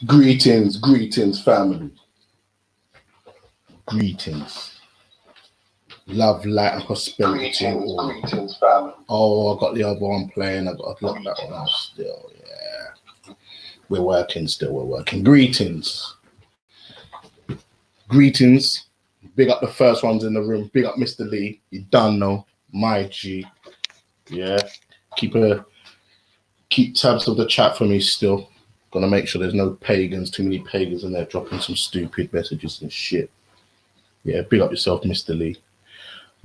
Greetings, greetings, family. Greetings. Love, light, and prosperity. Greetings, family. Oh, I got the other one playing. I got to look that one up still. Yeah. We're working still. We're working. Greetings. Greetings. Big up the first ones in the room. Big up Mr. Lee. You done know. My G. Yeah. Keep tabs of the chat for me still. Gonna make sure there's no pagans, too many pagans in there dropping some stupid messages and shit. Yeah, big up yourself, Mr. Lee.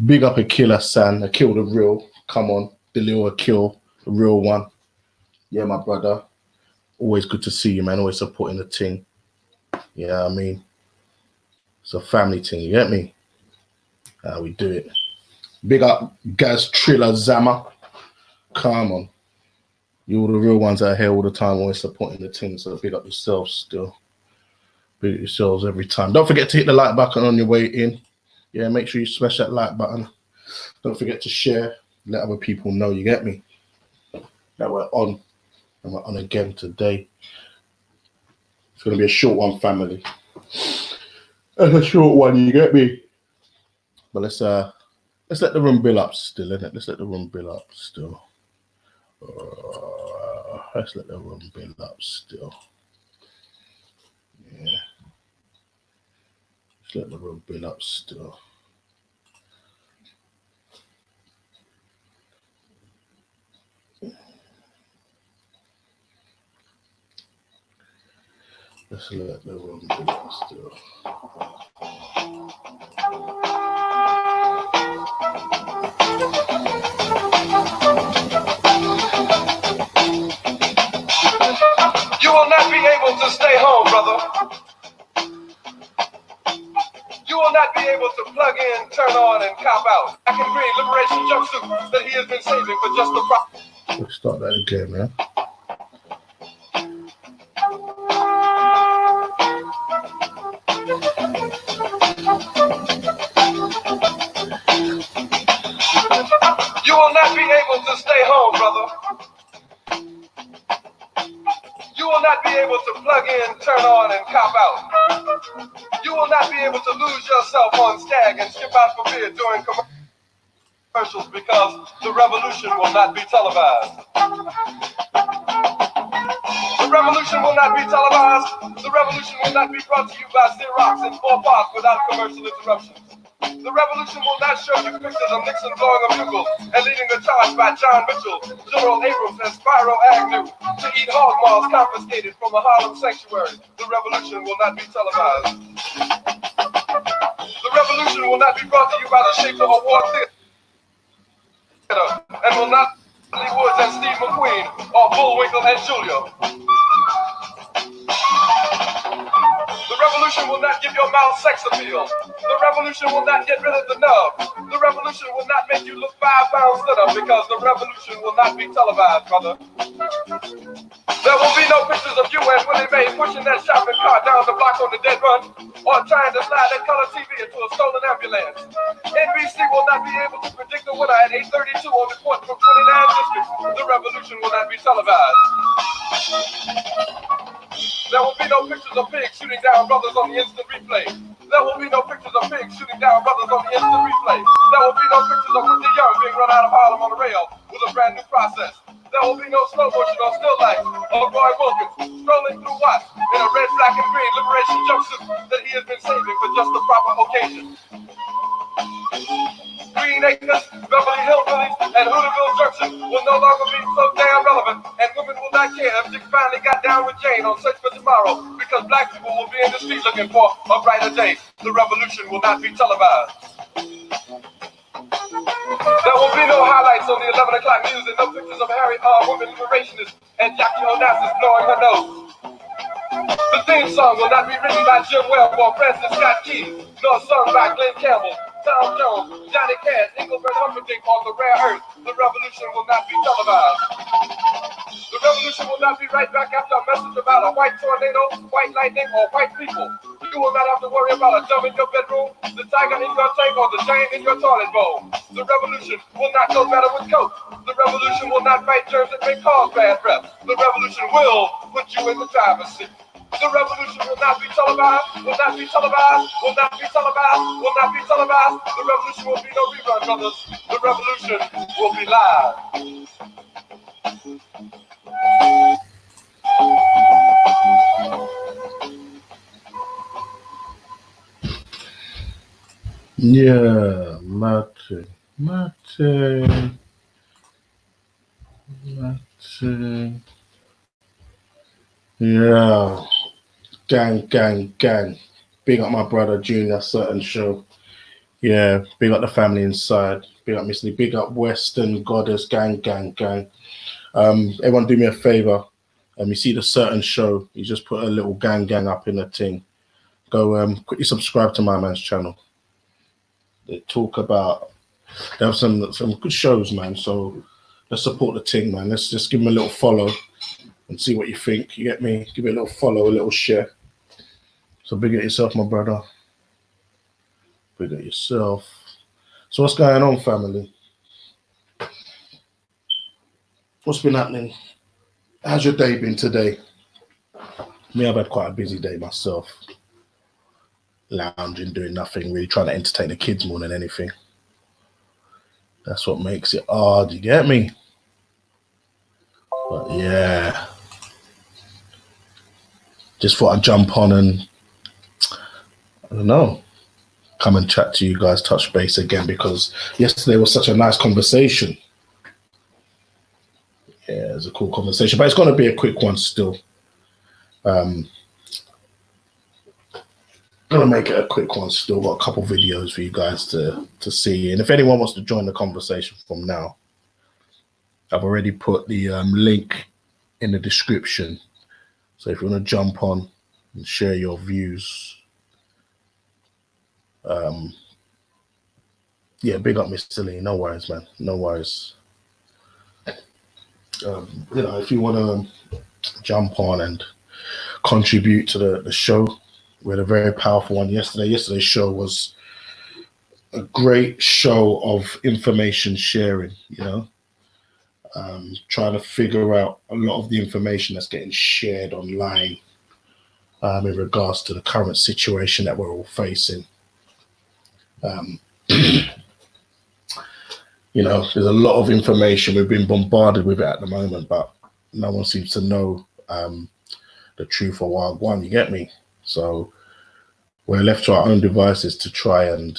Big up Akila San, Akil the real. Come on, the little Akil, the real one. Yeah, my brother. Always good to see you, man. Always supporting the team. Yeah, I mean, it's a family thing. You get me? How we do it. Big up Gaz Triller Zama. Come on. You're the real ones out here all the time, always supporting the team. So big up yourselves still. Big up yourselves every time. Don't forget to hit the like button on your way in. Yeah, make sure you smash that like button. Don't forget to share. Let other people know, you get me? That we're on. And we're on again today. It's going to be a short one, family. It's a short one, you get me? But let's let the room build up still, innit? Let's let the room build up still. Let's let the room build up still. Yeah. Let's let the room build up still. Let's let the room build up still. You will not be able to stay home, brother. You will not be able to plug in, turn on, and cop out. Black and green liberation jumpsuit that he has been saving for just the Let's start that again, man. You will not be able to stay home, brother. You will not be able to plug in, turn on, and cop out. You will not be able to lose yourself on Stag and skip out for beer during commercials because the revolution will not be televised. The revolution will not be televised. The revolution will not be brought to you by Xerox in 4 parts without commercial interruptions. The revolution will not show you pictures of Nixon blowing a bugle and leading the charge by John Mitchell, General Abrams, and Spyro Agnew to eat hog maws confiscated from a Harlem sanctuary. The revolution will not be televised. The revolution will not be brought to you by the Schaefer Award Theater and will not be Lee Woods and Steve McQueen or Bullwinkle and Julia. The revolution will not give your mouth sex appeal. The revolution will not get rid of the nub. The revolution will not make you look 5 pounds thinner because the revolution will not be televised, brother. There will be no pictures of you and Willie Mae pushing that shopping cart down the block on the dead run or trying to slide that color TV into a stolen ambulance. NBC will not be able to predict the winner at 8:32 on the court from 29 districts. The revolution will not be televised. There will be no pictures of pigs shooting down brothers on the instant replay. There will be no pictures of pigs shooting down brothers on the instant replay. There will be no pictures of Whitney Young being run out of Harlem on a rail with a brand new process. There will be no slow motion or still life of Roy Wilkins strolling through Watts in a red, black, and green liberation jumpsuit that he has been saving for just the proper occasion. Green Acres, Beverly Hillbillies, and Hooterville Junction will no longer be so damn relevant, and women will not care if Dick finally got down with Jane on Search for Tomorrow, because black people will be in the street looking for a brighter day. The revolution will not be televised. There will be no highlights on the 11 o'clock news and no pictures of Harry R. Women liberationists and Jackie Onassis blowing her nose. The theme song will not be written by Jim Webb or Francis Scott Key, nor sung by Glenn Campbell, Tom Jones, Johnny Cash, Engelbert Humperdinck, or The Rare Earth. The revolution will not be televised. The revolution will not be right back after a message about a white tornado, white lightning, or white people. You will not have to worry about a dove in your bedroom, the tiger in your tank, or the giant in your toilet bowl. The revolution will not go better with Coke. The revolution will not fight germs that may cause bad breath. The revolution will put you in the driver's seat. The revolution will not be televised, will not be televised, will not be televised, will not be televised. The revolution will be no rerun, brothers. The revolution will be live. Yeah, Mate. Yeah, gang. Big up my brother Junior Certain Show. Yeah, big up the family inside. Big up Miss Lee. Big up Western Goddess. Gang. Everyone do me a favor. You see the Certain Show. You just put a little gang up in the thing. Go quickly subscribe to my man's channel. They talk about. They have some good shows, man. So let's support the thing, man. Let's just give them a little follow and see what you think. You get me? Give it a little follow, a little share. So big at yourself, my brother. Big at yourself. So what's going on, family? What's been happening? How's your day been today? Me, I've had quite a busy day myself. Lounging, doing nothing, really trying to entertain the kids more than anything. That's what makes it hard, you get me? But yeah. Just thought I'd jump on and, I don't know, come and chat to you guys, touch base again, because yesterday was such a nice conversation. Yeah, it was a cool conversation, but it's going to be a quick one still. Gonna make it a quick one still. Got a couple videos for you guys to see, and if anyone wants to join the conversation from now, I've already put the link in the description. So if you want to jump on and share your views, yeah, big up Mr. Lee. No worries, man. No worries. If you want to jump on and contribute to the show. We had a very powerful one yesterday. Yesterday's show was a great show of information sharing, trying to figure out a lot of the information that's getting shared online in regards to the current situation that we're all facing. There's a lot of information. We've been bombarded with it at the moment, but no one seems to know the truth of Wagwan, you get me? So we're left to our own devices to try and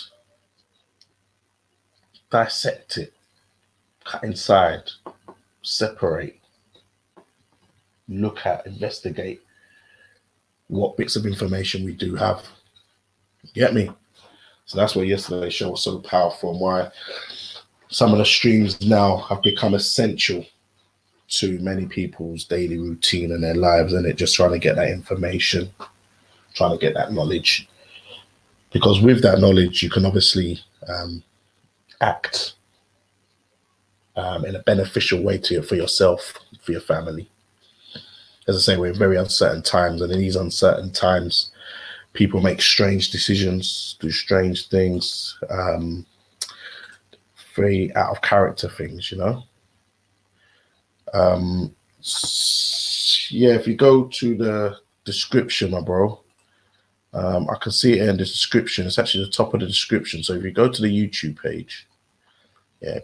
dissect it, cut inside, separate, look at, investigate what bits of information we do have. You get me? So that's why yesterday's show was so powerful, and why some of the streams now have become essential to many people's daily routine and their lives, and it just trying to get that information, trying to get that knowledge, because with that knowledge you can obviously act in a beneficial way for yourself, for your family. As I say, we're in very uncertain times, and in these uncertain times people make strange decisions, do strange things, very out of character things, yeah, if you go to the description, my bro, I can see it in the description. It's actually the top of the description. So if you go to the YouTube page,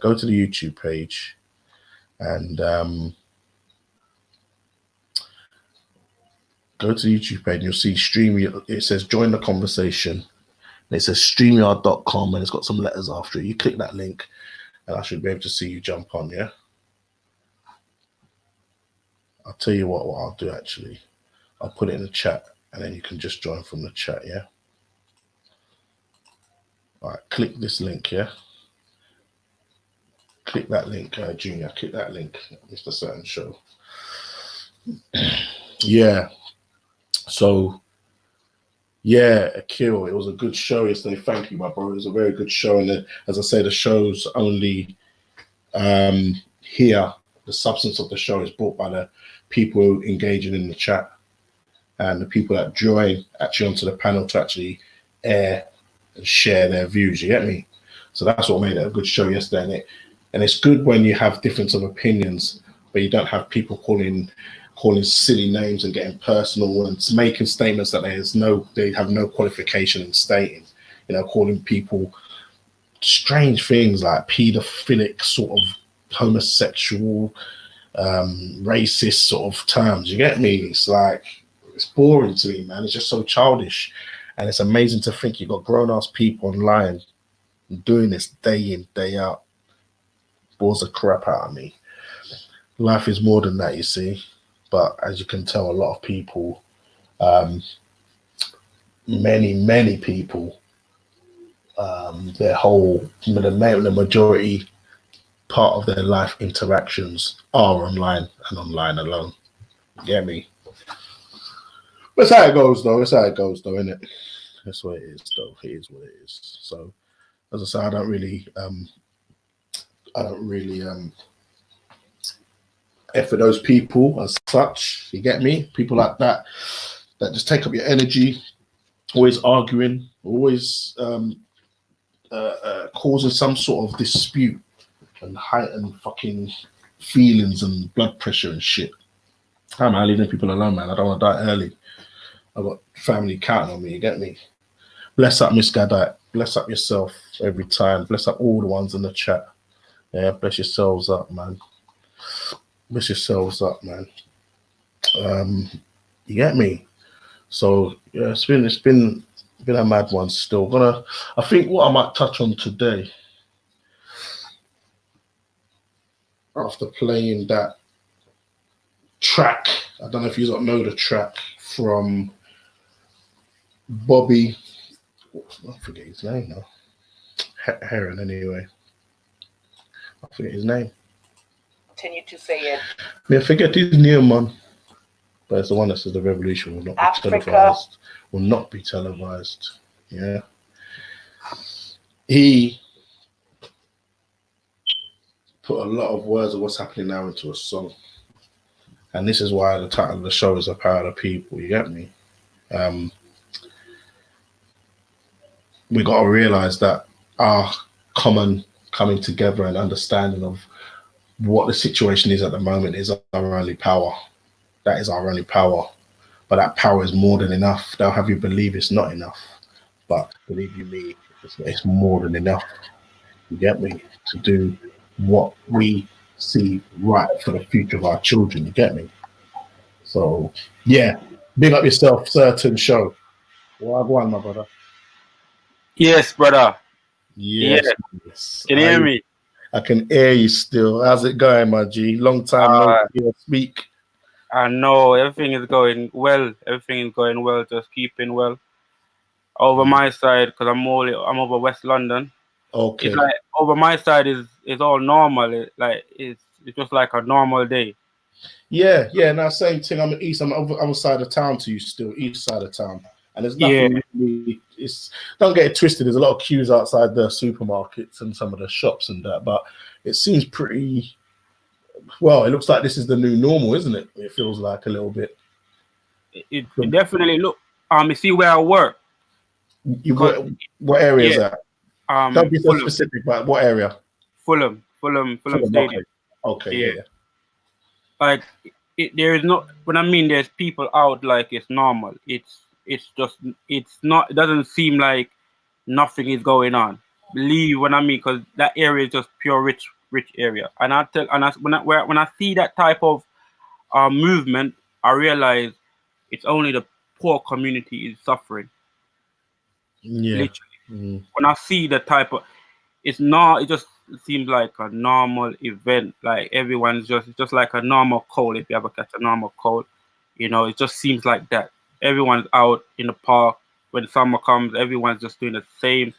go to the YouTube page and go to the YouTube page, and you'll see StreamYard. It says join the conversation, and it says StreamYard.com, and it's got some letters after it. You click that link and I should be able to see you jump on. Yeah, I'll tell you what I'll do actually. I'll put it in the chat, and then you can just join from the chat. Yeah, all right, click this link. Yeah, click that link, Junior. Click that link, Mr. Certain Show. Yeah. So, yeah, Akil, it was a good show yesterday. Thank you, my bro. It was a very good show. And as I say, the show's only here. The substance of the show is brought by the people engaging in the chat and the people that join actually onto the panel to actually air and share their views. You get me? So that's what made it a good show yesterday. And it's good when you have difference of opinions, but you don't have people calling silly names and getting personal and making statements that they have no qualification in stating. You know, calling people strange things like paedophilic, sort of homosexual, racist sort of terms. You get me? It's like, it's boring to me, man. It's just so childish. And it's amazing to think you've got grown-ass people online doing this day in, day out. Bores the crap out of me. Life is more than that, you see. But as you can tell, a lot of people, many people, the majority part of their life interactions are online and online alone. You get me? That's how it goes, though. Isn't it? That's what it is, though. It is what it is. So, as I say, I don't really F for those people as such. You get me? People like that just take up your energy, always arguing, always causing some sort of dispute and heightened fucking feelings and blood pressure and shit. I'm leaving people alone, man. I don't want to die early. I've got family counting on me, you get me? Bless up Miss Gadite. Bless up yourself every time. Bless up all the ones in the chat. Yeah, bless yourselves up, man. Bless yourselves up, man. You get me? So yeah, it's been a mad one still. I think what I might touch on today, after playing that track, I don't know if you don't know the track from Bobby, I forget his name now. Heron, anyway. I forget his name. Continue to say it. Yeah, forget his name, man. But it's the one that says the revolution will not be televised. Will not be televised. Yeah. He put a lot of words of what's happening now into a song. And this is why the title of the show is The Power of the People. You get me? We got to realize that our common coming together and understanding of what the situation is at the moment is our only power. That is our only power. But that power is more than enough. They'll have you believe it's not enough. But believe you me, it's more than enough. You get me? To do what we see right for the future of our children. You get me? So, yeah. Big up yourself, certain show. Well, go on, my brother. Yes, brother. Yes. Can you hear me? I can hear you still. How's it going, my G? Long time no hear speak. I know everything is going well. Everything is going well. Just keeping well. Over my side, because I'm over West London. Okay. It's like over my side is all normal. It's just like a normal day. Yeah. Now same thing. I'm east. I'm other side of town to you still, east side of town. And there's nothing really, don't get it twisted. There's a lot of queues outside the supermarkets and some of the shops and that, but it seems pretty, well, it looks like this is the new normal, isn't it? It feels like a little bit. It definitely look. You see where I work. You got what area is that? Don't be so specific, but what area? Fulham Stadium. Okay. Yeah. Like there is no. When I mean there's people out, like it's normal. It's not. It doesn't seem like nothing is going on. Believe what I mean, because that area is just pure rich area. And when I see that type of movement, I realize it's only the poor community is suffering. Yeah. Literally. When I see the type of, it's not. It just seems like a normal event. Like everyone's just like a normal cold. If you ever catch a normal cold, it just seems like that. Everyone's out in the park when summer comes. Everyone's just doing the same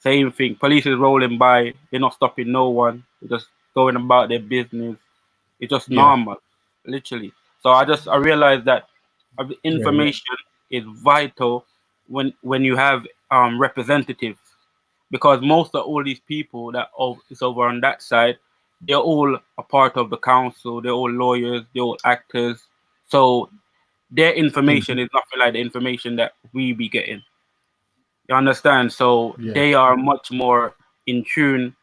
thing. Police is rolling by. They're not stopping no one. They're just going about their business. It's just normal, literally. So I realized that information is vital when you have representatives, because most of all these people that is over on that side, they're all a part of the council. They're all lawyers. They're all actors. So their information is nothing like the information that we be getting. You understand? So they are much more in tune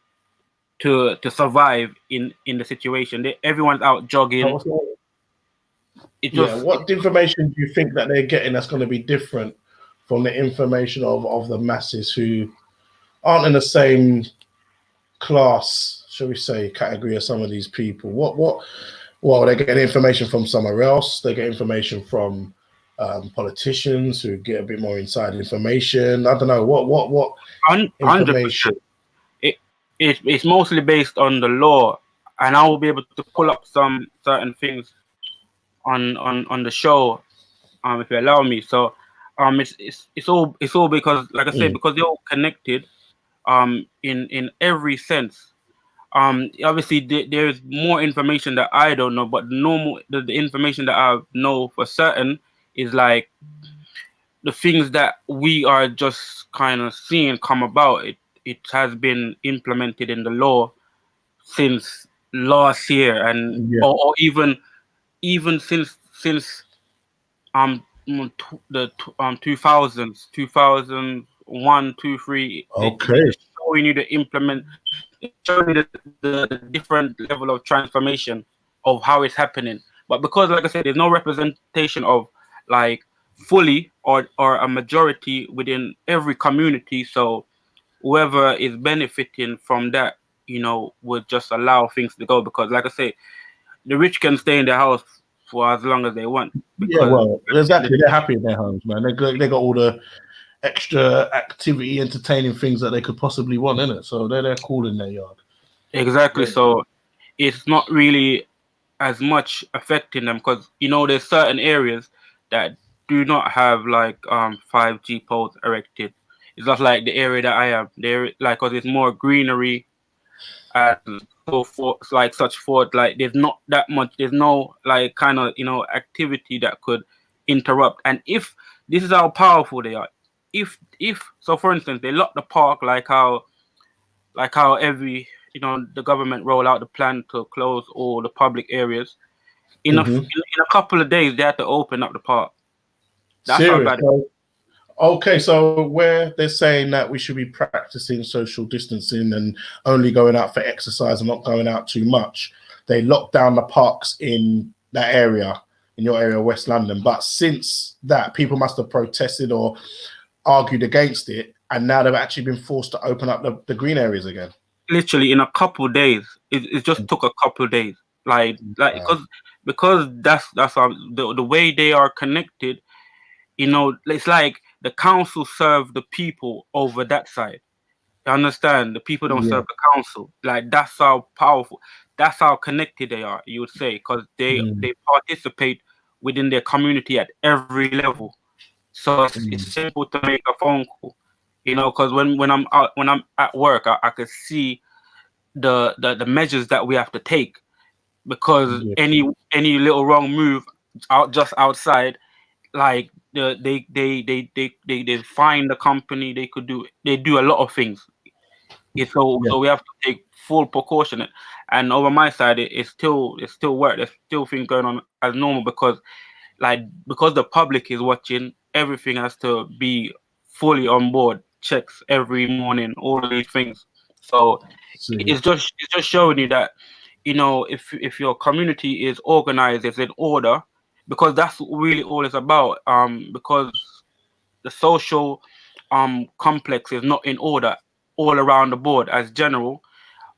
to survive in the situation. Everyone's out jogging. it Yeah, just what information do you think that they're getting that's going to be different from the information of the masses who aren't in the same class, shall we say, category as some of these people? Well, they're getting information from somewhere else. They get information from politicians who get a bit more inside information. I don't know what 100%. information. It's mostly based on the law, and I will be able to pull up some certain things on the show, if you allow me. So it's all because, like I said, because they're all connected in every sense. Obviously there's more information that I don't know, but the information that I know for certain is like the things that we are just kind of seeing come about. It has been implemented in the law since last year, and Yeah. or even since the 2000s, 2001, 2, 3. Okay. It's showing you showing you the different level of transformation of how it's happening. But because, like I said, there's no representation of like fully or a majority within every community, so whoever is benefiting from that, would just allow things to go. Because, like I say, the rich can stay in their house for as long as they want. Yeah, well, exactly. They're happy in their homes, man. They got all the extra activity, entertaining things that they could possibly want in it. So they're cool in their yard. Exactly. Yeah. So it's not really as much affecting them, because there's certain areas that do not have like 5G poles erected. It's not like the area that I am. There, like, cause it's more greenery and so forth, like such forth. Like there's not that much. There's no like kind of activity that could interrupt. And if this is how powerful they are, if so, for instance, they lock the park like how every the government roll out the plan to close all the public areas. In a couple of days, they had to open up the park. That's how bad. Okay, so where they're saying that we should be practicing social distancing and only going out for exercise and not going out too much, they locked down the parks in that area, in your area, West London. But since that, people must have protested or argued against it, and now they've actually been forced to open up the green areas again. Literally in a couple of days. It just took a couple of days. Because that's the way they are connected. It's like the council serve the people over that side. You understand? The people don't serve the council. Like, that's how powerful, that's how connected they are, you would say, because they participate within their community at every level. So it's simple to make a phone call, because when I'm at work, I could see the measures that we have to take, because any little wrong move just outside, like they fine the company. They do a lot of things. So we have to take full precaution. And over my side, it's still work. There's still things going on as normal, because the public is watching. Everything has to be fully on board. Checks every morning, all of these things. So it's just showing you that if your community is organized, it's in order, because that's really all it's about. Because the social complex is not in order all around the board as general.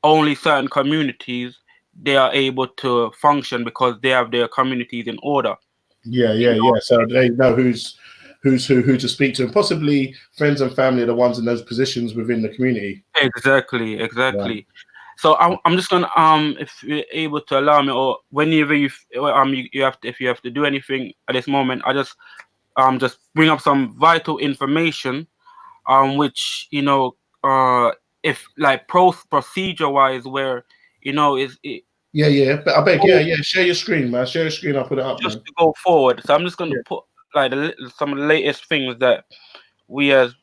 Only certain communities, they are able to function because they have their communities in order. Yeah. So they know who's who to speak to, and possibly friends and family are the ones in those positions within the community. Exactly. Yeah. So I'm just gonna if you're able to allow me, or whenever you have to, if you have to do anything at this moment, I just bring up some vital information, which if like procedure wise, where is it. Yeah. But I beg, share your screen, man. Share your screen. I'll put it up. Just to go forward. So I'm just gonna put like some of the latest things that we as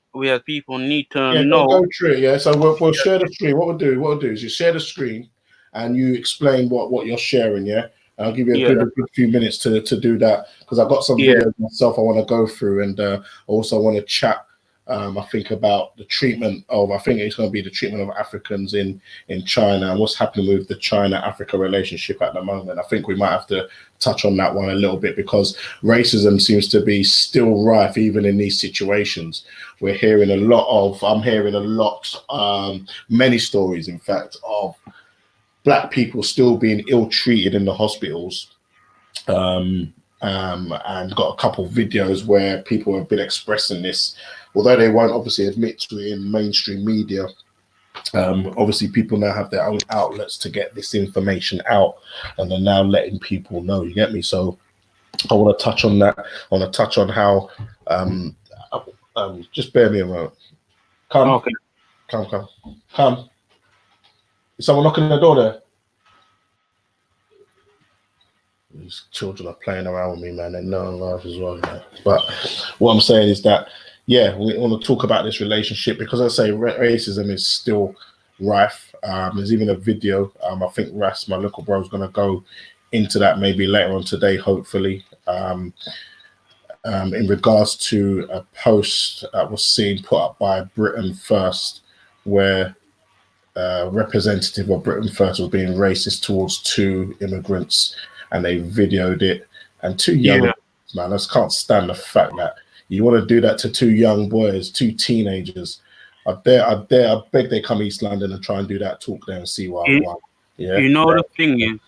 people need to know. Go through it, yeah. So we'll share the screen. What we'll do is you share the screen and you explain what you're sharing, yeah. And I'll give you a good few minutes to do that, because I've got some videos myself I want to go through, and also want to chat I think about the treatment of, I think it's going to be the treatment of Africans in China and what's happening with the China-Africa relationship at the moment. I think we might have to touch on that one a little bit because racism seems to be still rife even in these situations. I'm hearing a lot, many stories, in fact, of Black people still being ill-treated in the hospitals. And got a couple of videos where people have been expressing this, although they won't obviously admit to it in mainstream media. Obviously, people now have their own outlets to get this information out, and they're now letting people know. You get me? So I want to touch on that. I want to touch on how. Just bear me a moment. Come, Okay. come. Is someone knocking on the door there? These children are playing around with me, man. They know I'm live as well, man. But what I'm saying is that, yeah, we want to talk about this relationship because I say racism is still rife. There's even a video. I think Ras, my little bro, is going to go into that maybe later on today, hopefully. In regards to a post that was seen put up by Britain First, where a representative of Britain First was being racist towards two immigrants, and they videoed it. And two young man, I just can't stand the fact that you want to do that to two young boys, two teenagers. I beg they come East London and try and do that talk there and see why. Yeah. You know, the thing is,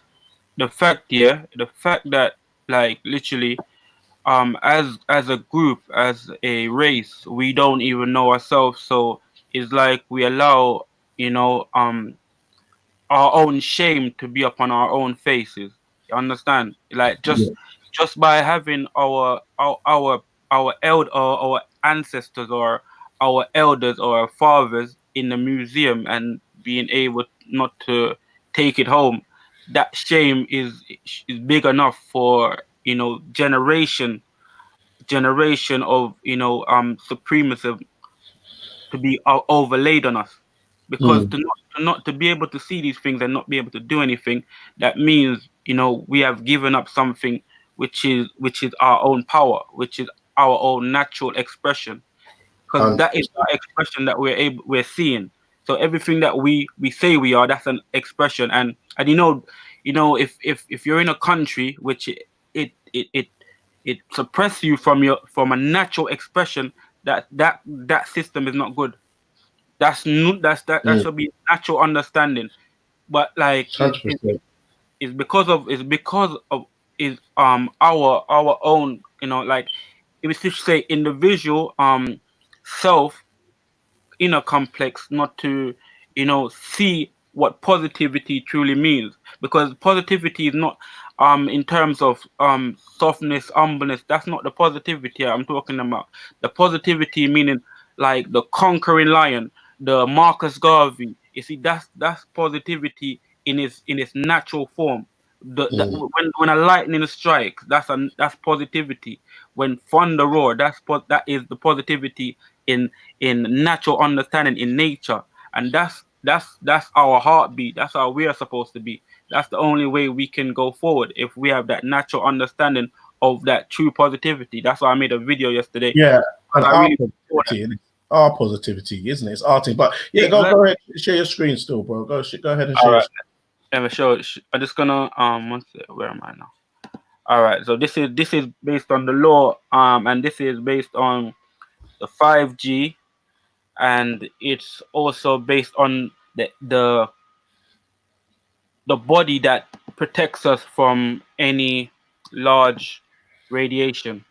the fact that, like, literally, as a group, as a race, we don't even know ourselves. So it's like we allow, you know, our own shame to be upon our own faces. You understand? Like just by having our ancestors or our elders or our fathers in the museum and being able not to take it home, that shame is big enough for, you know, generation of, you know, supremacy to be overlaid on us, because to be able to see these things and not be able to do anything, that means, you know, we have given up something which is our own power, which is our own natural expression, because that is our expression that we're seeing. So everything that we say we are, that's an expression. And you know, if you're in a country which it suppresses you from a natural expression, that system is not good. That should be natural understanding. But like it's because of our own, you know, like if we should say individual self inner complex not to, you know, see what positivity truly means, because positivity is not in terms of softness, humbleness. That's not the positivity I'm talking about. The positivity meaning like the conquering lion, the Marcus Garvey. You see, that's positivity in its natural form. When a lightning strikes, that's positivity. When thunder roar, that is the positivity in natural understanding in nature, and that's our heartbeat. That's how we are supposed to be. That's the only way we can go forward, if we have that natural understanding of that true positivity. That's why I made a video yesterday. Yeah, and our positivity, isn't it? It's arting. But yeah, go ahead, share your screen still, bro. Go ahead and share. All right. Let me show. I'm just gonna where am I now? All right. So this is based on the law, and this is based on the 5G, and it's also based on the body that protects us from any large radiation.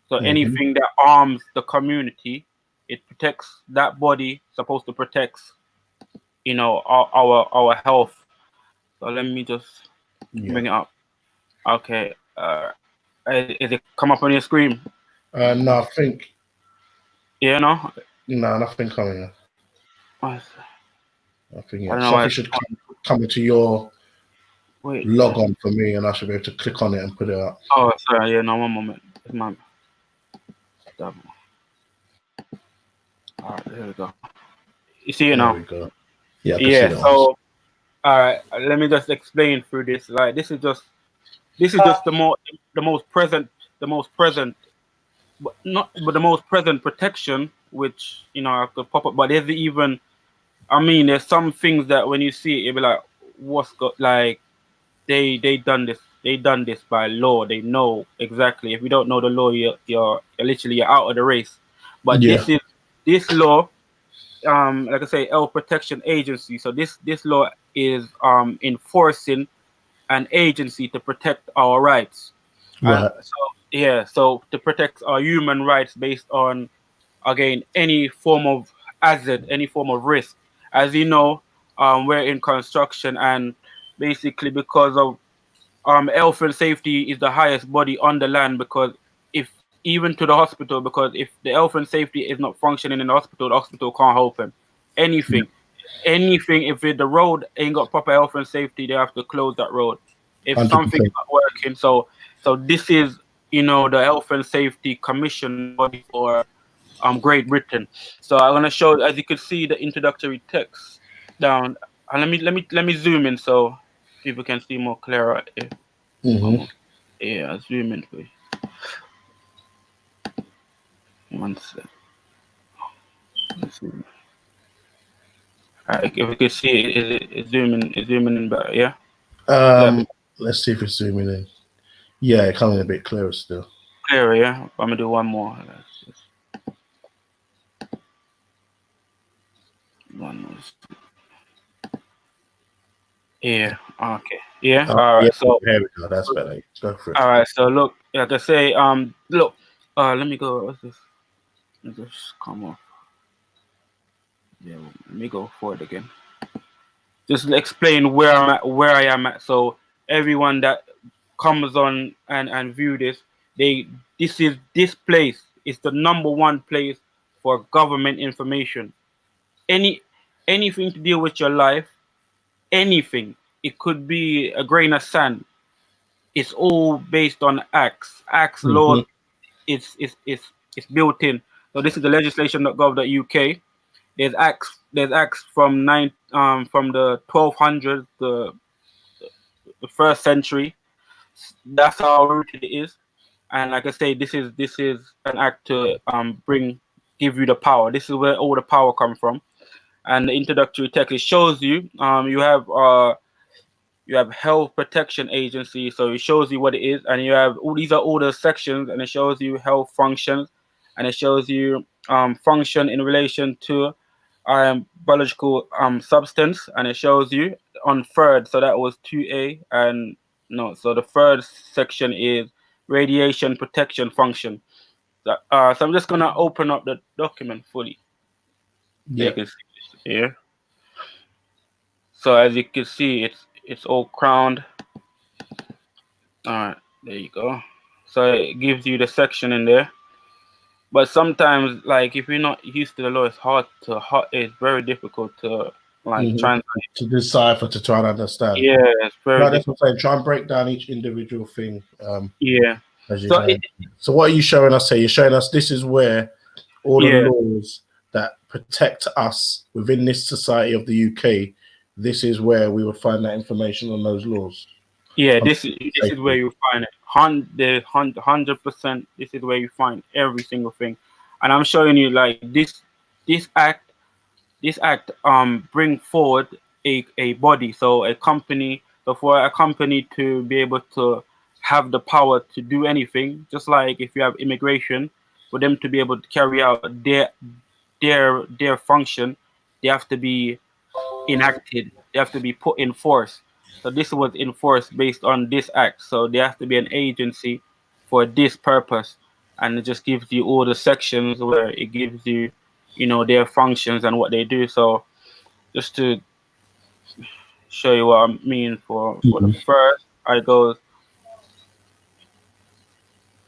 So anything that harms the community, it protects that body. Supposed to protect, you know, our health. So let me just bring it up. Okay. Is it come up on your screen? No, I think. Yeah, no? No, nothing coming. I think something should come into your log on for me, and I should be able to click on it and put it up. Oh, sorry. Yeah, no, one moment. It's my double. All right, here we go. You see it now? There we go. Yeah. Yeah. So, all right. Let me just explain through this. Like, this is just the most present, but the most present protection which have to pop up. But there's even, I mean, there's some things that when you see it, you'll be like, what's got like they done this. They done this by law. They know exactly. If you don't know the law, you're literally out of the race. But this law, like I say, Health Protection Agency. So this law is enforcing an agency to protect our rights. Right. So to protect our human rights based on, again, any form of hazard, any form of risk. As you know, we're in construction, and basically because of health and safety is the highest body on the land, because if even to the hospital, because if the health and safety is not functioning in the hospital can't open. Anything, if the road ain't got proper health and safety, they have to close that road. If 100%. something's not working, so this is the Health and Safety Commission body for Great Britain. So I'm gonna show, as you can see, the introductory text down. And let me zoom in so people can see more clearer. Yeah, I'll zoom in for you. One sec. Alright, if we can see it, it's zooming in better, yeah? Let's see if it's zooming in. Yeah, it's coming a bit clearer still. Clearer, yeah? I'm gonna do one more. One more. Yeah, okay. Yeah, all right. So here we go. That's better. Go for it. All right, so look, like I say, look, let me go. What's this? Let me just come off. Yeah, let me go forward again. Just explain where I am at. So everyone that comes on and view this, this place is the #1 place for government information. Anything to deal with your life, anything. It could be a grain of sand. It's all based on acts. Acts law. It's built in. So this is the legislation.gov.uk. There's acts from the 1200s, the first century. That's how rooted it is. And like I say, this is an act to give you the power. This is where all the power comes from. And the introductory text, it shows you you have Health Protection Agency, so it shows you what it is, and you have these are all the sections, and it shows you health functions, and it shows you function in relation to biological substance, and it shows you on third, so that was 2A, and no, so the third section is radiation protection function. So I'm just gonna open up the document fully. Yeah. You can see this here. So as you can see, it's all crowned. All right, there you go. So it gives you the section in there. But sometimes, like, if you're not used to the law, it's very difficult to translate. To decipher, to try and understand. Yeah, it's very that's what I'm saying. Try and break down each individual thing. Yeah. So what are you showing us here? You're showing us this is where all the laws that protect us within this society of the UK, this is where we would find that information on those laws. Yeah, this is where you find it. 100%. This is where you find every single thing, and I'm showing you like this act bring forward a body, so a company. So for a company to be able to have the power to do anything, just like if you have immigration, for them to be able to carry out their function, they have to be enacted. They have to be put in force. So this was enforced based on this act. So there has to be an agency for this purpose, and it just gives you all the sections where it gives you, their functions and what they do. So just to show you what I mean for the first, I goes,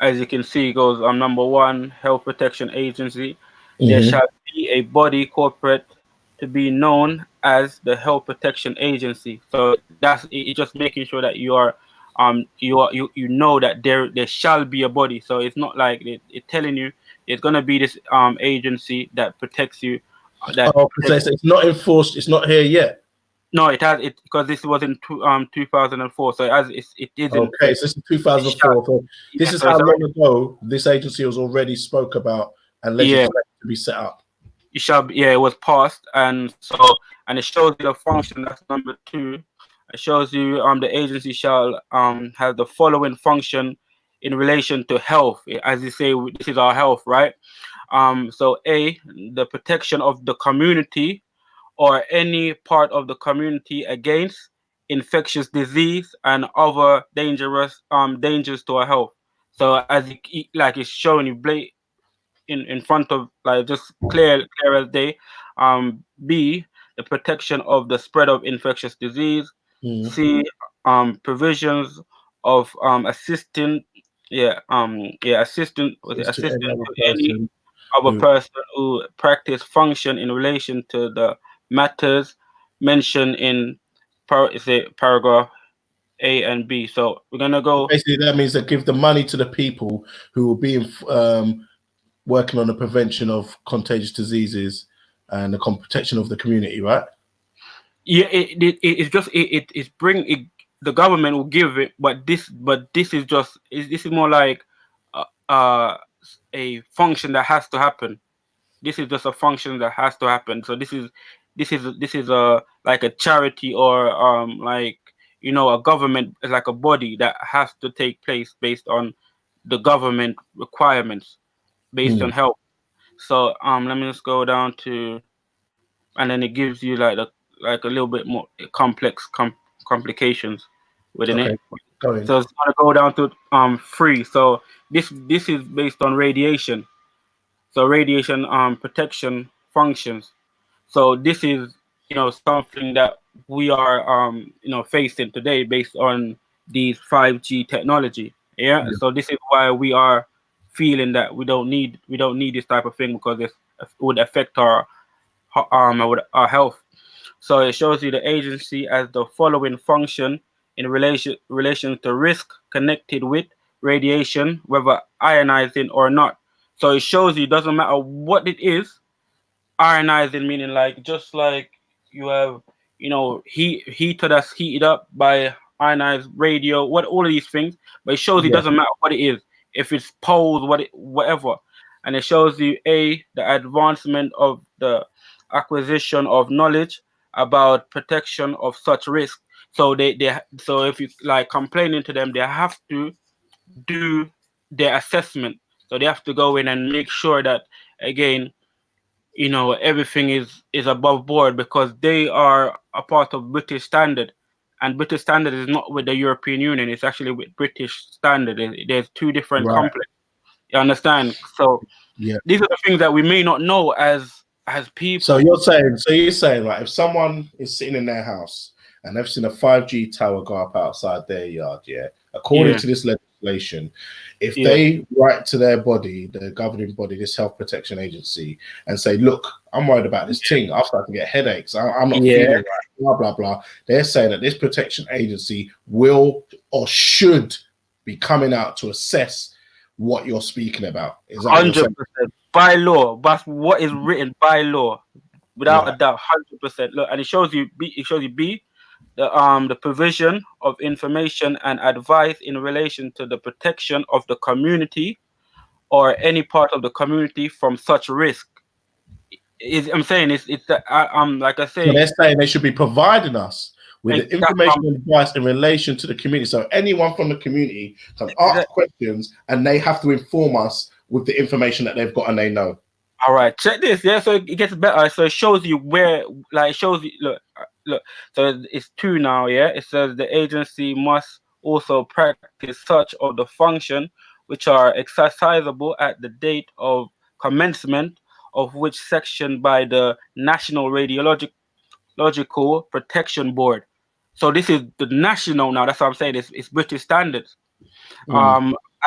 as you can see, it goes on #1, Health Protection Agency. There shall be a body corporate to be known as the Health Protection Agency. So that's it, just making sure that you are you know that there shall be a body. So it's not like it's telling you it's gonna be this agency that protects you. It's not enforced. It's not here yet. No, it has it because this was in 2004. So it is. Okay, so this is 2004. So this is how long ago this agency was already spoke about and legislated to to be set up. It shall be, yeah, it was passed, and it shows you the function. That's number 2. It shows you the agency shall have the following function in relation to health. As you say, this is our health, right? So A, the protection of the community or any part of the community against infectious disease and other dangerous dangers to our health. So as like it's showing you in front of, like, just clear as day. B, the protection of the spread of infectious disease. C, provisions of assisting assistant to any other person who practice function in relation to the matters mentioned in paragraph A and B. So we're gonna go. Basically, that means that give the money to the people who will be working on the prevention of contagious diseases and the protection of the community, right? Yeah, it's bring it. The government will give it, but this is more like a function that has to happen. This is just a function that has to happen. So this is a like a charity, or like, you know, a government is like a body that has to take place based on the government requirements, based on health. So let me just go down to, and then it gives you like a little bit more complex complications within it. So it's gonna go down to 3. So this is based on radiation. So radiation protection functions. So this is, you know, something that we are facing today based on these 5G technology. Yeah. So this is why we are feeling that we don't need this type of thing, because it would affect our health. So it shows you the agency as the following function in relation to risk connected with radiation, whether ionizing or not. So it shows you, doesn't matter what it is. Ionizing meaning like, just like you have, you know, heater that's heated up by ionized radio, all of these things. But it shows you doesn't matter what it is, if it's poles, whatever. And it shows you the advancement of the acquisition of knowledge about protection of such risk. So so if you like complaining to them, they have to do their assessment. So they have to go in and make sure that, again, you know, everything is above board, because they are a part of British Standard, and British Standard is not with the European Union. It's actually with British Standard. There's 2 different complexes. You understand? So these are the things that we may not know as people. So you're saying like, if someone is sitting in their house and they've seen a 5G tower go up outside their yard, according to this legislation, if they write to their body, the governing body, this health protection agency, and say, look, I'm worried about this thing, I'm starting to get headaches, I'm not feeling right, blah, blah, blah. They're saying that this protection agency will or should be coming out to assess what you're speaking about. Is that 100% by law? That's what is written by law, without a doubt, 100%. Look, and it shows you B, the provision of information and advice in relation to the protection of the community or any part of the community from such risk. I'm saying it's like I say, so they're saying they should be providing us with the information and advice in relation to the community. So anyone from the community can ask questions, and they have to inform us with the information that they've got and they know. All right, check this. Yeah, so it gets better. So it shows you where, like, it shows you. Look. So it's 2 now. Yeah, it says the agency must also practice such of the function which are exercisable at the date of commencement of which section by the National Radiological Protection Board. So this is the national now. That's what I'm saying. It's British standards,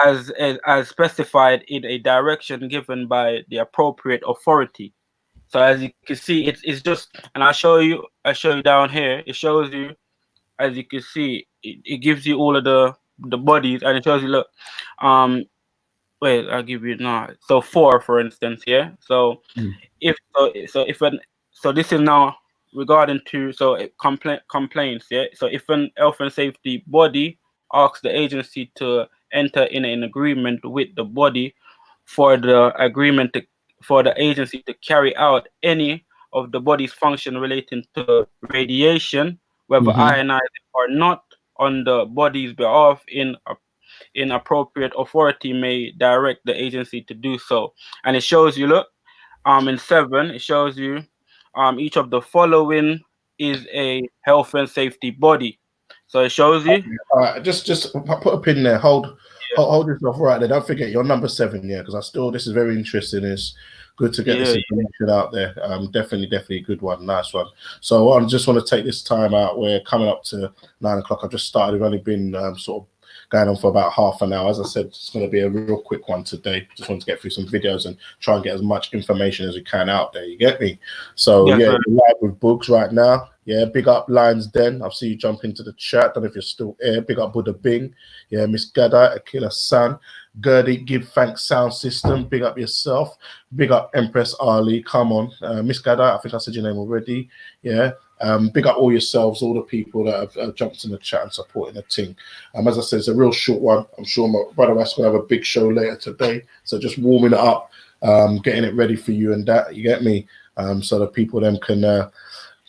as specified in a direction given by the appropriate authority. So as you can see, it's just, and I show you down here. It shows you, as you can see, it gives you all of the bodies, and it shows you, look, wait, I'll give you now. So 4, for instance, yeah. So so this is now regarding to complaints, yeah. So if an health and safety body asks the agency to enter in an agreement with the body for the agreement for the agency to carry out any of the body's function relating to radiation, whether ionized or not, on the body's behalf in appropriate authority may direct the agency to do so. And it shows you, look, in 7, it shows you each of the following is a health and safety body. So it shows you. All right, just put a pin there. Hold yourself right there. Don't forget your number 7, yeah, because this is very interesting. It's good to get this information out there. Definitely a good one. Nice one. So I just want to take this time out. We're coming up to 9 o'clock. I've just started. We've only been sort of going on for about half an hour. As I said, it's going to be a real quick one today. Just want to get through some videos and try and get as much information as we can out there. You get me? So we're live with Boogs right now. Yeah, big up Lions Den. I've seen you jump into the chat. Don't know if you're still here. Big up Buddha Bing. Yeah, Miss Gada, Akila San. Gertie, Give Thanks Sound System. Big up yourself. Big up Empress Ali. Come on. Miss Gada, I think I said your name already. Yeah. Big up all yourselves, all the people that have jumped in the chat and supporting the team. As I said, it's a real short one. I'm sure my brother West will have a big show later today. So just warming it up, getting it ready for you and that. You get me? So that people then can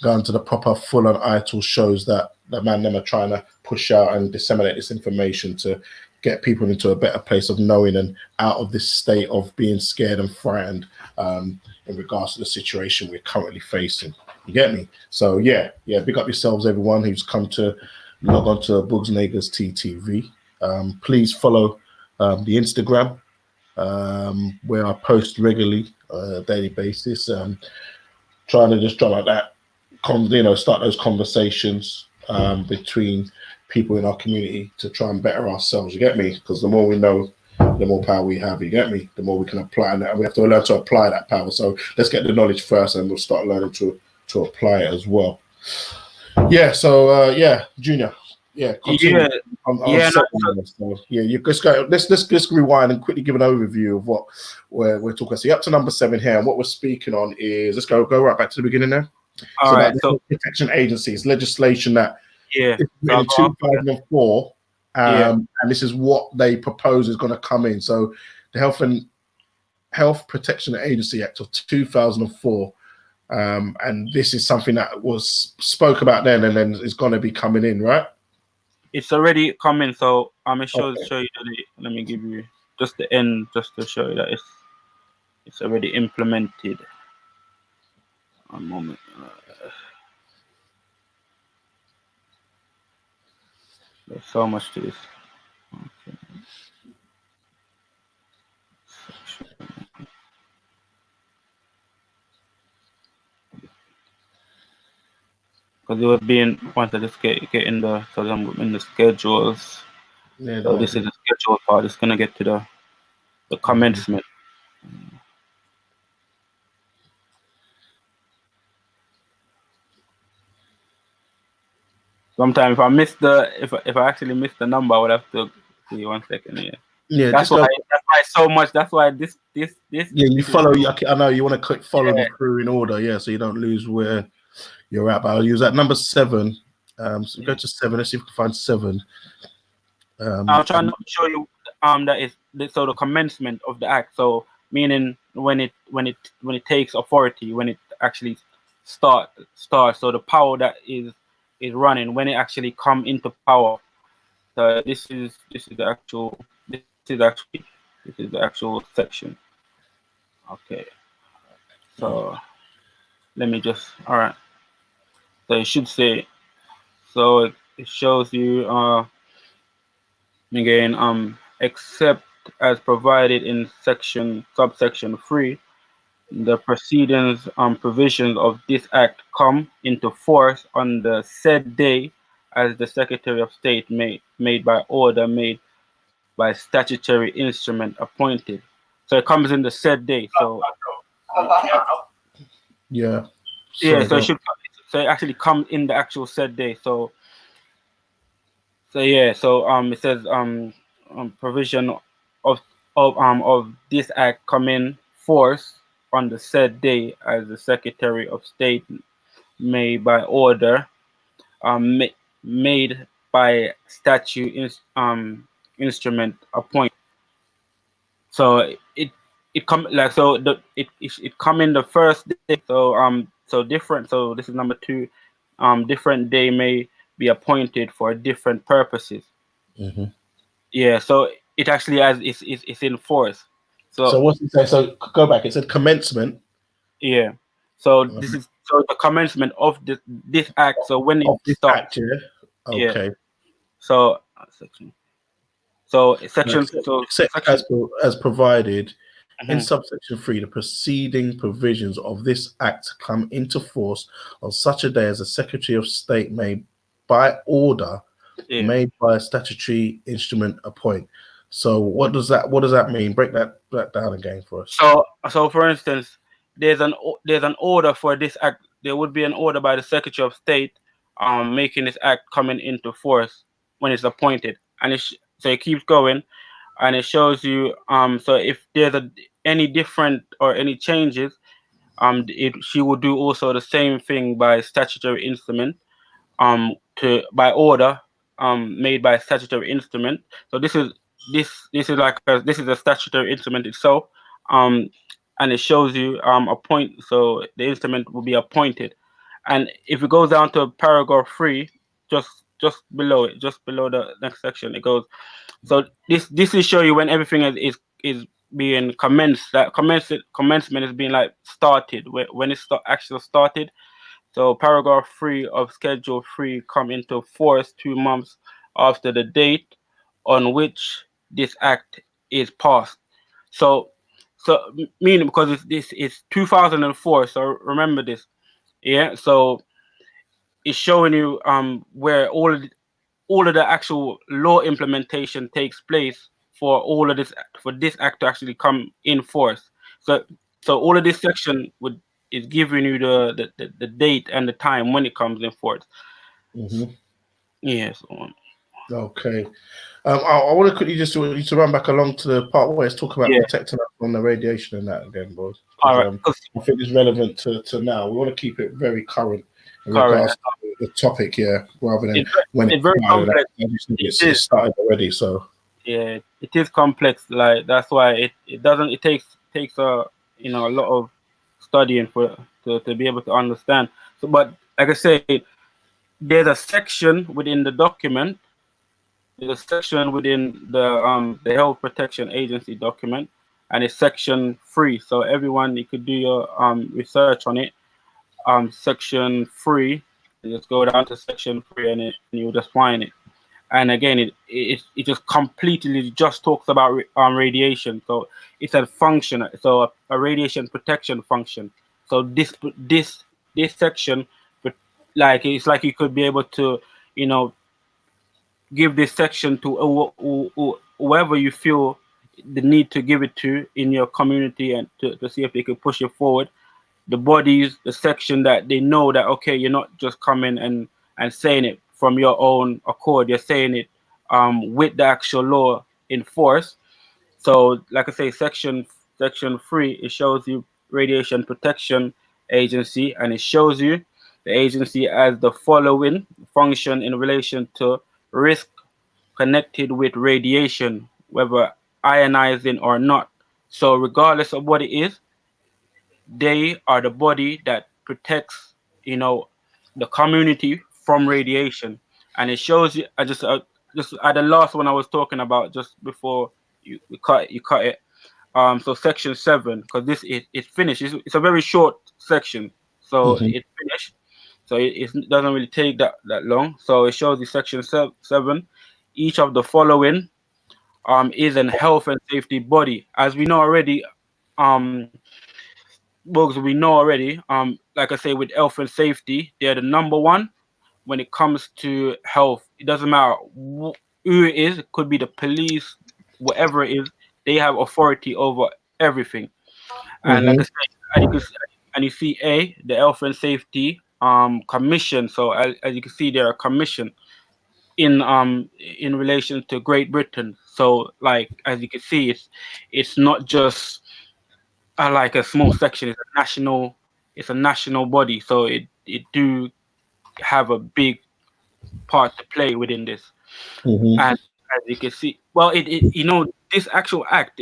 go into the proper full-on ITIL shows that the man them are trying to push out and disseminate this information to get people into a better place of knowing and out of this state of being scared and frightened in regards to the situation we're currently facing. You get me? So yeah, big up yourselves, everyone who's come to log on to Boogs Nagers TTV. Please follow the Instagram where I post regularly daily basis. Trying to just drum like that, start those conversations between people in our community to try and better ourselves. You get me? Because the more we know, the more power we have. You get me? The more we can apply that, and we have to learn to apply that power. So let's get the knowledge first, and we'll start learning to apply it as well. Yeah. So Junior. Yeah. Continue. You just go. Let's rewind and quickly give an overview of what we're talking. So you're up to number 7 here, and what we're speaking on is let's go right back to the beginning there. All right. So protection agencies legislation that in 2004, and this is what they propose is going to come in. So the Health Protection Agency Act of 2004. And this is something that was spoke about then and then is going to be coming in, right? It's already coming, so I'm gonna show you the, let me give you just the end just to show you that it's already implemented. A moment. There's so much to this. Okay. Because it was being wanted to get in the in the schedules. Yeah, so this is the schedule part. It's gonna get to the commencement. Sometimes if I actually miss the number, I would have to see 1 second here. Yeah, that's why so much. That's why this. Yeah, you follow. I know you want to click follow the crew in order. Yeah, so you don't lose where you're at. But I'll use that number 7. So go to 7. Let's see if we can find 7. I'm trying to show you that is so the commencement of the act. So meaning when it takes authority, when it actually starts. So the power that is running when it actually come into power. So this is the actual section. Okay. So let me just So it should say. So it shows you again except as provided in subsection 3, the proceedings provisions of this act come into force on the said day as the Secretary of State made by order made by statutory instrument appointed. So it comes in the said day. So yeah. So it actually comes in the actual said day. So it says provision of this act come in force on the said day as the Secretary of State made by order made by statute instrument appointed. So it come like so the it come in the first day. So different. So this is number 2. Different day may be appointed for different purposes. Hmm. Yeah. So it actually has it's in force. So So what's it say? So go back. It said commencement yeah. So uh, this is so the commencement of this act. So when it of this starts. act. Yeah. Yeah. Okay. So section. So section. So Except section. as provided in Mhm. subsection 3, the preceding provisions of this act come into force on such a day as the Secretary of State may, by order Yeah. made by a statutory instrument, appoint. So what does that mean? Break that down again for us. So for instance, there's an order for this act. There would be an order by the Secretary of State, making this act coming into force when it's appointed, and so it keeps going, and it shows you. So if there's any different or any changes, she will do also the same thing by statutory instrument, to by order, made by statutory instrument. So this is this is a statutory instrument itself, um, and it shows you appoint. So the instrument will be appointed, and if it goes down to paragraph 3, just below it, just below the next section, it goes. So this will show you when everything is being commenced. That commencement is being like started when it's actually started. So paragraph 3 of Schedule 3 come into force 2 months after the date on which this act is passed. So meaning because this is 2004. So remember this, yeah. So it's showing you where all of the actual law implementation takes place for all of this for this act to actually come in force. So all of this section is giving you the date and the time when it comes in force. Hmm. Yes. Okay. I want to quickly just to run back along to the part where it's talking about Yeah. protecting us from the radiation and that again, boys. All right. I think it's relevant to now. We want to keep it very current in Correct. regards to the topic here, rather than It's, when it's very started. complex. It started already. So Yeah, it is complex. Like that's why it doesn't. It takes a a lot of studying to be able to understand. So, but like I say, there's a section within the document. There's a section within the Health Protection Agency document, and it's section 3. So everyone, you could do your research on it. Section 3, you just go down to section 3, and you'll just find it. And again, it just completely just talks about radiation. So it's a function. So a radiation protection function. So this section, but like it's like you could be able to give this section to whoever you feel the need to give it to in your community, and to see if they could push it forward. The bodies, the section that they know that, okay, you're not just coming and saying it from your own accord. You're saying it with the actual law in force. So like I say, section 3, it shows you Radiation Protection Agency, and it shows you the agency as the following function in relation to risk connected with radiation, whether ionizing or not. So regardless of what it is, they are the body that protects, the community from radiation. And it shows you. I just at the last one I was talking about just before you cut it. So section 7, because this is it's finished. It's a very short section, so Mhm. it's finished. So it doesn't really take that long. So it shows you section 7. Each of the following is an health and safety body, as we know already. Bugs, we know already. Like I say, with health and safety, they're the number one when it comes to health. It doesn't matter who it is. It could be the police, whatever it is. They have authority over everything. And like I Mhm. said, and you see the health and safety commission. So as you can see, they're a commission in relation to Great Britain. So like as you can see, it's not just like a small section. It's a national body. So it do have a big part to play within this. Mhm. And as you can see, well, this actual act,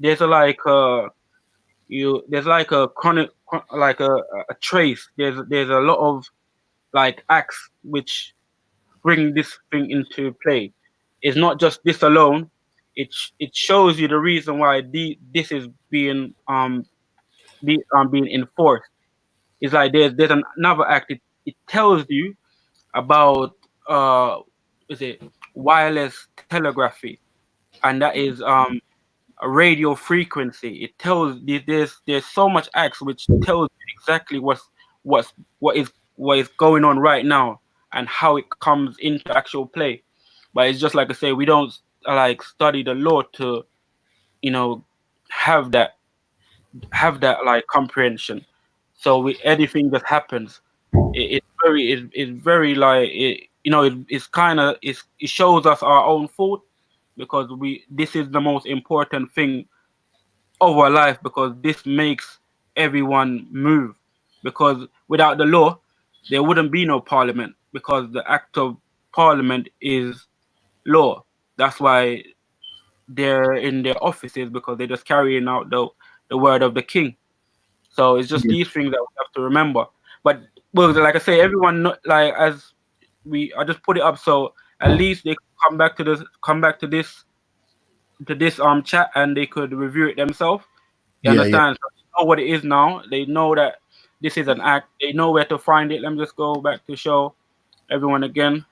there's a there's like a chronic, like a trace. There's a lot of like acts which bring this thing into play. It's not just this alone. It shows you the reason why this is being enforced. It's like there's another act. It tells you about is it wireless telegraphy, and that is a radio frequency. It tells there's so much acts which tells you exactly what's what is going on right now and how it comes into actual play. But it's just like I say, we don't like study the law to, you know, have that like comprehension. So anything that happens, it's very like it's kind of it shows us our own fault, because this is the most important thing of our life, because this makes everyone move. Because without the law, there wouldn't be no parliament, because the act of parliament is law. That's why they're in their offices, because they're just carrying out the word of the king. So it's just these things that we have to remember. But well, like I say, everyone like I just put it up so at least they come back to this chat and they could review it themselves. You understand? So they know what it is now. They know that this is an act. They know where to find it. Let me just go back to show everyone again.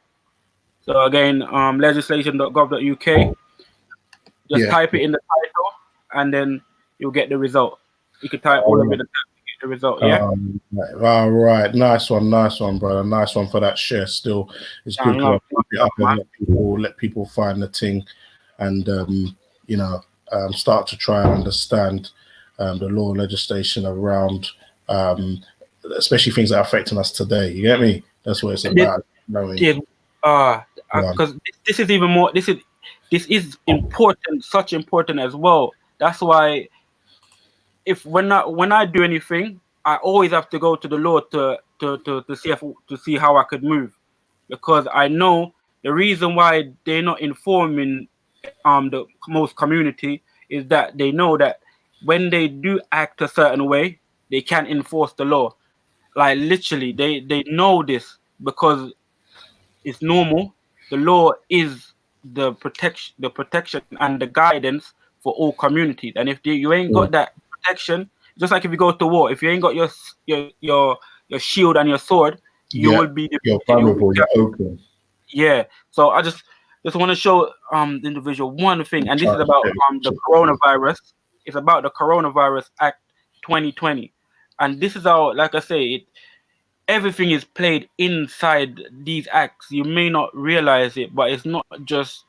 So again, legislation.gov.uk. Just type it in the title, and then you'll get the result. You can type all of it and get the result. Yeah. All right. Nice one, brother. Nice one for that share. Still, it's good to keep it up and let people find the thing, and start to try and understand the law and legislation around, especially things that are affecting us today. You get me? That's what it's about. Because this is even more. This is important, such important as well. That's why when I do anything, I always have to go to the law to see how I could move, because I know the reason why they're not informing the most community is that they know that when they do act a certain way, they can't enforce the law. Like literally, they know this because it's normal. The law is the protection and the guidance for all communities. And if you ain't got that protection, just like if you go to war, if you ain't got your shield and your sword, you will be vulnerable. You're open. Yeah. So I just want to show the individual one thing, and this is about the coronavirus. It's about the Coronavirus Act 2020, and this is how, like I say, everything is played inside these acts. You may not realize it, but it's not just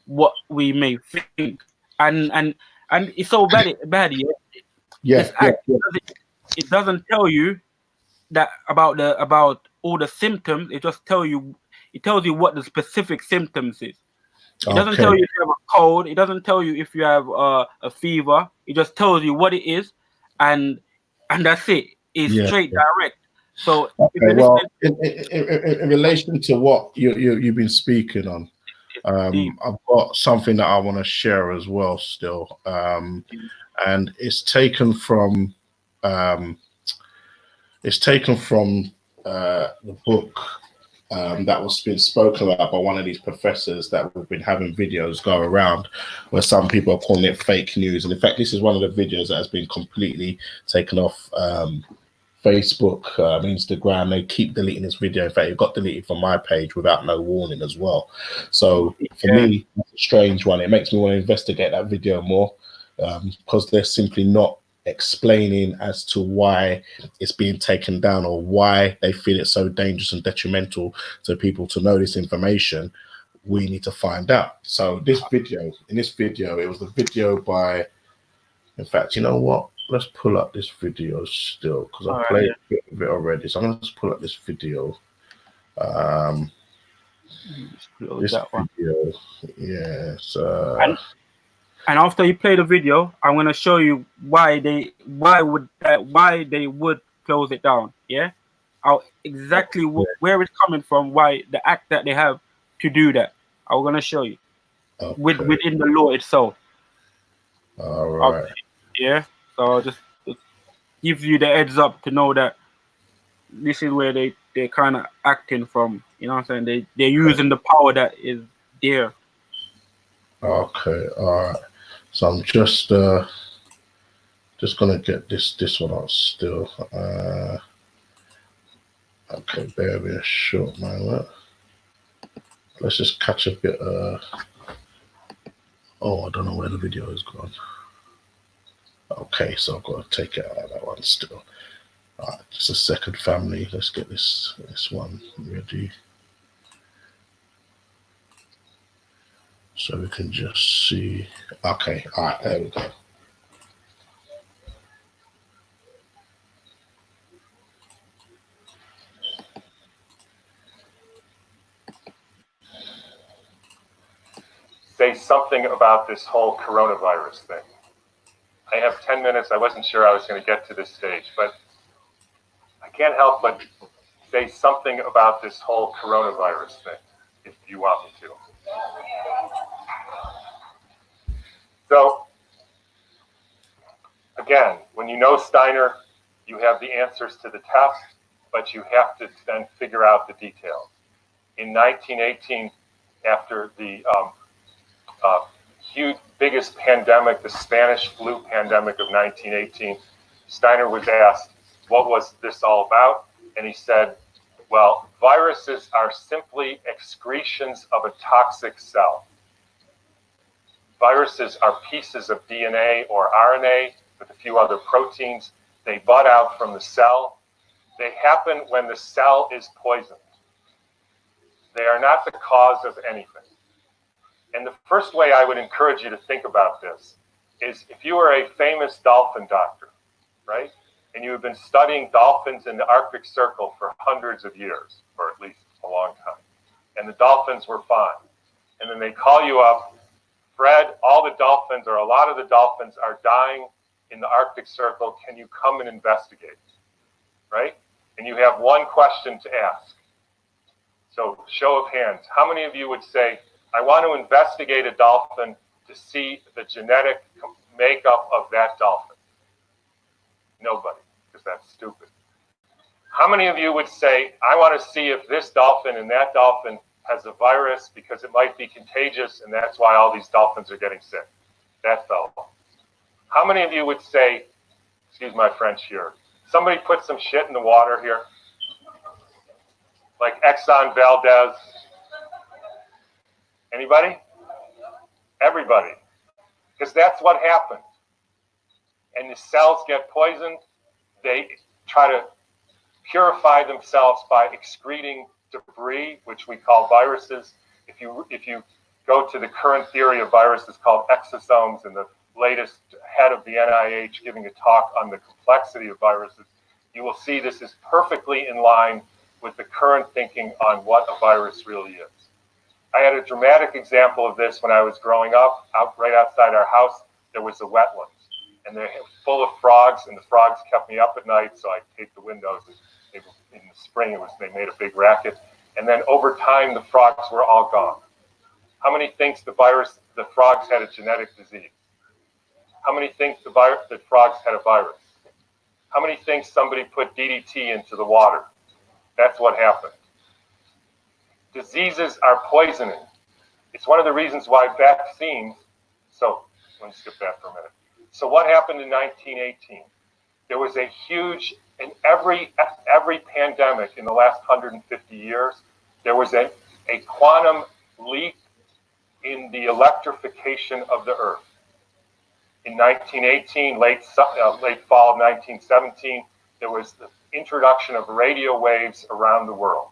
what we may think. And it's so bad. This act, it doesn't tell you that about all the symptoms. It just tells you what the specific symptoms is. It doesn't tell you if you have a cold. It doesn't tell you if you have a fever. It just tells you what it is, and that's it. It's straight direct. So in relation to what you've been speaking on, I've got something that I want to share as well still, and it's taken from the book that was been spoken about by one of these professors that we've been having videos go around, where some people are calling it fake news. And in fact, this is one of the videos that has been completely taken off Facebook, Instagram. They keep deleting this video. In fact, it got deleted from my page without no warning as well. So for me, it's a strange one. It makes me want to investigate that video more, because they're simply not explaining as to why it's being taken down, or why they feel it's so dangerous and detrimental to people to know this information. We need to find out. So in this video, it was the video by, in fact, you know what? Let's pull up this video still, because I played a bit of it already. So I'm going to pull up this video. And after you play the video, I'm going to show you why they would close it down. Yeah, exactly where it's coming from. Why the act that they have to do that. I'm going to show you within the law itself. All right. Yeah. So just gives you the heads up to know that this is where they're kind of acting from. You know what I'm saying? They're using the power that is there. Okay, all right. So I'm just gonna get this one out still. Okay, bear with me a short moment. Let's just catch a bit. Oh, I don't know where the video is gone. Okay, so I've got to take it out of that one still. All right, just a second, family. Let's get this one ready, so we can just see. Okay, all right, there we go. Say something about this whole coronavirus thing. I have 10 minutes. I wasn't sure I was going to get to this stage, but I can't help but say something about this whole coronavirus thing, if you want me to. So, again, when you know Steiner, you have the answers to the test, but you have to then figure out the details. In 1918, after the biggest pandemic, the Spanish flu pandemic of 1918, Steiner was asked, what was this all about? And he said, well, viruses are simply excretions of a toxic cell. Viruses are pieces of DNA or RNA with a few other proteins. They bud out from the cell. They happen when the cell is poisoned. They are not the cause of anything. And the first way I would encourage you to think about this is if you are a famous dolphin doctor, right? And you have been studying dolphins in the Arctic Circle for hundreds of years, or at least a long time, and the dolphins were fine. And then they call you up, Fred, all the dolphins or a lot of the dolphins are dying in the Arctic Circle. Can you come and investigate? Right? And you have one question to ask. So show of hands, how many of you would say, I want to investigate a dolphin to see the genetic makeup of that dolphin? Nobody, because that's stupid. How many of you would say, I want to see if this dolphin and that dolphin has a virus because it might be contagious and that's why all these dolphins are getting sick? That fellow. How many of you would say, excuse my French here, somebody put some shit in the water here? Like Exxon Valdez? Anybody? Everybody. Because that's what happened. And the cells get poisoned. They try to purify themselves by excreting debris, which we call viruses. If you go to the current theory of viruses called exosomes, and the latest head of the NIH giving a talk on the complexity of viruses, you will see this is perfectly in line with the current thinking on what a virus really is. I had a dramatic example of this when I was growing up. Right outside our house, there was a wetland, and they're full of frogs, and the frogs kept me up at night, so I taped the windows. In the spring, they made a big racket, and then over time, the frogs were all gone. How many thinks the frogs had a genetic disease? How many think the frogs had a virus? How many think somebody put DDT into the water? That's what happened. Diseases are poisoning. It's one of the reasons why vaccines, so let me skip that for a minute. So what happened in 1918? There was a huge, in every pandemic in the last 150 years, there was a quantum leap in the electrification of the Earth. In 1918, late fall of 1917, there was the introduction of radio waves around the world.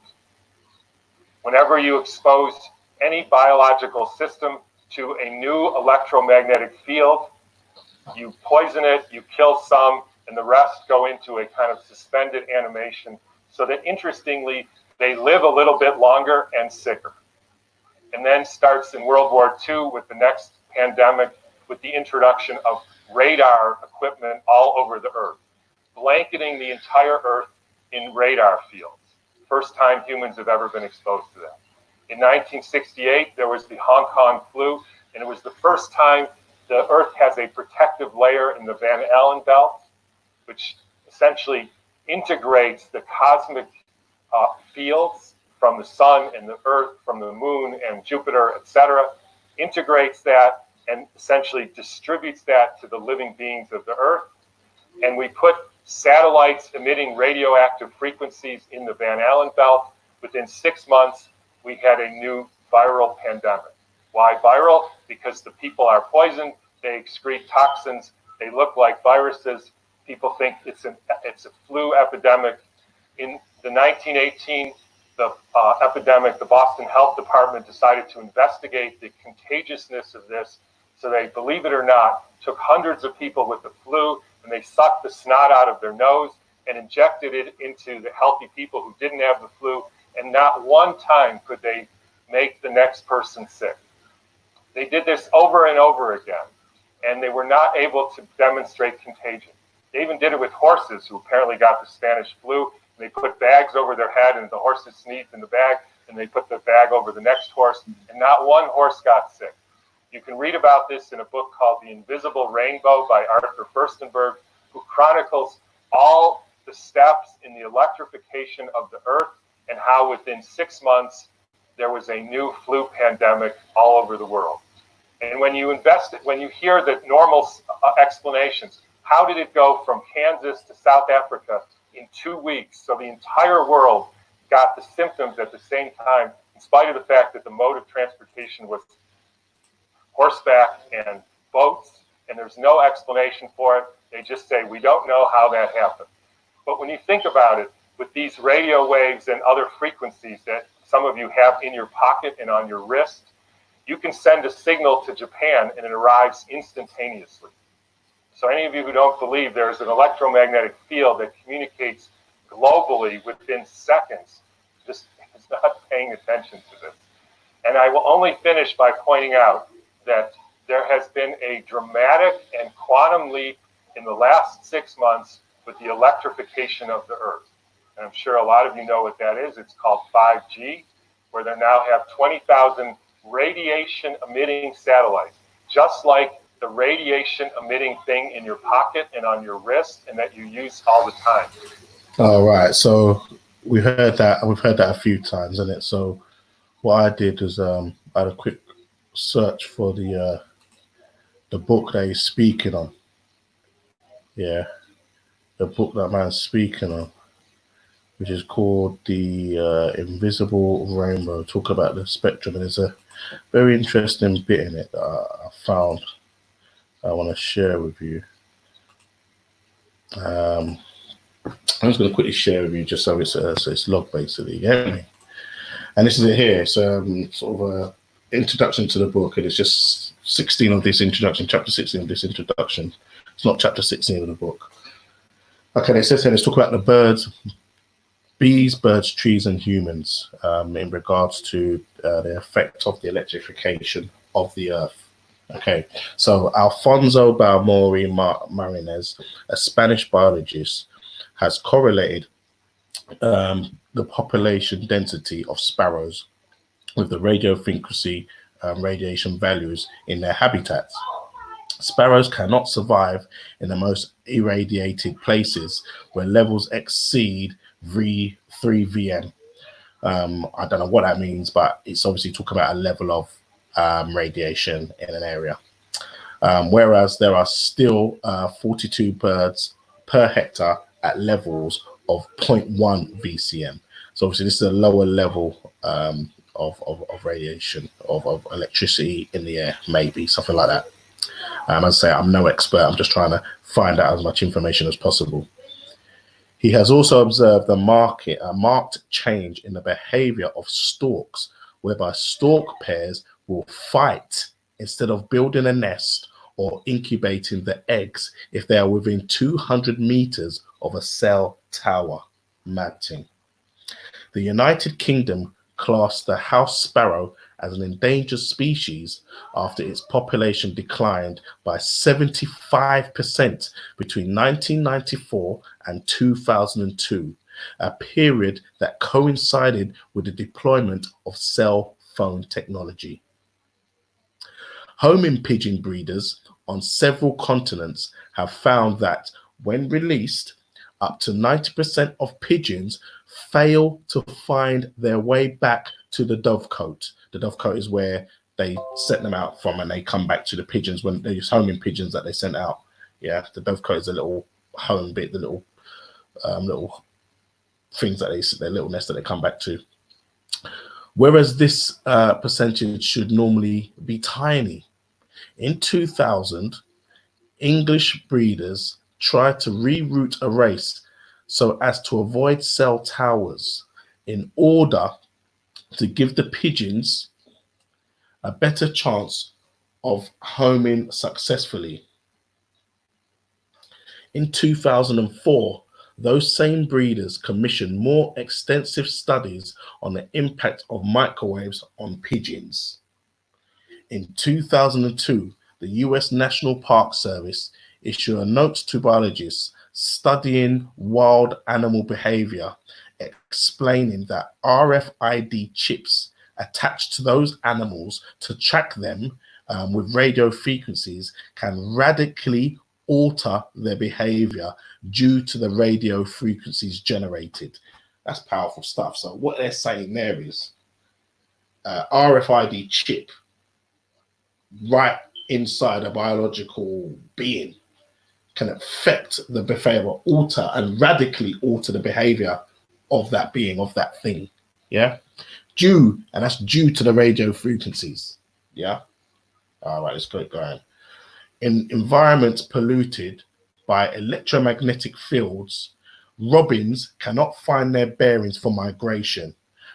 Whenever you expose any biological system to a new electromagnetic field, you poison it, you kill some, and the rest go into a kind of suspended animation, so that interestingly, they live a little bit longer and sicker. And then starts in World War II with the next pandemic, with the introduction of radar equipment all over the Earth, blanketing the entire Earth in radar fields. First time humans have ever been exposed to that. In 1968, there was the Hong Kong flu, and it was the first time the Earth has a protective layer in the Van Allen belt, which essentially integrates the cosmic fields from the sun and the earth, from the moon and Jupiter, etc., integrates that and essentially distributes that to the living beings of the earth. And we put satellites emitting radioactive frequencies in the Van Allen belt. Within 6 months, we had a new viral pandemic. Why viral? Because the people are poisoned, they excrete toxins, they look like viruses. People think it's a flu epidemic. In the 1918 epidemic, the Boston Health Department decided to investigate the contagiousness of this. So they, believe it or not, took hundreds of people with the flu and they sucked the snot out of their nose and injected it into the healthy people who didn't have the flu. And not one time could they make the next person sick. They did this over and over again, and they were not able to demonstrate contagion. They even did it with horses who apparently got the Spanish flu. And they put bags over their head, and the horses sneezed in the bag, and they put the bag over the next horse, and not one horse got sick. You can read about this in a book called The Invisible Rainbow by Arthur Furstenberg, who chronicles all the steps in the electrification of the earth and how within 6 months there was a new flu pandemic all over the world. And when you hear the normal explanations, how did it go from Kansas to South Africa in 2 weeks? So the entire world got the symptoms at the same time, in spite of the fact that the mode of transportation was horseback and boats, and there's no explanation for it. They just say, we don't know how that happened. But when you think about it, with these radio waves and other frequencies that some of you have in your pocket and on your wrist, you can send a signal to Japan and it arrives instantaneously. So any of you who don't believe there's an electromagnetic field that communicates globally within seconds, just is not paying attention to this. And I will only finish by pointing out that there has been a dramatic and quantum leap in the last 6 months with the electrification of the earth. And I'm sure a lot of you know what that is. It's called 5G, where they now have 20,000 radiation emitting satellites, just like the radiation emitting thing in your pocket and on your wrist and that you use all the time. All right. So we've heard that a few times, isn't it? So what I did was I had a quick search for the book that he's speaking on. Yeah, the book that man's speaking on, which is called The Invisible Rainbow, talk about the spectrum. And there's a very interesting bit in it that I found I want to share with you. I'm just going to quickly share with you just so it's log basically, you get me? And this is it here. It's sort of a introduction to the book, and it's just 16 of this introduction, chapter 16 of this introduction. It's not chapter 16 of the book. Okay, it says here, let's talk about the birds, bees, birds, trees, and humans in regards to the effect of the electrification of the earth. Okay, so Alfonso Balmori Martinez, a Spanish biologist, has correlated the population density of sparrows with the radio frequency radiation values in their habitats. Sparrows cannot survive in the most irradiated places where levels exceed 3 VM. I don't know what that means, but it's obviously talking about a level of radiation in an area. Whereas there are still 42 birds per hectare at levels of 0.1 VCM. So obviously this is a lower level of radiation, of electricity in the air, maybe something like that. As I say, I'm no expert. I'm just trying to find out as much information as possible. He has also observed a marked change in the behavior of storks, whereby stork pairs will fight instead of building a nest or incubating the eggs if they are within 200 meters of a cell tower. Mad thing. The United Kingdom classed the house sparrow as an endangered species after its population declined by 75% between 1994 and 2002, a period that coincided with the deployment of cell phone technology. Homing pigeon breeders on several continents have found that when released, up to 90% of pigeons fail to find their way back to the dovecote. The dovecote is where they set them out from, and they come back to the pigeons when they use homing pigeons that they sent out. Yeah, the dovecote is a little home bit, the little things that their little nest that they come back to. Whereas this percentage should normally be tiny. In 2000, English breeders tried to reroute a race so as to avoid cell towers in order to give the pigeons a better chance of homing successfully. In 2004, those same breeders commissioned more extensive studies on the impact of microwaves on pigeons. In 2002, the US National Park Service issued a note to biologists studying wild animal behavior, explaining that RFID chips attached to those animals to track them with radio frequencies can radically alter their behavior due to the radio frequencies generated. That's powerful stuff. So what they're saying there is RFID chip right inside a biological being can affect the behavior, alter and radically alter the behavior of that being, of that thing. Yeah, that's due to the radio frequencies. Yeah. All right, let's go going. In environments polluted by electromagnetic fields, robins cannot find their bearings for migration,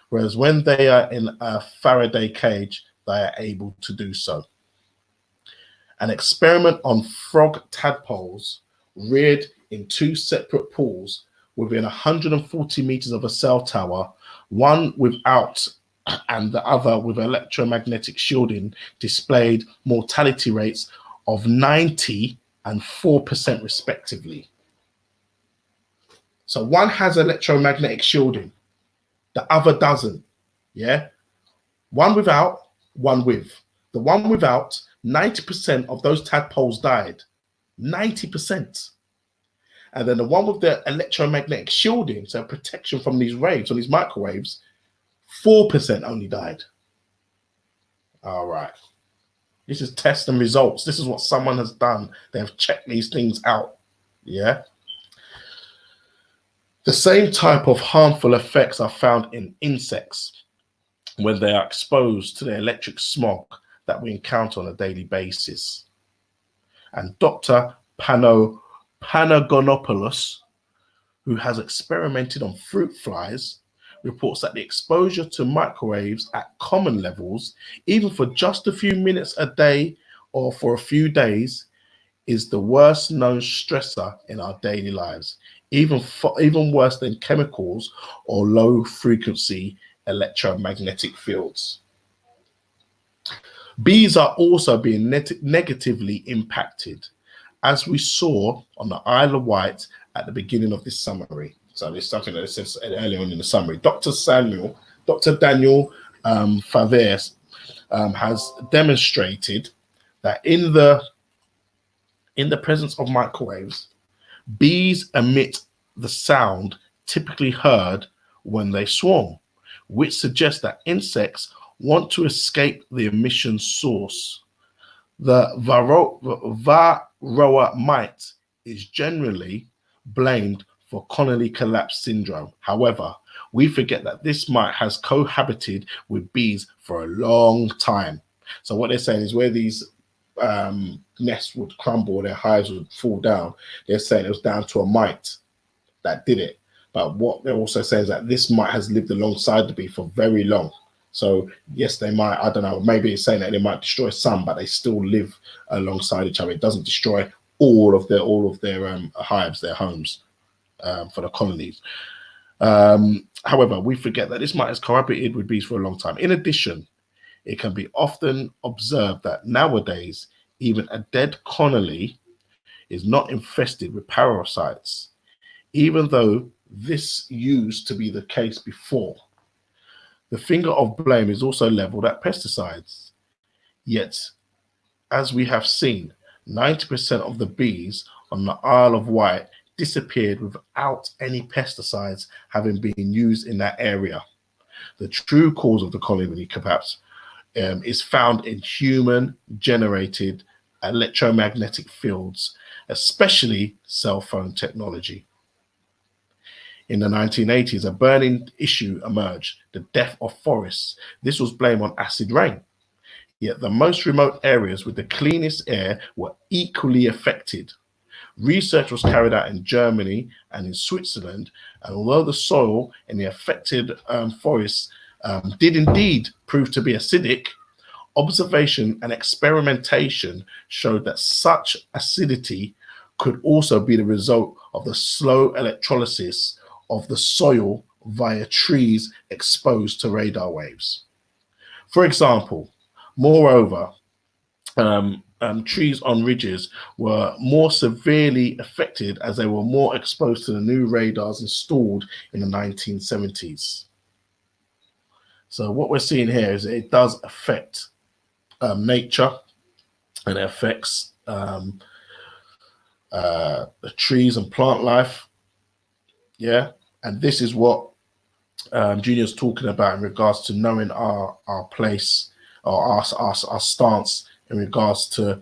whereas when they are in a Faraday cage, they are able to do so. An experiment on frog tadpoles reared in two separate pools within 140 meters of a cell tower, one without and the other with electromagnetic shielding, displayed mortality rates of 90 and 4% respectively. So one has electromagnetic shielding, the other doesn't. Yeah, one without, one with. The one without, 90% of those tadpoles died. 90%. And then the one with the electromagnetic shielding, so protection from these waves, from these microwaves, 4% only died. All right. This is test and results. This is what someone has done. They have checked these things out. Yeah. The same type of harmful effects are found in insects when they are exposed to the electric smog that we encounter on a daily basis. And Dr. Panagonopoulos, who has experimented on fruit flies, reports that the exposure to microwaves at common levels, even for just a few minutes a day or for a few days, is the worst known stressor in our daily lives, even worse than chemicals or low frequency electromagnetic fields. Bees are also being negatively impacted, as we saw on the Isle of Wight at the beginning of this summary. So there's something that it says earlier on in the summary. Dr. Daniel Faves has demonstrated that in the presence of microwaves, bees emit the sound typically heard when they swarm, which suggests that insects want to escape the emission source. The varroa mite is generally blamed for Connolly collapse syndrome. However, we forget that this mite has cohabited with bees for a long time. So what they're saying is where these nests would crumble, their hives would fall down, they're saying it was down to a mite that did it. But what they're also saying is that this mite has lived alongside the bee for very long. So yes, they might, I don't know, maybe it's saying that they might destroy some, but they still live alongside each other. It doesn't destroy all of their hives, their homes for the colonies. However, we forget that this mite has cohabited with bees for a long time. In addition, it can be often observed that nowadays, even a dead colony is not infested with parasites, even though this used to be the case before. The finger of blame is also leveled at pesticides. Yet, as we have seen, 90% of the bees on the Isle of Wight disappeared without any pesticides having been used in that area. The true cause of the colony collapse is found in human-generated electromagnetic fields, especially cell phone technology. In the 1980s, a burning issue emerged, the death of forests. This was blamed on acid rain. Yet the most remote areas with the cleanest air were equally affected. Research was carried out in Germany and in Switzerland, and although the soil in the affected forests did indeed prove to be acidic, observation and experimentation showed that such acidity could also be the result of the slow electrolysis of the soil via trees exposed to radar waves. For example, moreover, trees on ridges were more severely affected as they were more exposed to the new radars installed in the 1970s. So what we're seeing here is it does affect nature, and it affects the trees and plant life. Yeah, and this is what Junior's talking about in regards to knowing our place or our stance in regards to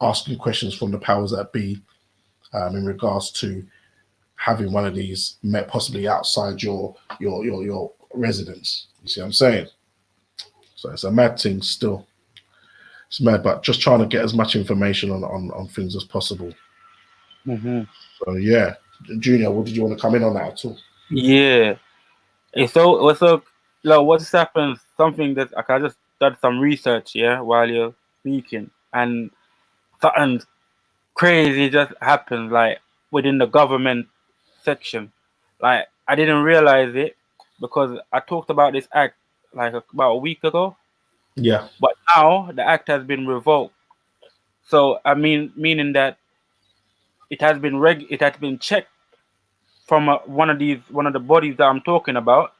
asking questions from the powers that be, in regards to having one of these met possibly outside your residence. You see what I'm saying? So it's a mad thing still. It's mad, but just trying to get as much information on things as possible. Mm-hmm. So yeah, Junior, what did you want to come in on that at all? Yeah. So what's happened? Something that I just did some research, yeah, while you're speaking, and something crazy just happened, like within the government section. Like I didn't realize it because I talked about this act like about a week ago. Yeah. But now the act has been revoked. So I mean, meaning that it has been checked from one of the bodies that I'm talking about.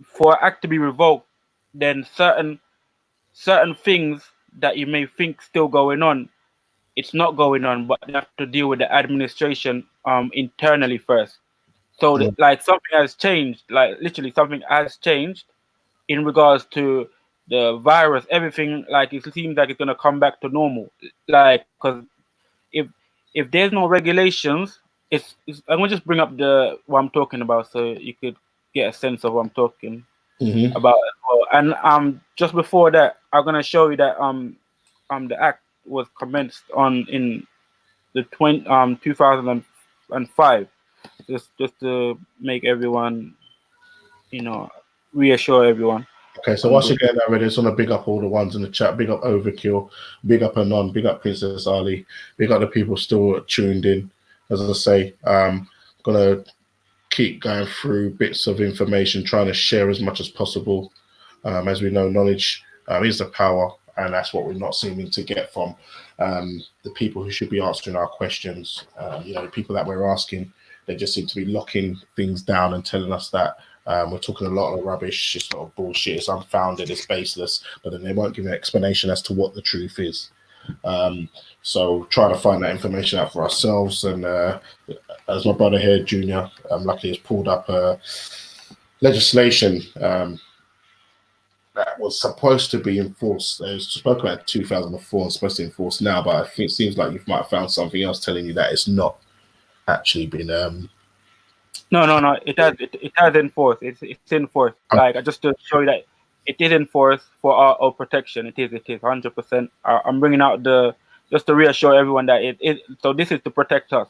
For an act to be revoked, then certain things that you may think still going on, it's not going on, but they have to deal with the administration internally first. So like something has changed, like literally something has changed in regards to the virus. Everything, like it seems like it's gonna come back to normal. Like, because if there's no regulations, it's I'm gonna just bring up what I'm talking about so you could get a sense of what I'm talking about as well. And just before that, I'm gonna show you that the act was commenced in the 2005, just to make everyone, reassure everyone. Okay, so once again, I just want to big up all the ones in the chat. Big up Overkill, big up Anon, big up Princess Ali, big up the people still tuned in. As I say, gonna keep going through bits of information, trying to share as much as possible. As we know, knowledge is the power, and that's what we're not seeming to get from the people who should be answering our questions. The people that we're asking, they just seem to be locking things down and telling us that we're talking a lot of rubbish, it's not bullshit, it's unfounded, it's baseless, but then they won't give an explanation as to what the truth is. So trying to find that information out for ourselves. And as my brother here, Junior, luckily has pulled up legislation that was supposed to be enforced. It was spoken about in 2004 and supposed to be enforced now, but I think it seems like you might have found something else telling you that it's not actually been No. It has enforced. It's enforced. Like just to show you that it is enforced for our protection. It is 100%. I'm bringing out just to reassure everyone that it is. So this is to protect us.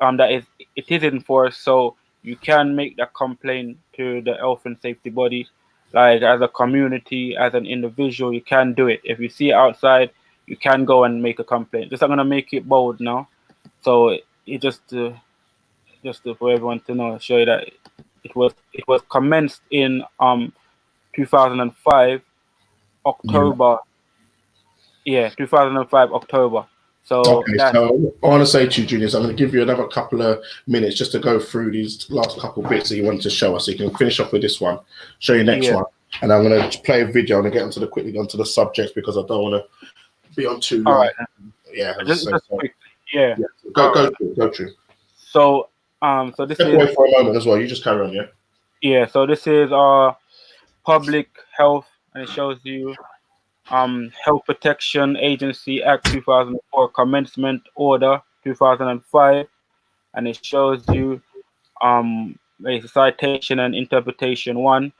That it is enforced. So you can make that complaint to the health and safety body, like as a community, as an individual. You can do it. If you see it outside, you can go and make a complaint. Just I'm gonna make it bold now. So it just for everyone to know, show you that it was commenced in 2005 October. Yeah, 2005 October. So okay, so I want to say to you, Junior, I'm going to give you another couple of minutes just to go through these last couple of bits that you wanted to show us, so you can finish off with this one, show you next one, and I'm going to play a video and get quickly onto the subjects because I don't want to be on too long. All right. Yeah, Just quick. Go through. So so this Step is away for a moment as well. You just carry on, yeah? yeah. So this is Public Health, and it shows you Health Protection Agency Act 2004 Commencement Order 2005, and it shows you a citation and interpretation one.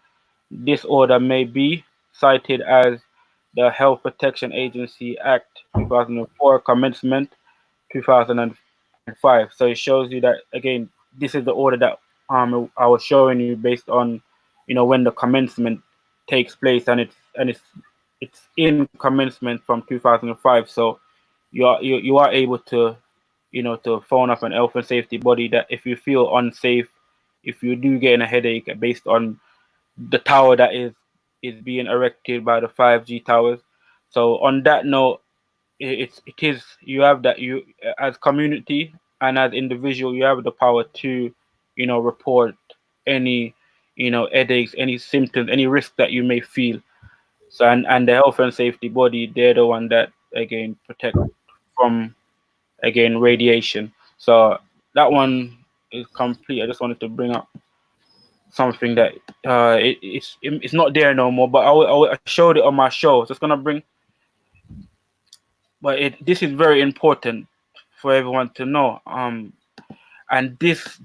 This order may be cited as the Health Protection Agency Act 2004 Commencement 2005. So it shows you that again, this is the order that I was showing you based on, when the commencement takes place, and it's in commencement from 2005. So you are able to, to phone up an health and safety body that if you feel unsafe, if you do get a headache based on the tower that is being erected by the 5G towers. So on that note, it is you have that you as community and as individual you have the power to report any headaches, any symptoms, any risk that you may feel. So and the health and safety body, they're the one that again protect from again radiation. So that one is complete. I just wanted to bring up something that it's not there no more, but I showed it on my show. So it's gonna bring, but this is very important for everyone to know. And this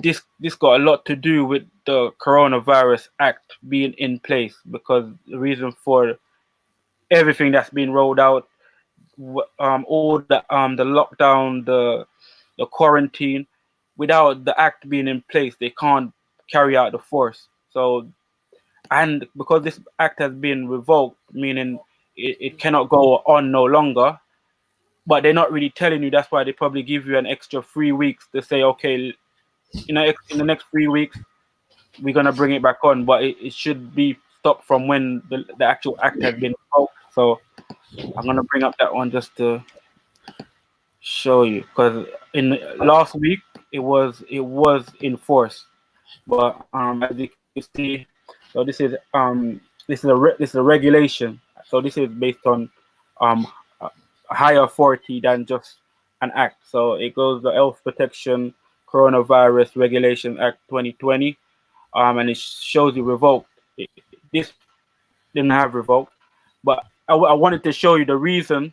got a lot to do with the Coronavirus Act being in place, because the reason for everything that's been rolled out, all the lockdown, the quarantine, without the act being in place, they can't carry out the force. So, and because this act has been revoked, meaning it cannot go on no longer, but they're not really telling you. That's why they probably give you an extra 3 weeks to say, okay, in the next 3 weeks, we're gonna bring it back on, but it should be stopped from when the actual act has been revoked. So I'm gonna bring up that one just to show you, because in last week it was in force, but as you can see, so this is a regulation. So this is based on a higher authority than just an act. So it goes the Health Protection Coronavirus Regulation Act 2020, and it shows you revoked. This didn't have revoked, but I wanted to show you the reason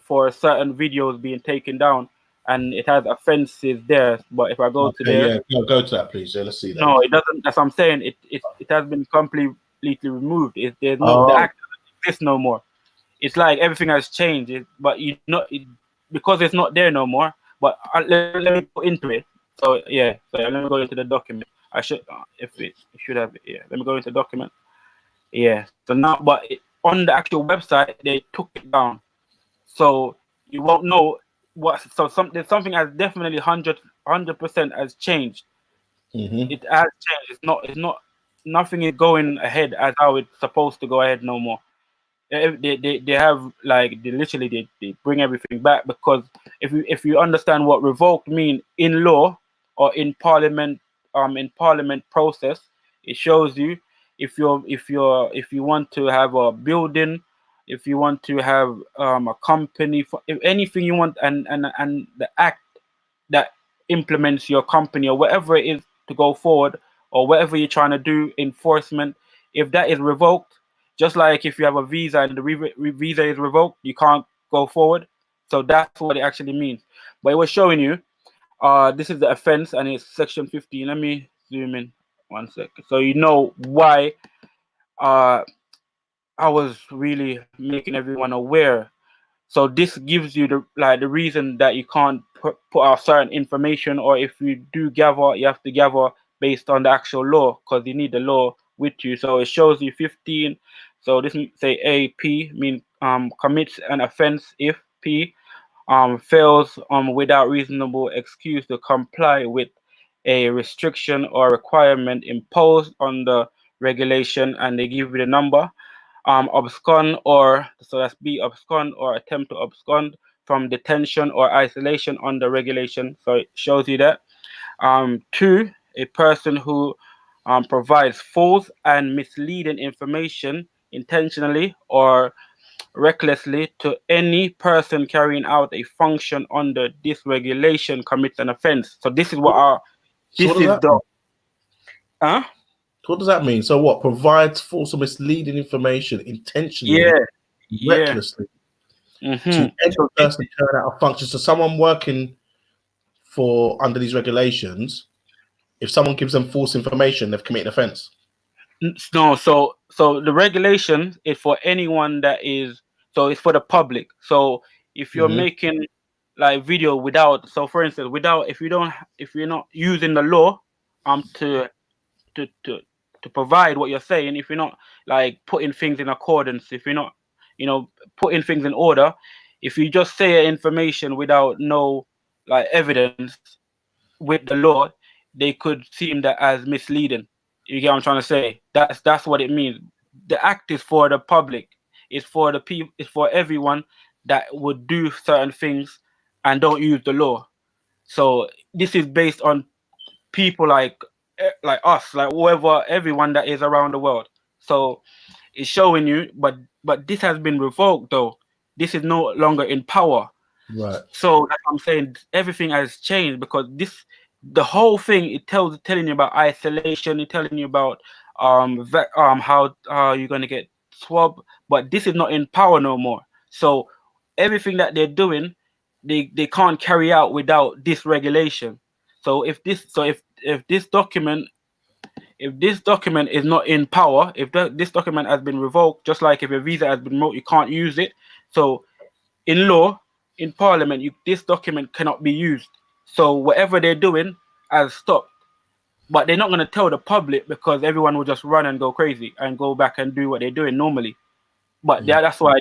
for certain videos being taken down, and it has offenses there. But if I go to there, go to that, please. Yeah, let's see that. no, it doesn't. That's what I'm saying. It has been completely removed. There's no the act doesn't exist no more. It's like everything has changed, but because it's not there no more. But let me go into it. So yeah, so let me go into the document. I should if it should have it. Yeah, let me go into the document. Yeah. So now, but on the actual website, they took it down, so you won't know what. So something has definitely 100% has changed. Mm-hmm. It has changed. It's not. Nothing is going ahead as how it's supposed to go ahead no more. They have like they bring everything back, because if you understand what revoked mean in law or in parliament process, it shows you if you want to have a building, if you want to have a company, if anything you want, and the act that implements your company or whatever it is to go forward, or whatever you're trying to do, enforcement, if that is revoked, just like if you have a visa and the visa is revoked, you can't go forward. So that's what it actually means. But it was showing you, this is the offense, and it's section 15. Let me zoom in 1 second, so you know why I was really making everyone aware. So this gives you the reason that you can't put out certain information, or if you do gather, you have to gather based on the actual law, because you need the law with you. So it shows you 15. So this say A, P mean commits an offense if P fails without reasonable excuse to comply with a restriction or requirement imposed on the regulation, and they give you the number. Abscond, or so that's B, abscond or attempt to abscond from detention or isolation under regulation. So it shows you that. 2, a person who provides false and misleading information intentionally or recklessly to any person carrying out a function under this regulation commits an offense. So this is what our So this what does is that the mean? huh? What does that mean? So what? Provides false or misleading information intentionally, Yeah, yeah. recklessly to Mm-hmm. any So person carrying out a function. So someone working for under these regulations, if someone gives them false information, they've committed offence. no, so the regulation is for anyone that is, so it's for the public. So if you're Mm-hmm. making like video without, so for instance, without, if you're not using the law to to to to provide what you're saying, if you're not like putting things in accordance, if you're not, putting things in order, if you just say information without no like evidence with the law, they could seem that as misleading. You get what I'm trying to say? That's what it means. The act is for the public. It's for the people. It's for everyone that would do certain things and don't use the law. So this is based on people like us, like whoever, everyone that is around the world. So it's showing you, but this has been revoked though. This is no longer in power. Right. So that's what I'm saying. Everything has changed because the whole thing, telling you about isolation, it's telling you about how you're gonna get swabbed, but this is not in power no more. So everything that they're doing, they can't carry out without this regulation. So if this document is not in power, if this document has been revoked, just like if your visa has been revoked, you can't use it. So in law, in parliament, this document cannot be used. So whatever they're doing has stopped. But they're not going to tell the public because everyone will just run and go crazy and go back and do what they're doing normally. But that's why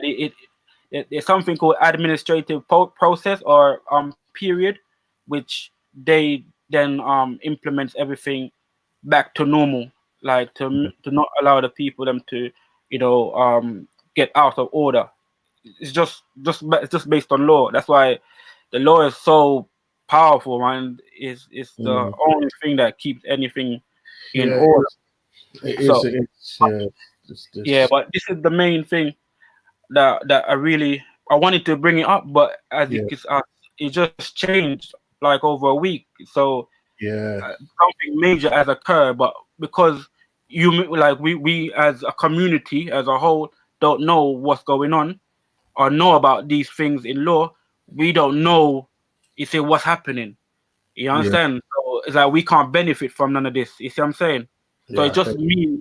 there's something called administrative process or period, which they then implements everything back to normal, like to not allow the people them to get out of order. It's just based on law. That's why the law is so powerful, man. It's the only thing that keeps anything in Yeah, order. it So is. It is. Yeah. yeah, but this is the main thing that I wanted to bring it up, but as you Yeah. can it just changed like over a week. So Yeah. something major has occurred, but because we as a community as a whole don't know what's going on or know about these things in law, we don't know what's happening. You Yeah. understand? So it's like we can't benefit from none of this. You see what I'm saying? So Yeah. it's just me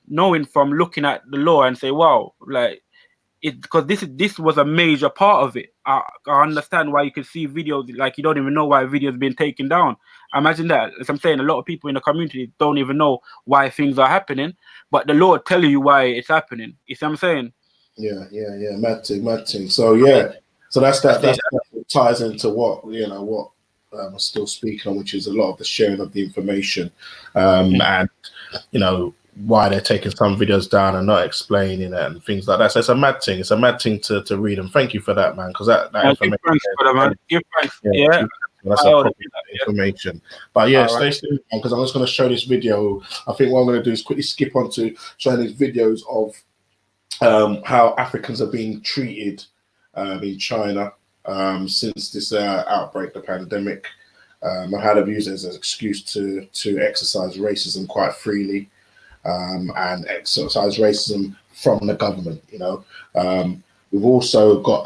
knowing from looking at the law and say, wow, like it, because this was a major part of it. I understand why you can see videos like you don't even know why videos been taken down. Imagine that. As I'm saying, a lot of people in the community don't even know why things are happening, but the law tell you why it's happening. You see what I'm saying? Yeah. Mad thing. So yeah. So that's what ties into what what I'm still speaking on, which is a lot of the sharing of the information, and why they're taking some videos down and not explaining it and things like that. So it's a mad thing. It's a mad thing to read. And thank you for that, man, because that information. Give thanks for that, man. Give thanks. Yeah. That's a proper information. But yeah, stay tuned because I'm just going to show this video. I think what I'm going to do is quickly skip on to showing these videos of how Africans are being treated in China since this outbreak, the pandemic, and how they've used it as an excuse to exercise racism quite freely. And exercise racism from the government. We've also got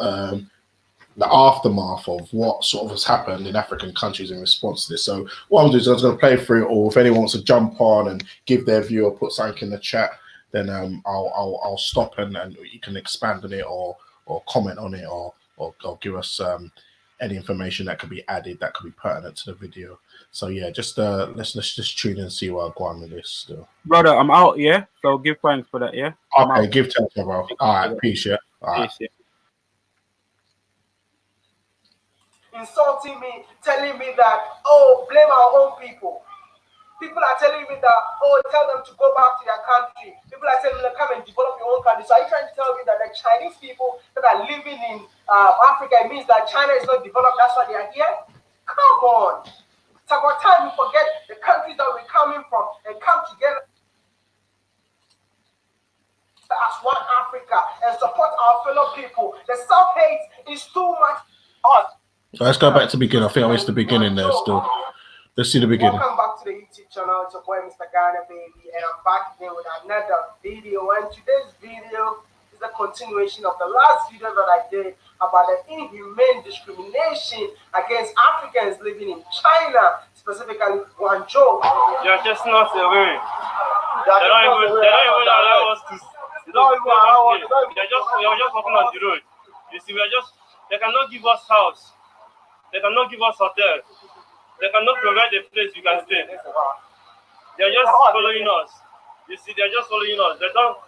the aftermath of what sort of has happened in African countries in response to this. So what I'm doing is I'm going to play through it, or if anyone wants to jump on and give their view or put something in the chat, then I'll stop and you can expand on it or comment on it or give us any information that could be added that could be pertinent to the video. So yeah, just let's just tune in and see where I go on with this still. Brother, I'm out, yeah? So give thanks for that, yeah? Okay, give thanks, bro. All right, peace, yeah? All right. Peace, yeah. Insulting me, telling me that, oh, blame our own people. People are telling me that, oh, tell them to go back to their country. People are telling them, come and develop your own country. So are you trying to tell me that the Chinese people that are living in Africa, it means that China is not developed, that's why they are here? Come on. It's about time we forget the countries that we're coming from and come together. as one Africa and support our fellow people. The self-hate is too much. Let's go back to the beginning. I think I missed the beginning there still. Let's see the beginning. Welcome back to the YouTube channel. It's your boy Mr. Ghana Baby, and I'm back again with another video. And today's video is a continuation of the last video that I did about the inhumane discrimination against Africans living in China, specifically Guangzhou. You're just not aware. They don't even allow us to. You're just walking on the road. You see, they cannot give us house. They cannot give us hotel. They cannot provide a place we can stay. They're just following us. You see, they're just following us. They don't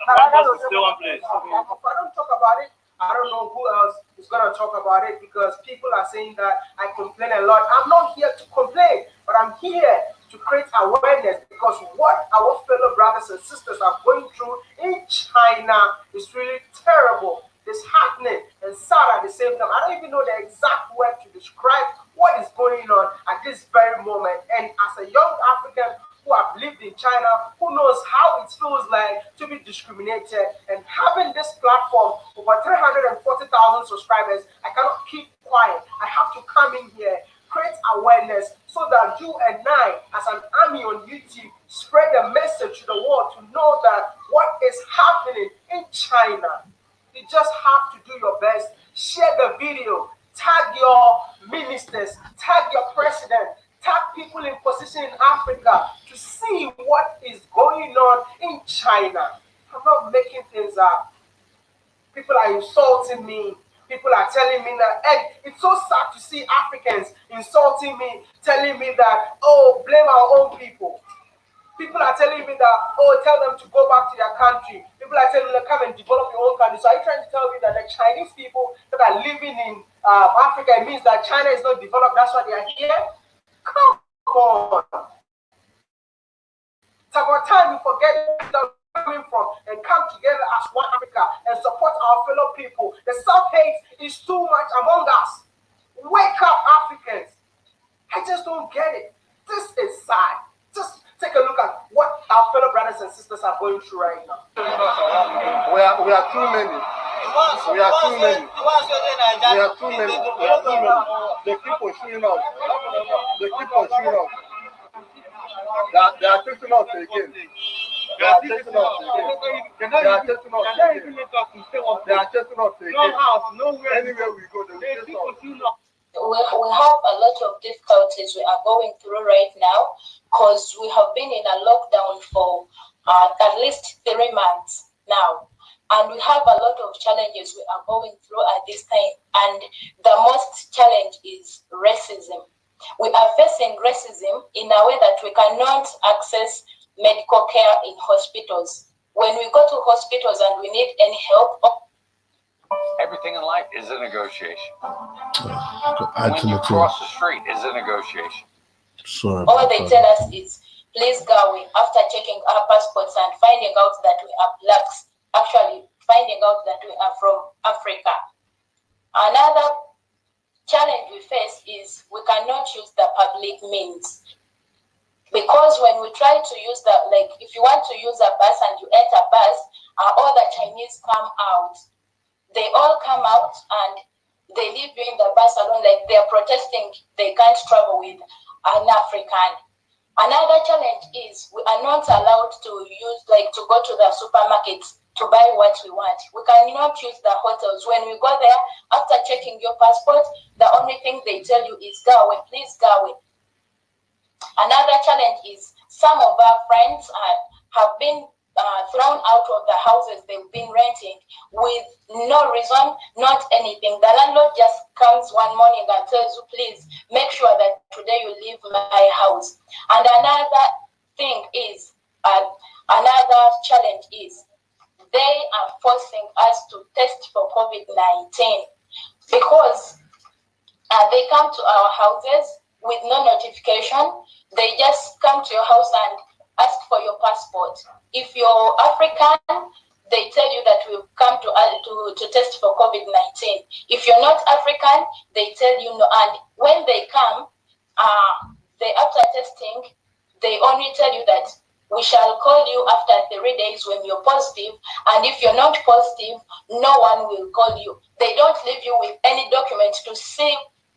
want us to stay one place. If I don't talk about it, I don't know who else is going to talk about it, because people are saying that I complain a lot. I'm not here to complain, but I'm here to create awareness, because what our fellow brothers and sisters are going through in China is really terrible, disheartening, and sad at the same time. I don't even know the exact word to describe what is going on at this very moment. And as a young African who have lived in China, who knows how it feels like to be discriminated, and having this platform, over 340,000 subscribers, I cannot keep quiet. I have to come in here, create awareness, so that you and I, as an army on YouTube, spread the message to the world to know that what is happening in China. You just have to do your best, share the video, tag your ministers, tag your president, tag people in position in Africa to see what is going on in China. I'm not making things up. People are insulting me. People are telling me that, and it's so sad to see Africans insulting me, telling me that, oh, blame our own people. People are telling me that, oh, tell them to go back to their country. People are telling me to come and develop your own country. So are you trying to tell me that the Chinese people that are living in Africa, it means that China is not developed, that's why they are here? Come on. It's about time we forget where we're coming from and come together as one Africa and support our fellow people. The self-hate is too much among us. Wake up, Africans. I just don't get it. This is sad. Just take a look at what our fellow brothers and sisters are going through right now. We are too many. We are too many. We are too many. We are too many. They keep pursuing us. They keep pursuing us. They are taking us again. They are taking us again. They are taking us again. They are taking us again. Anywhere we go, they will take us. We have a lot of difficulties we are going through right now, because we have been in a lockdown for at least 3 months now, and we have a lot of challenges we are going through at this time, and the most challenge is racism. We are facing racism in a way that we cannot access medical care in hospitals. When we go to hospitals and we need any help, everything in life is a negotiation. When you cross the street is a negotiation. All they tell us is, please go away, after checking our passports and finding out that we are blacks, actually finding out that we are from Africa. Another challenge we face is we cannot use the public means. Because when we try to use if you want to use a bus and you enter a bus, all the Chinese come out. They all come out and they leave you in the bus alone, like they're protesting they can't travel with an African. Another challenge is we are not allowed to to go to the supermarkets to buy what we want. We cannot use the hotels. When we go there, after checking your passport, the only thing they tell you is go away, please go away. Another challenge is some of our friends have been thrown out of the houses they've been renting with no reason, not anything. The landlord just comes one morning and tells you, please make sure that today you leave my house. And another thing is, another challenge is, they are forcing us to test for COVID-19 because they come to our houses with no notification. They just come to your house and ask for your passport. If you're African, they tell you that we've come to test for COVID-19. If you're not African, they tell you no. And when they come, after testing, they only tell you that We shall call you after 3 days when you're positive, and if you're not positive, no one will call you. They don't leave you with any documents to see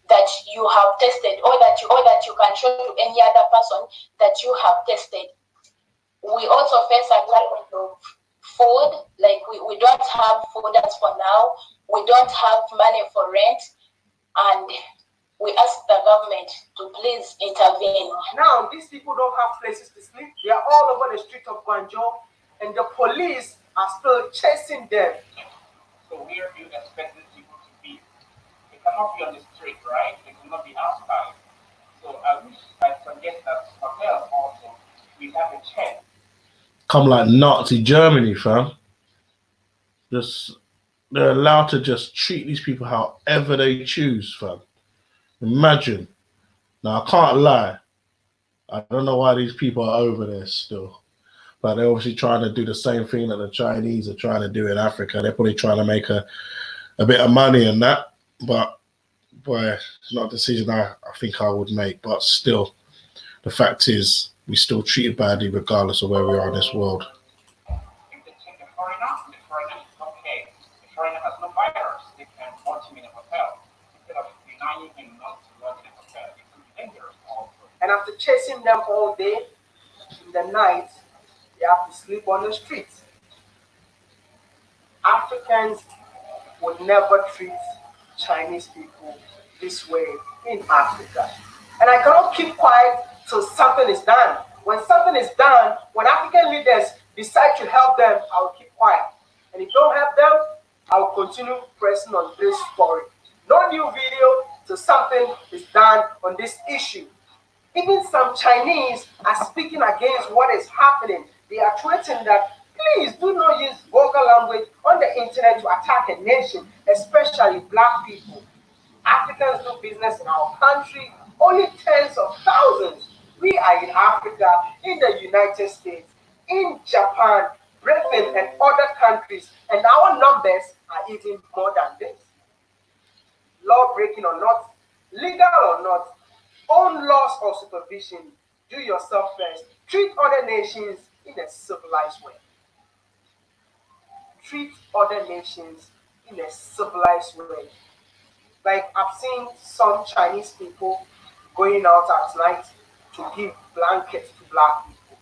that you have tested, or that you can show to any other person that you have tested. We also face a challenge of food, like we don't have food as for now. We don't have money for rent, and we ask the government to please intervene. Now, these people don't have places to sleep. They are all over the street of Guangzhou, and the police are still chasing them. So where do you expect these people to be? They cannot be on the street, right? They cannot be outside. So I suggest that hotels also, we have a check. Come like Nazi Germany, fam. They're allowed to just treat these people however they choose, fam. Imagine. Now, I can't lie. I don't know why these people are over there still. But they're obviously trying to do the same thing that the Chinese are trying to do in Africa. They're probably trying to make a bit of money in that. But, boy, it's not a decision I think I would make. But still, the fact is, we're still treated badly regardless of where we are in this world. If they take the foreigner is okay. The foreigner has no virus. They can watch him in a hotel. Instead of denying him not to work in a hotel, it could be dangerous also. And after chasing them all day, in the night, they have to sleep on the streets. Africans would never treat Chinese people this way in Africa. And I cannot keep quiet till something is done. When something is done, when African leaders decide to help them, I will keep quiet. And if don't help them, I will continue pressing on this story. No new video till something is done on this issue. Even some Chinese are speaking against what is happening. They are tweeting that please do not use vulgar language on the internet to attack a nation, especially black people. Africans do business in our country, only tens of thousands. We are in Africa, in the United States, in Japan, Britain, and other countries, and our numbers are even more than this. Law breaking or not, legal or not, own laws or supervision, do yourself first. Treat other nations in a civilized way. Treat other nations in a civilized way. Like I've seen some Chinese people going out at night to give blankets to black people.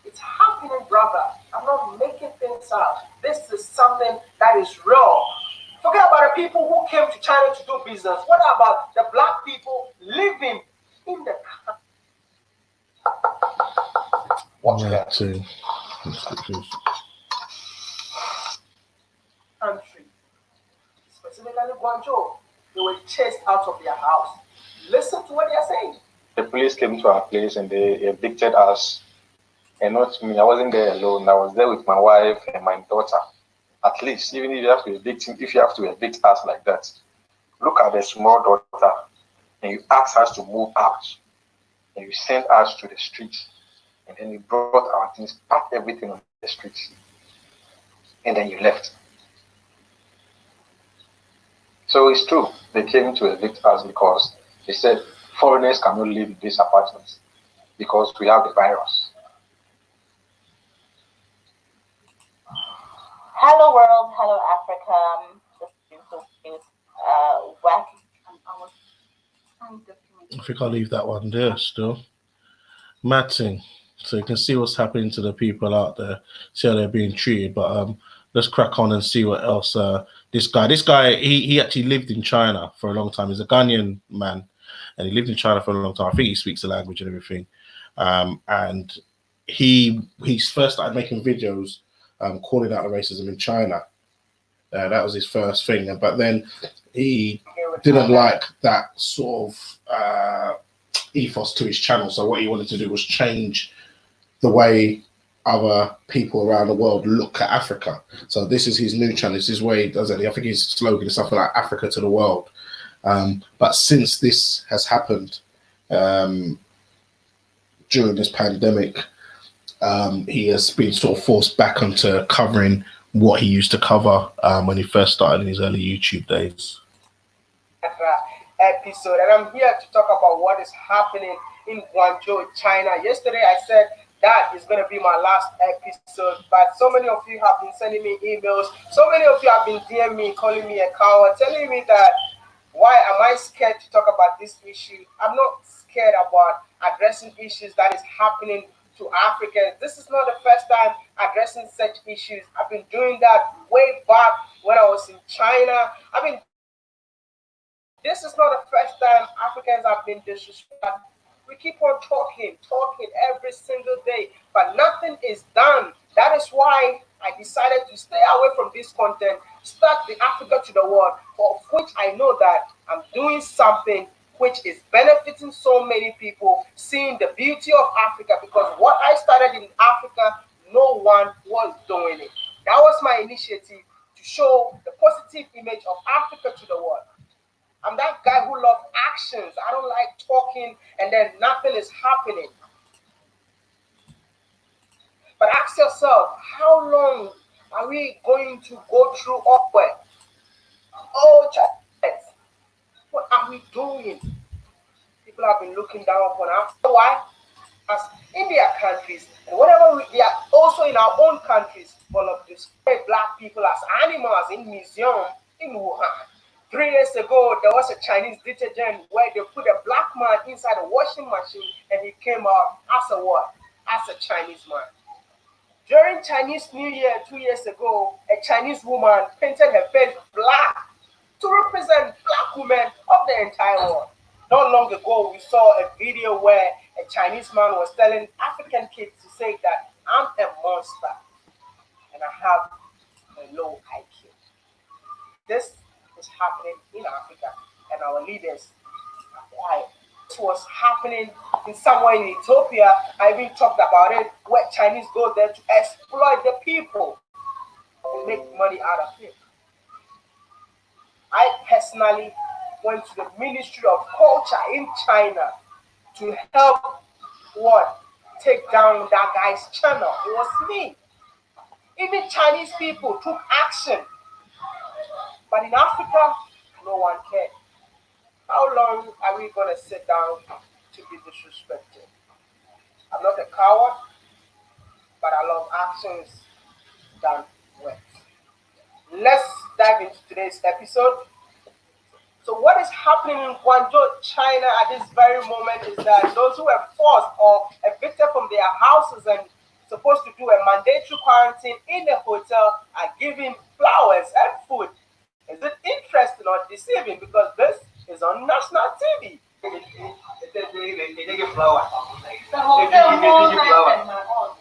It's happening, brother. I'm not making things up. This is something that is real. Forget about the people who came to China to do business. What about the black people living in the country? Specifically Guangzhou, they were chased out of their house. Listen to what they are saying. The police came to our place and they evicted us. And not me, I wasn't there alone. I was there with my wife and my daughter. At least, even if you have to evict us like that, look at the small daughter and you ask us to move out and you send us to the streets, and then you brought our things, packed everything on the streets, and then you left. So it's true, they came to evict us because they said foreigners cannot live in these apartments because we have the virus. Hello world, hello Africa. This beautiful news. I think I'll leave that one there still. Matting, so you can see what's happening to the people out there, see how they're being treated. But let's crack on and see what else. This guy, he actually lived in China for a long time. He's a Ghanaian man, and he lived in China for a long time. I think he speaks the language and everything. And he first started making videos calling out the racism in China. That was his first thing. But then he didn't like that sort of ethos to his channel. So what he wanted to do was change the way other people around the world look at Africa. So this is his new channel. This is where he does it. I think his slogan is something like Africa to the world. But since this has happened during this pandemic, he has been sort of forced back onto covering what he used to cover when he first started in his early YouTube days. Episode, and I'm here to talk about what is happening in Guangzhou, China. Yesterday I said that is going to be my last episode. But so many of you have been sending me emails. So many of you have been DMing me, calling me a coward, telling me that why am I scared to talk about this issue? I'm not scared about addressing issues that is happening to Africans. This is not the first time addressing such issues. I've been doing that way back when I was in China. This is not the first time Africans have been disrespected. We keep on talking every single day, but nothing is done. That is why I decided to stay away from this content, start the Africa to the world, for which I know that I'm doing something which is benefiting so many people, seeing the beauty of Africa, because what I started in Africa, no one was doing it. That was my initiative, to show the positive image of Africa to the world. I'm that guy who loves actions. I don't like talking and then nothing is happening. But ask yourself, how long are we going to go through awkward? Oh, child, what are we doing? People have been looking down upon us. Why? As in their countries, and whatever they are also in our own countries, full of display black people as animals in museum in Wuhan. 3 years ago, there was a Chinese detergent where they put a black man inside a washing machine and he came out as a what? As a Chinese man. During Chinese New Year 2 years ago, a Chinese woman painted her face black to represent black women of the entire world. Not long ago, we saw a video where a Chinese man was telling African kids to say that I'm a monster and I have a low IQ. This is happening in Africa, and our leaders are quiet. This was happening in somewhere in Ethiopia. I even talked about it, where Chinese go there to exploit the people and make money out of it. I personally went to the Ministry of Culture in China to help take down that guy's channel. It was me. Even Chinese people took action. But in Africa, no one cared. How long are we going to sit down to be disrespected? I'm not a coward, but I love actions than words. Let's dive into today's episode. So what is happening in Guangzhou, China at this very moment is that those who were forced or evicted from their houses and supposed to do a mandatory quarantine in a hotel are given flowers and food. Is it interesting or deceiving? Because this is on national TV. They give flowers.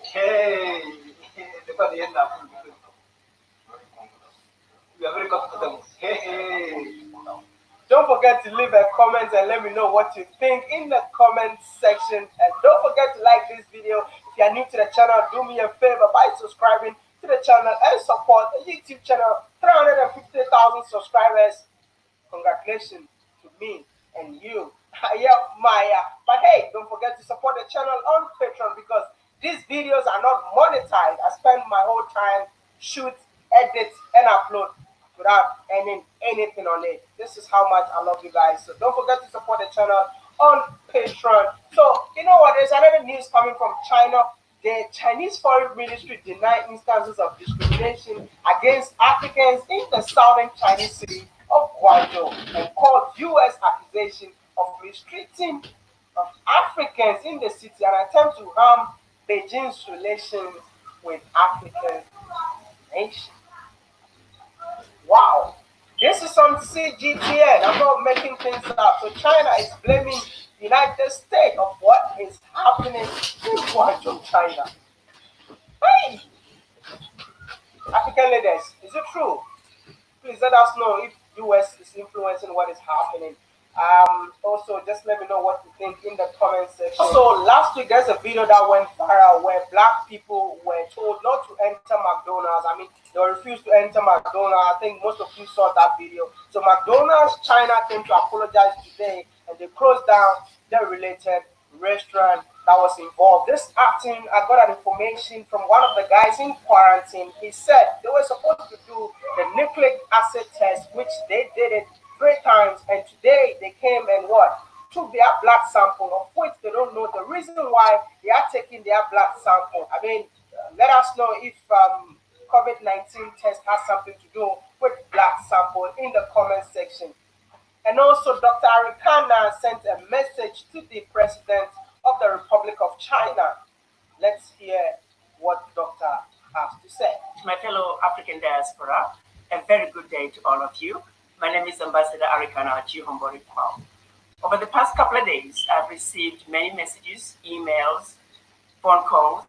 Hey, we are very comfortable. Hey. Don't forget to leave a comment and let me know what you think in the comment section. And don't forget to like this video. If you are new to the channel, do me a favor by subscribing to the channel and support the YouTube channel. 350,000 subscribers. Congratulations to me and you. Maya. But hey, don't forget to support the channel on Patreon, because these videos are not monetized. I spend my whole time shoot, edit, and upload without earning anything on it. This is how much I love you guys. So don't forget to support the channel on Patreon. So you know what? There's another news coming from China. The Chinese Foreign Ministry denied instances of discrimination against Africans in the southern Chinese city of Guangzhou and called U.S. accusation of restricting of Africans in the city, an attempt to harm Beijing's relations with African nations. Wow, this is on CGTN. I'm not making things up. So China is blaming the United States of what is happening in Guangzhou, China. Hey, African leaders, is it true? Please let us know if US is influencing what is happening. Also, just let me know what you think in the comment section. Also, last week there's a video that went viral where black people were told not to enter McDonald's. I mean, they refused to enter McDonald's. I think most of you saw that video. So McDonald's China came to apologize today, and they closed down the related restaurant that was involved. This afternoon, I got an information from one of the guys in quarantine. He said they were supposed to do the nucleic acid test, which they did it 3 times, and today they came and took their blood sample, of which they don't know the reason why they are taking their blood sample. I mean, let us know if COVID-19 test has something to do with blood sample in the comment section. And also, Dr. Arikana sent a message to the President of the Republic of China. Let's hear what Doctor has to say. To my fellow African diaspora, a very good day to all of you. My name is Ambassador Arikana Chihombori Kwao. Over the past couple of days, I've received many messages, emails, phone calls,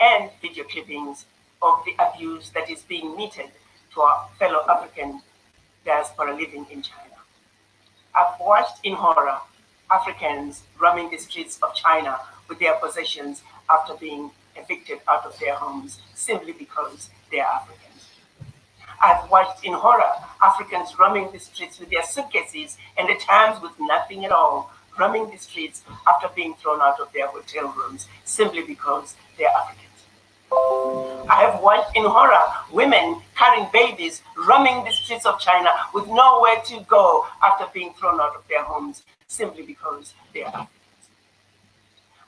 and video clippings of the abuse that is being meted to our fellow African diaspora living in China. I've watched in horror Africans roaming the streets of China with their possessions after being evicted out of their homes simply because they are Africans. I've watched in horror Africans roaming the streets with their suitcases and at times with nothing at all, roaming the streets after being thrown out of their hotel rooms simply because they are Africans. I have watched in horror women carrying babies roaming the streets of China with nowhere to go after being thrown out of their homes simply because they are Africans.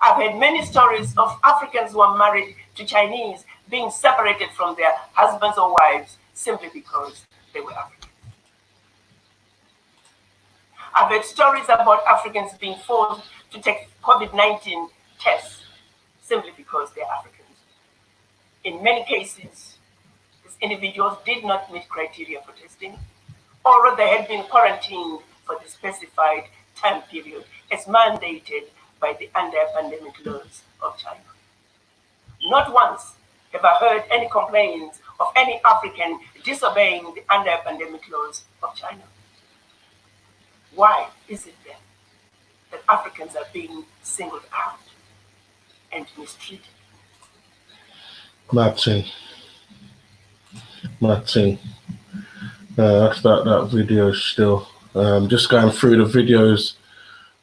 I've heard many stories of Africans who are married to Chinese being separated from their husbands or wives simply because they were Africans. I've heard stories about Africans being forced to take COVID-19 tests simply because they're Africans. In many cases, these individuals did not meet criteria for testing, or they had been quarantined for the specified time period as mandated by the anti-pandemic laws of China. Not once have I heard any complaints of any African disobeying the anti-pandemic laws of China. Why is it then that Africans are being singled out and mistreated? Martin. That's that video still. Just going through the videos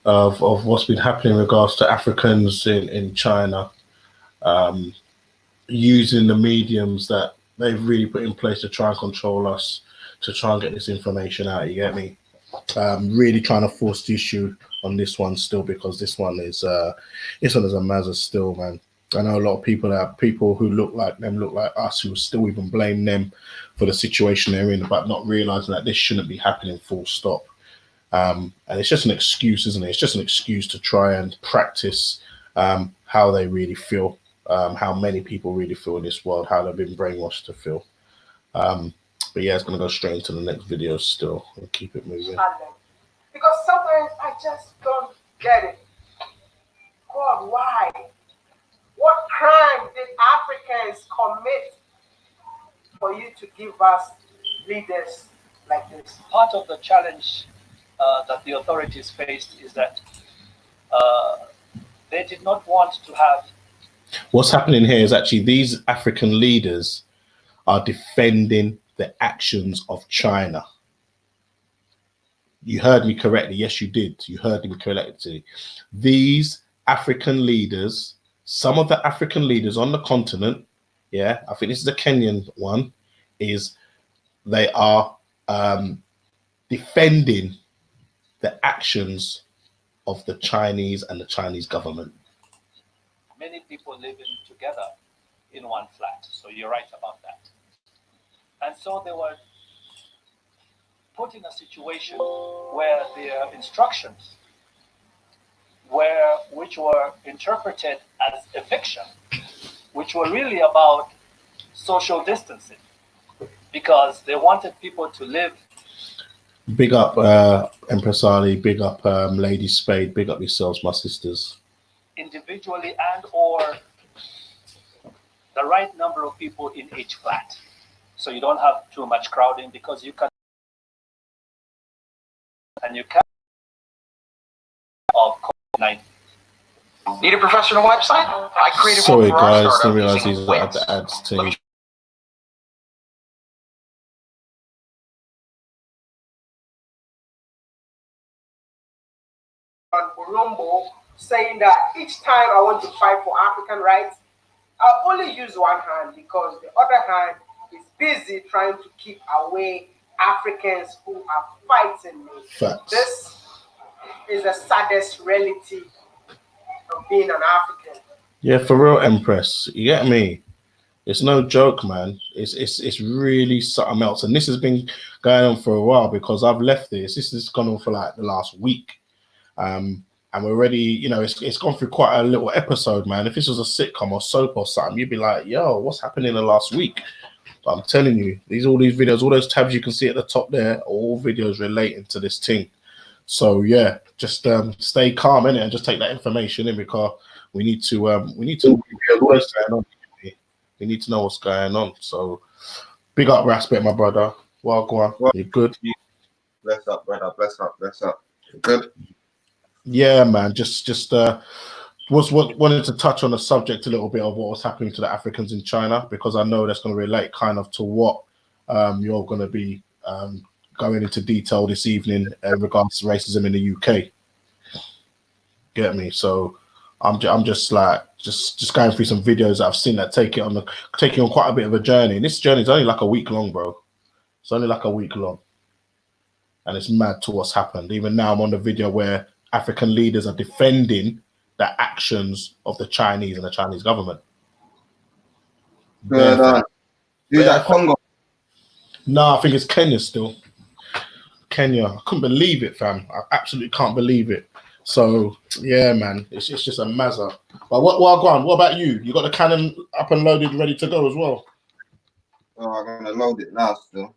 of what's been happening in regards to Africans in China, using the mediums that they've really put in place to try and control us, to try and get this information out. You get me? Really trying to force the issue on this one still, because this one is a mazza still, man. I know a lot of people who look like us, who still even blame them for the situation they're in, but not realizing that this shouldn't be happening, full stop. And it's just an excuse, isn't it? It's just an excuse to try and practice how they really feel, how many people really feel in this world, how they've been brainwashed to feel. But yeah, it's going to go straight into the next video still and keep it moving. Because sometimes I just don't get it. God, why? What crime did Africans commit for you to give us leaders like this? Part of the challenge that the authorities faced is that they did not want to have... What's happening here is actually these African leaders are defending the actions of China. You heard me correctly. Yes, you did. You heard me correctly. These African leaders, some of the African leaders on the continent, yeah, I think this is a Kenyan one, is they are defending the actions of the Chinese and the Chinese government. Many people living together in one flat. So you're right about that. And so they were put in a situation where their instructions which were interpreted as eviction, which were really about social distancing, because they wanted people to live. Big up Empress Ali, big up Lady Spade, big up yourselves, my sisters. Individually and or the right number of people in each flat. So you don't have too much crowding, because you can of COVID-19. Need a professional website? I created Sorry one for our guys, startup didn't realize using these are Wix. the ads to me. On Burumbo, saying that each time I want to fight for African rights, I'll only use one hand because the other hand is busy trying to keep away Africans who are fighting me. Facts. This is the saddest reality of being an African. Yeah, for real, Empress. You get me? It's no joke, man. It's really something else. And this has been going on for a while because I've left this. This has gone on for like the last week. And we're already, you know, it's gone through quite a little episode, man. If this was a sitcom or soap or something, you'd be like, yo, what's happening in the last week? But I'm telling you, all these videos, all those tabs you can see at the top there, are all videos relating to this thing. So yeah, just stay calm in it and just take that information in because we need to we need to know what's going on. So big up respect, my brother. Well, go on. You good? Bless up, brother. Bless up. Bless up. You good? Yeah, man. Just wanted to touch on the subject a little bit of what was happening to the Africans in China because I know that's going to relate kind of to what you're going to be going into detail this evening in regards to racism in the UK. Get me? So I'm just like just going through some videos that I've seen that take you on quite a bit of a journey. And this journey is only like a week long, bro. It's only like a week long, and it's mad to what's happened. Even now, I'm on the video where African leaders are defending the actions of the Chinese and the Chinese government. Is that Congo? No, I think it's Kenya still. Kenya. I couldn't believe it, fam. I absolutely can't believe it. So yeah, man, it's just a mazza. But what about you? You got the cannon up and loaded, ready to go as well? Oh, I'm gonna load it now still.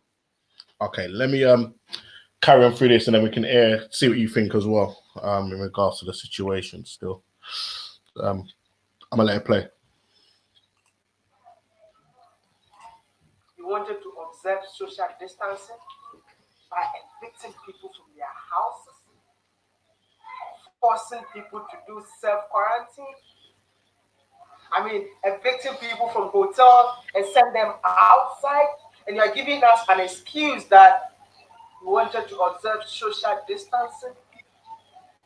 Okay, let me carry on through this and then we can see what you think as well in regards to the situation still. I'm gonna let it play. You wanted to observe social distancing by evicting people from their houses, forcing people to do self-quarantine. I mean, evicting people from hotels and send them outside, and you're giving us an excuse that you wanted to observe social distancing.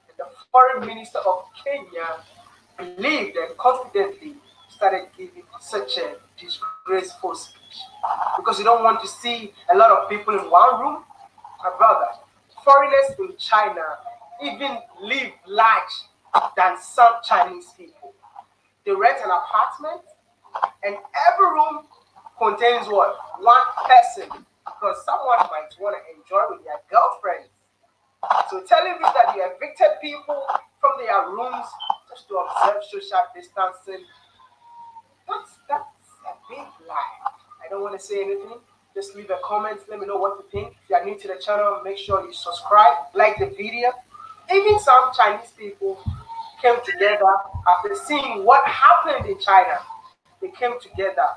And the foreign minister of Kenya believed and confidently started giving such a disgraceful speech because you don't want to see a lot of people in one room. My brother, foreigners in China even live large than some Chinese people. They rent an apartment and every room contains what? One person, because someone might want to enjoy with their girlfriends. So telling me that you evicted people from their rooms just to observe social distancing, that's a big lie. I don't want to say anything. Just leave a comment. Let me know what you think. If you are new to the channel, make sure you subscribe, like the video. Even some Chinese people came together after seeing what happened in China. They came together.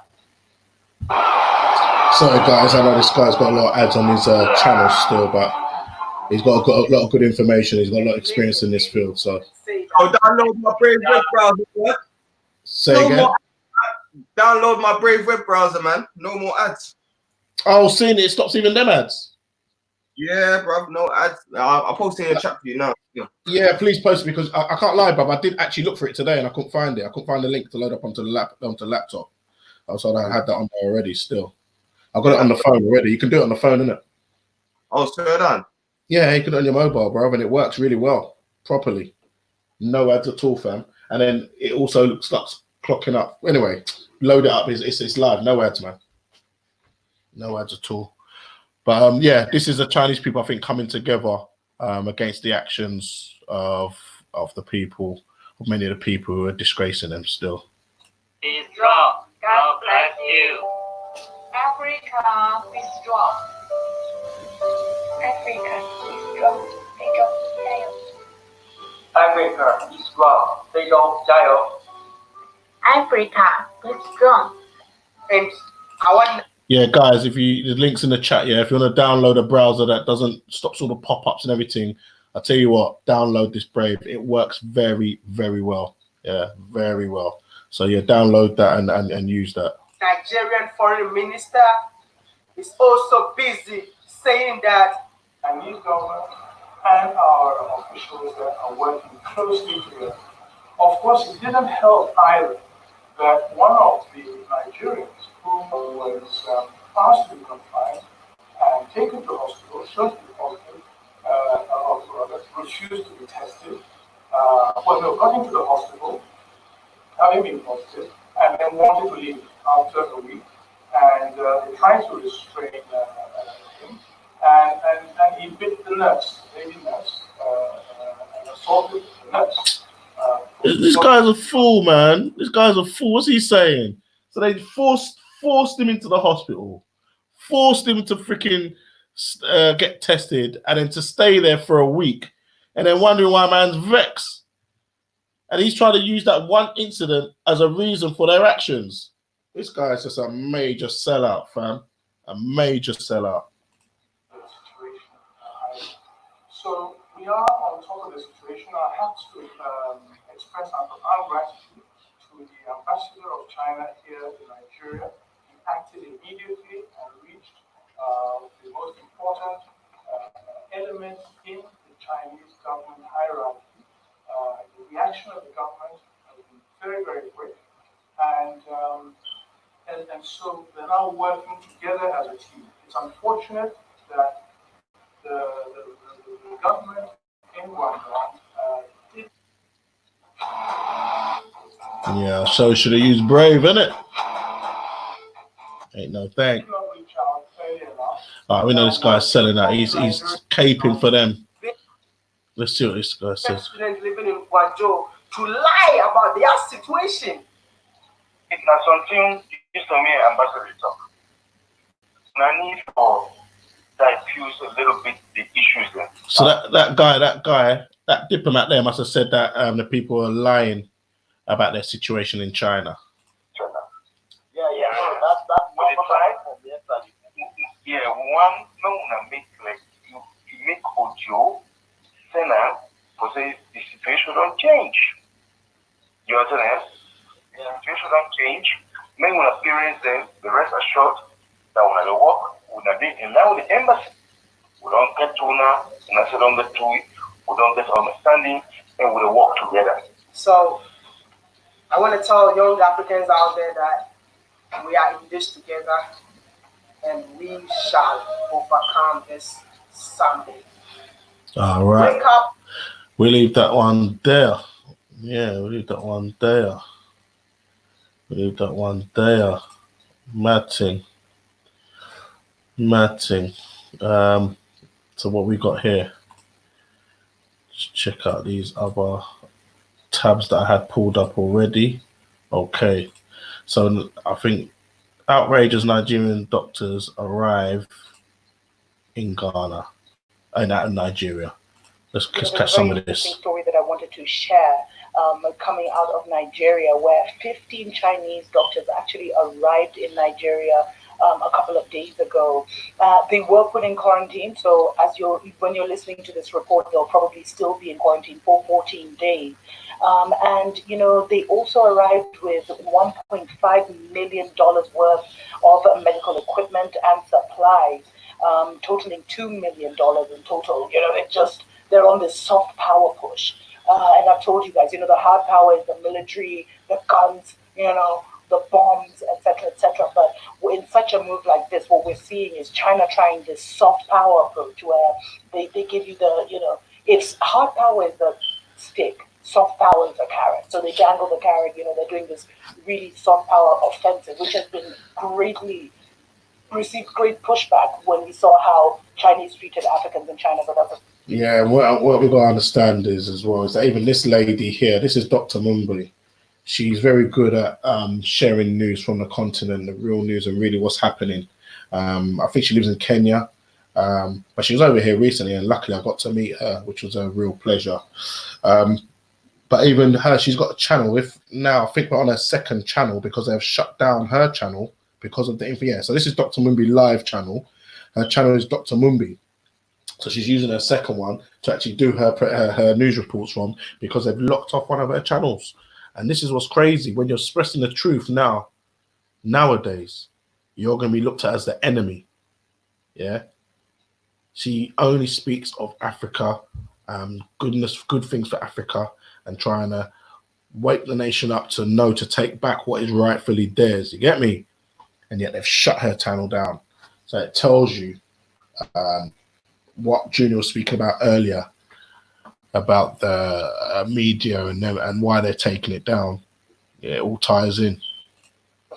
Sorry guys, I know this guy's got a lot of ads on his channel still, but he's got a lot of good information. He's got a lot of experience in this field. So download my Brave web browser. What? Say again? Download my Brave web browser, man. No more ads. Oh, seeing it stops even them ads. Yeah, bro. No ads. I'll post it in the chat for you now. Yeah, please post it because I can't lie, bro. I did actually look for it today and I couldn't find it. I couldn't find the link to load up onto the laptop. So I had that on there already. Still, I've got it on the phone already. You can do it on the phone, innit? Oh, straight on. Yeah, you can do it on your mobile, bro, and it works really well, properly. No ads at all, fam. And then it also starts clocking up. Anyway, load it up. It's live. No ads, man. No ads at all. But yeah, this is the Chinese people, I think, coming together against the actions of the people, of many of the people who are disgracing them still. Be strong. God bless you. Africa, be strong. Africa, be strong. 非洲加油。 Africa, be strong. 非洲加油。 Africa, be strong. And I want. Yeah, guys, the link's in the chat. Yeah, if you want to download a browser that doesn't stop all the pop-ups and everything, I'll tell you what, download this Brave. It works very, very well. Yeah, very well. So yeah, download that and use that. Nigerian foreign minister is also busy saying that Chinese government and our officials that are working closely together. Of course, it didn't help either that one of the Nigerians who was asked to be confined and taken to hospital, showed to be positive refused to be tested. Well, no, got into the hospital, having been positive, and then wanted to leave after a week. And they tried to restrain him, and he bit the nurse, lady nurse, and assaulted the nurse. This guy's a fool, man. This guy's a fool. What's he saying? So they forced him into the hospital, forced him to freaking get tested, and then to stay there for a week, and then wondering why man's vexed. And he's trying to use that one incident as a reason for their actions. This guy is just a major sellout, fam. A major sellout. So we are on top of the situation. I have to express our profound gratitude to the ambassador of China here in Nigeria. He acted immediately and reached the most important element in the Chinese government hierarchy. The reaction of the government has been very, very quick. And so they're now working together as a team. It's unfortunate that the government in Guangdong did. Yeah, so should have used Brave, innit? Ain't no thing. Alright, we know this guy's selling that. He's caping for them. Let's see what this guy says. Students living in Guangzhou to lie about their situation. It's not something used to me, Ambassador talk. I need for diffuse a little bit the issues there. So that diplomat there must have said that the people are lying about their situation in China. Yeah. That's what they try. Yeah, one no make like you make audio, send out, for say the situation don't change. You understand? The situation don't change. Many will experience them, the rest assured that when they work, when they in line with the embassy, we don't get to now, and I say don't get to it, we don't get understanding, and we work together. So I want to tell young Africans out there that we are in this together and we shall overcome this someday. All right. Wake up. We leave that one there. Yeah, we leave that one there. Matting. So what we got here? Let's check out these other tabs that I had pulled up already. Okay. So I think outrageous Nigerian doctors arrive in Ghana and out of Nigeria. Let's catch some of this. Story that I wanted to share coming out of Nigeria, where 15 Chinese doctors actually arrived in Nigeria a couple of days ago. They were put in quarantine, so when you're listening to this report, they'll probably still be in quarantine for 14 days. And they also arrived with $1.5 million worth of medical equipment and supplies, totaling $2 million in total. They're on this soft power push. And I've told you guys, the hard power is the military, the guns, the bombs, etc., etc. But in such a move like this, what we're seeing is China trying this soft power approach where they give you it's hard power is the stick, soft power is the carrot. So they dangle the carrot, they're doing this really soft power offensive, which has been received great pushback when we saw how Chinese treated Africans in China. But that's yeah, what we've got to understand is that even this lady here, this is Dr. Mumbi. She's very good at sharing news from the continent, the real news and really what's happening. I think she lives in Kenya, but she was over here recently and luckily I got to meet her, which was a real pleasure. But even her, she's got a channel. I think we're on her second channel because they've shut down her channel because of the info. Yeah, so this is Dr. Mumbi live channel. Her channel is Dr. Mumbi. So she's using her second one to actually do her news reports from because they've locked off one of her channels. And this is what's crazy. When you're expressing the truth nowadays, you're going to be looked at as the enemy. Yeah. She only speaks of Africa, good things for Africa, and trying to wake the nation up to take back what is rightfully theirs. You get me? And yet they've shut her channel down. So it tells you what Junior was speaking about earlier, about the media and them and why they're taking it down. Yeah, it all ties in.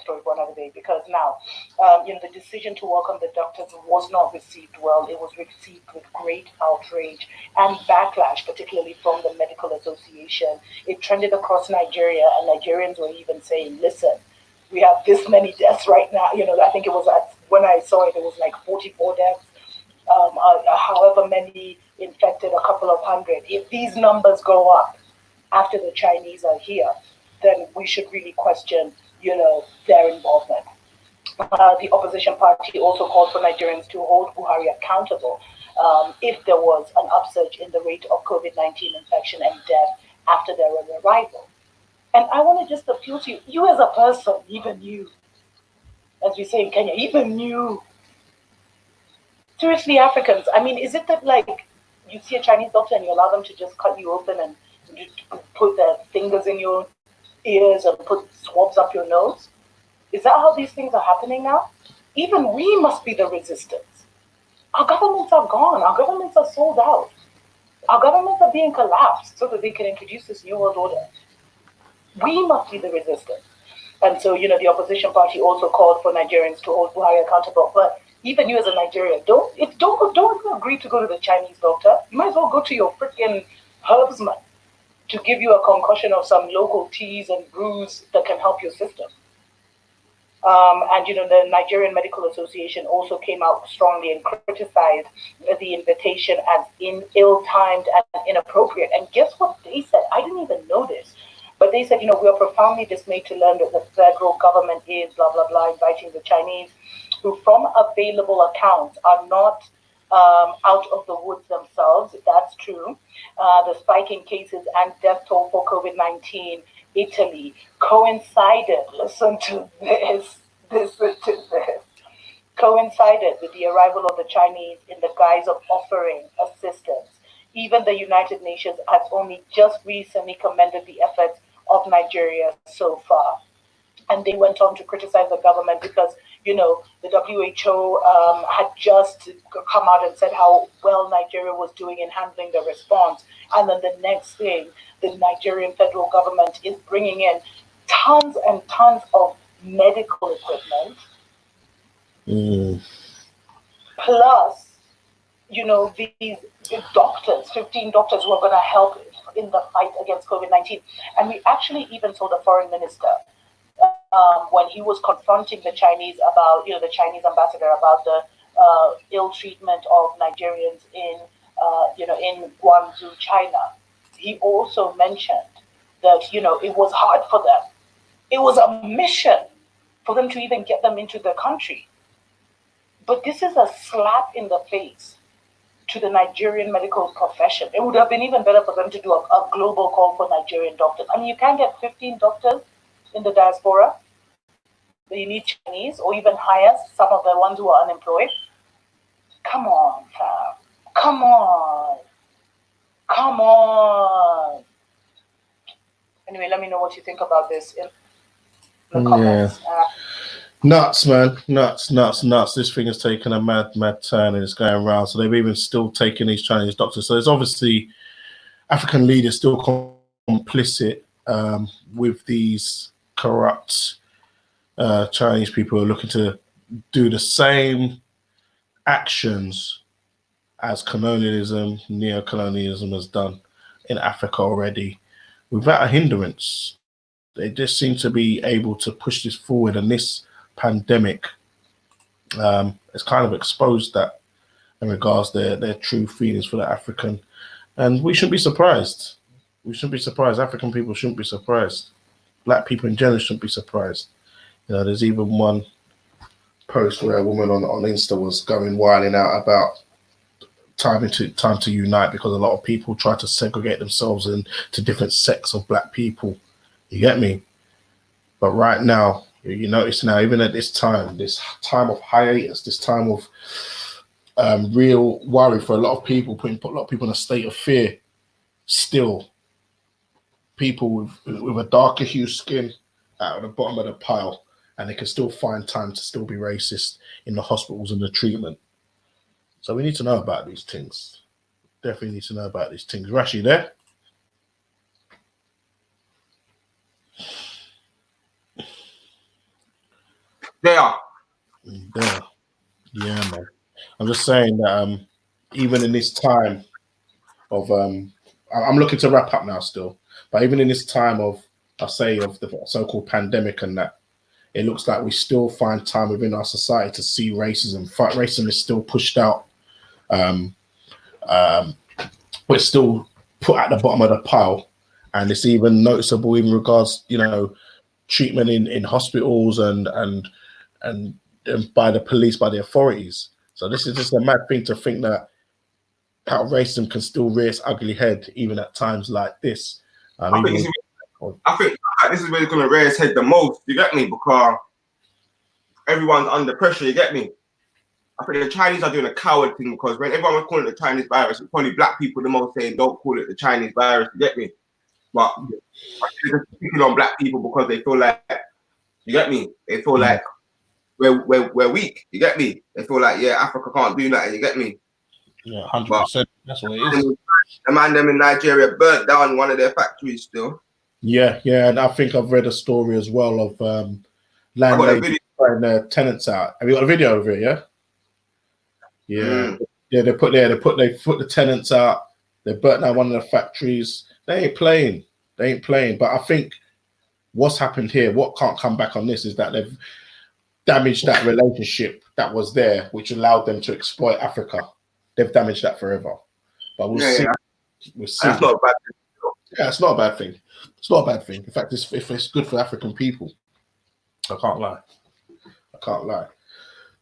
Story for another day, because now, the decision to welcome the doctors was not received well. It was received with great outrage and backlash, particularly from the medical association. It trended across Nigeria, and Nigerians were even saying, listen, we have this many deaths right now. I think it was when I saw it, it was like 44 deaths. However many infected, a couple of hundred. If these numbers go up after the Chinese are here, then we should really question, their involvement. The opposition party also called for Nigerians to hold Buhari accountable if there was an upsurge in the rate of COVID-19 infection and death after their arrival. And I want to just appeal to you as a person, even you, as we say in Kenya, even you. Seriously, Africans, I mean, is it that like you see a Chinese doctor and you allow them to just cut you open and put their fingers in your ears and put swabs up your nose? Is that how these things are happening now? Even we must be the resistance. Our governments are gone. Our governments are sold out. Our governments are being collapsed so that they can introduce this new world order. We must be the resistance. And so, the opposition party also called for Nigerians to hold Buhari accountable. But even you as a Nigerian, don't agree to go to the Chinese doctor. You might as well go to your freaking herbsman to give you a concoction of some local teas and brews that can help your system. And the Nigerian Medical Association also came out strongly and criticized the invitation as ill-timed and inappropriate. And guess what they said? I didn't even know this. But they said, we are profoundly dismayed to learn that the federal government is, blah, blah, blah, inviting the Chinese, who from available accounts are not out of the woods themselves. That's true. The spike in cases and death toll for COVID-19, Italy, coincided, listen to this, coincided with the arrival of the Chinese in the guise of offering assistance. Even the United Nations has only just recently commended the efforts of Nigeria so far. And they went on to criticize the government because, the WHO had just come out and said how well Nigeria was doing in handling the response. And then the next thing, the Nigerian federal government is bringing in tons and tons of medical equipment. Plus, these doctors, 15 doctors who are going to help in the fight against COVID-19. And we actually even saw the foreign minister when he was confronting the Chinese about, the Chinese ambassador about the ill treatment of Nigerians in Guangzhou, China. He also mentioned that, it was hard for them. It was a mission for them to even get them into the country. But this is a slap in the face to the Nigerian medical profession. It would have been even better for them to do a global call for Nigerian doctors. I mean, you can't get 15 doctors in the diaspora. But you need Chinese or even hire some of the ones who are unemployed. Come on, fam. Come on. Come on. Anyway, let me know what you think about this in the comments. Nuts, man. Nuts. This thing has taken a mad turn and it's going around. So they've even still taken these Chinese doctors. So there's obviously African leaders still complicit with these corrupt Chinese people who are looking to do the same actions as colonialism, neo-colonialism has done in Africa already without a hindrance. They just seem to be able to push this forward, and this pandemic has kind of exposed that in regards to their true feelings for the African. And we shouldn't be surprised. We shouldn't be surprised. African people shouldn't be surprised. Black people in general shouldn't be surprised. There's even one post where a woman on Insta was going wilding out about time to unite, because a lot of people try to segregate themselves into different sects of black people. You get me? But right now, you notice now, even at this time of hiatus, this time of real worry for a lot of people, putting a lot of people in a state of fear, still people with a darker hue skin at the bottom of the pile, and they can still find time to still be racist in the hospitals and the treatment. So we need to know about these things. Definitely need to know about these things. Rashi there? There. There. Yeah, man. I'm just saying that even in this time of I'm looking to wrap up now still, but even in this time of I say of the so-called pandemic and that, it looks like we still find time within our society to see racism. Racism is still pushed out. But it's still put at the bottom of the pile, and it's even noticeable in regards, treatment in hospitals and by the police, by the authorities. So this is just a mad thing to think that how racism can still rear its ugly head even at times like this. I think this is really going to rear its head the most. You get me? Because everyone's under pressure. You get me? I think the Chinese are doing a coward thing, because when everyone was calling it the Chinese virus, it's probably black people the most saying don't call it the Chinese virus. You get me? But they're just picking on black people because they feel like, you get me? They feel like we're weak. You get me? They feel like, yeah, Africa can't do that. You get me? Yeah, 100%. That's what it is. The man them in Nigeria burnt down one of their factories still. Yeah, and I think I've read a story as well of landladies throwing their tenants out. Have you got a video of it? Yeah. Yeah, they put the tenants out. They burnt down one of the factories. They ain't playing. But I think what's happened here, what can't come back on this, is that they've damaged that relationship that was there, which allowed them to exploit Africa. They've damaged that forever. But we'll see. We'll see. That's not a bad thing. Yeah, it's not a bad thing. It's not a bad thing. In fact, it's good for African people. I can't lie.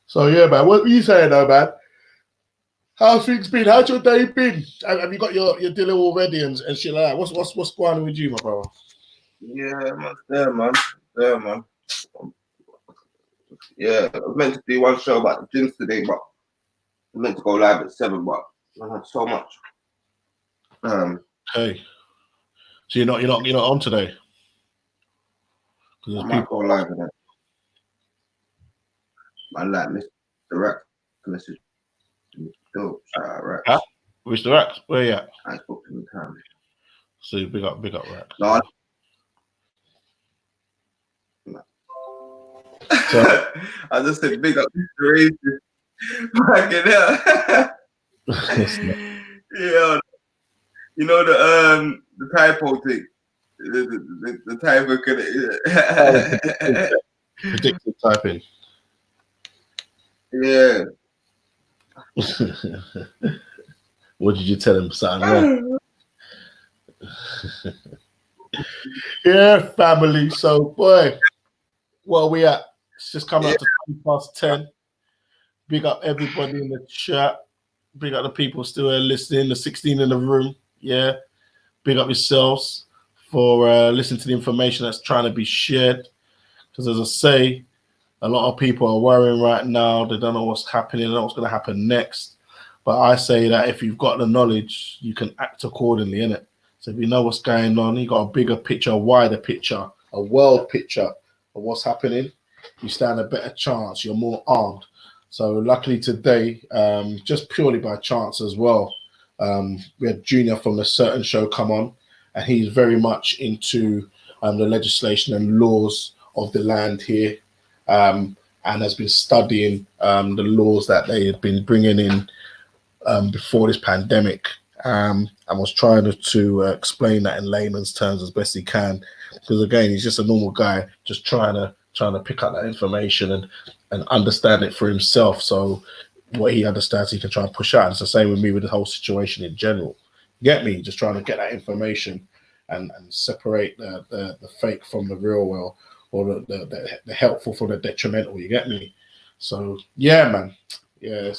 So yeah, man. What were you saying, though, man? How's things been? How's your day been? Have you got your dinner already and shit like that? What's going on with you, my brother? Yeah, man. There, man. Yeah, I was meant to do one show about the gyms today, but I meant to go live at 7, but I had so much. Okay. So you're not on today? I might go live with that. I like Mr. Rex. Message. Dope. Shout out Rex. Huh? Mr. Rex? Where you at? I spoke to him time. So big up Rex. No. So, I just said big up Mr. Racist. Yeah. You know the typo thing. The typo could predictive typing. Yeah. What did you tell him, son? Yeah, family. So, boy, where are we at? It's just coming up to 10:20. Big up everybody in the chat. Big up the people still listening, the 16 in the room. Yeah. Big up yourselves for listening to the information that's trying to be shared. Because as I say, a lot of people are worrying right now. They don't know what's happening, they don't know what's going to happen next. But I say that if you've got the knowledge, you can act accordingly, innit? So if you know what's going on, you got a bigger picture, a wider picture, a world picture of what's happening, you stand a better chance. You're more armed. So luckily today, just purely by chance as well, we had Junior from a certain show come on, and he's very much into the legislation and laws of the land here, and has been studying the laws that they had been bringing in before this pandemic, and was trying to explain that in layman's terms as best he can. Because again, he's just a normal guy, just trying to pick up that information and understand it for himself. So what he understands, he can try and push out. It's the same with me with the whole situation in general. Get me? Just trying to get that information and separate the fake from the real, well, or the helpful from the detrimental. You get me? So yeah, man. Yeah,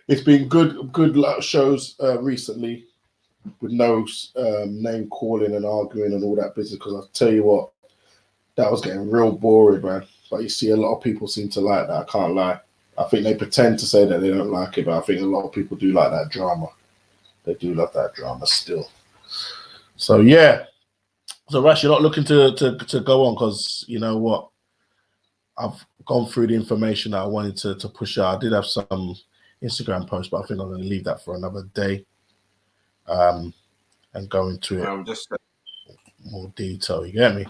it's been good shows recently with no name calling and arguing and all that business. Because I'll tell you what, that was getting real boring, man. But you see, a lot of people seem to like that. I can't lie. I think they pretend to say that they don't like it, but I think a lot of people do like that drama. They do love that drama still. So yeah. So Rash, you're not looking to go on, because you know what? I've gone through the information that I wanted to push out. I did have some Instagram post, but I think I'm going to leave that for another day and go into it just more detail. You get me?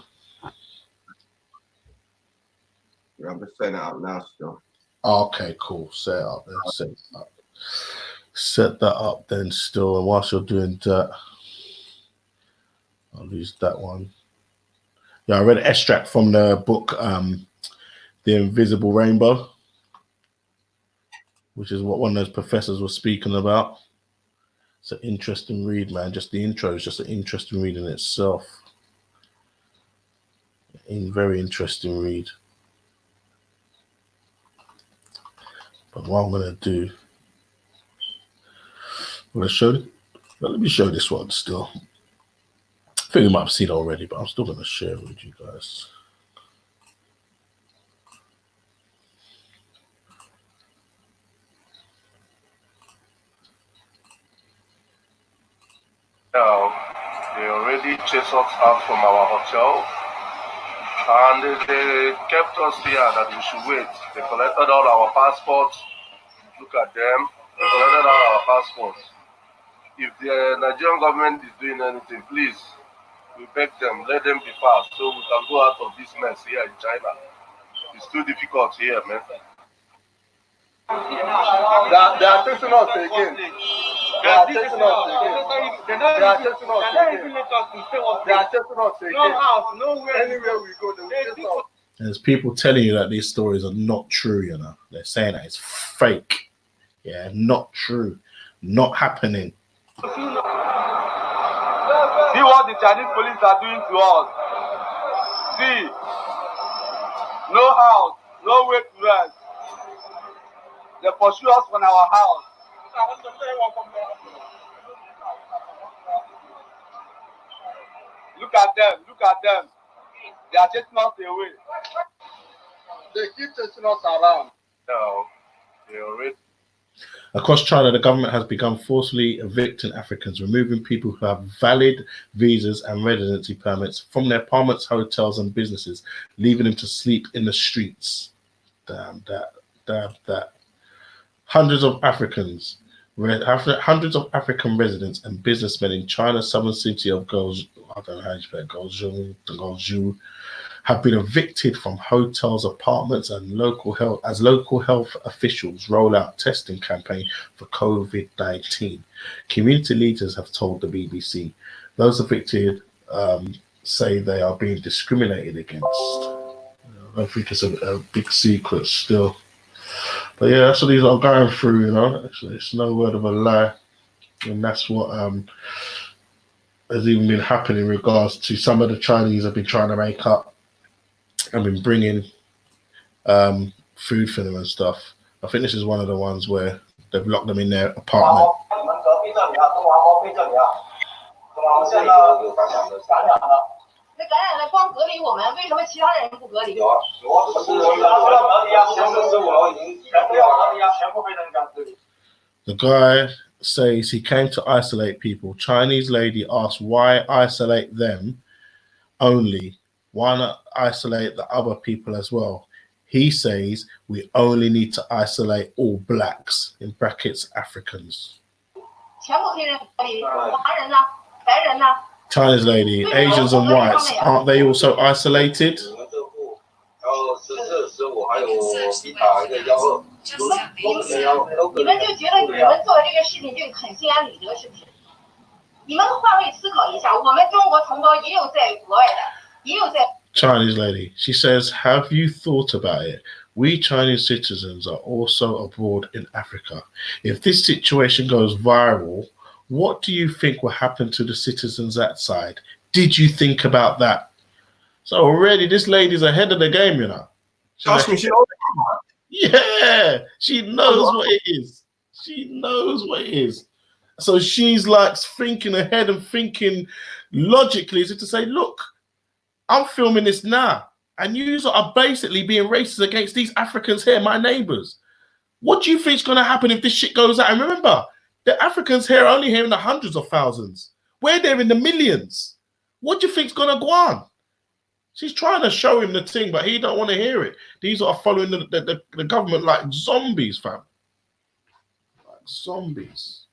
Yeah, I'm just setting it up now still. Okay, cool. Set it up then. Set that up then still. And whilst you're doing that, I'll use that one. Yeah, I read an extract from the book The Invisible Rainbow, which is what one of those professors was speaking about. It's an interesting read, man. Just the intro is just an interesting read in itself. Very interesting read. But what I'm going to do, I'm going to show you. Let me show this one still. I think you might have seen it already, but I'm still going to share it with you guys. Now, they already chased us out from our hotel, and they kept us here that we should wait. They collected all our passports. Look at them. They collected all our passports. If the Nigerian government is doing anything, please, we beg them, let them be fast so we can go out of this mess here in China. It's too difficult here, man. They are chasing us again. They are chasing us again. They are chasing us again. They are chasing us again. No house, nowhere. Anywhere we go, they will chase us. There's people telling you that these stories are not true, you know. They're saying that it's fake. Yeah, not true. Not happening. See what the Chinese police are doing to us. See. No house, no way to rest. They pursue us from our house. Look at them, look at them. They are chasing us away. They keep chasing us around. No, they already. Across China, the government has begun forcibly evicting Africans, removing people who have valid visas and residency permits from their apartments, hotels, and businesses, leaving them to sleep in the streets. Damn that. Hundreds of African residents and businessmen in China's southern city of Guangzhou have been evicted from hotels, apartments, and local health officials roll out testing campaign for COVID-19. Community leaders have told the BBC. Those evicted say they are being discriminated against. I don't think it's a big secret still. But yeah, that's what these are going through, you know. It's no word of a lie. And that's what has even been happening in regards to some of the Chinese have been trying to make up and been bringing food for them and stuff. I think this is one of the ones where they've locked them in their apartment. The guy says he came to isolate people. Chinese lady asked why isolate them only. Why not isolate the other people as well? He says we only need to isolate all blacks, in brackets Africans. Chinese lady, Asians and whites, aren't they also isolated? Chinese lady, she says, have you thought about it? We Chinese citizens are also abroad in Africa. If this situation goes viral, what do you think will happen to the citizens outside? Did you think about that? So already this lady's ahead of the game, you know. Trust me, she knows. Yeah, she knows what it is. She knows what it is. So she's like thinking ahead and thinking logically as if to say, look, I'm filming this now, and you are basically being racist against these Africans here, my neighbors. What do you think is going to happen if this shit goes out? And remember, the Africans here are only here in the hundreds of thousands. We're there in the millions. What do you think is going to go on? She's trying to show him the thing, but he don't want to hear it. These are following the government like zombies, fam. zombies.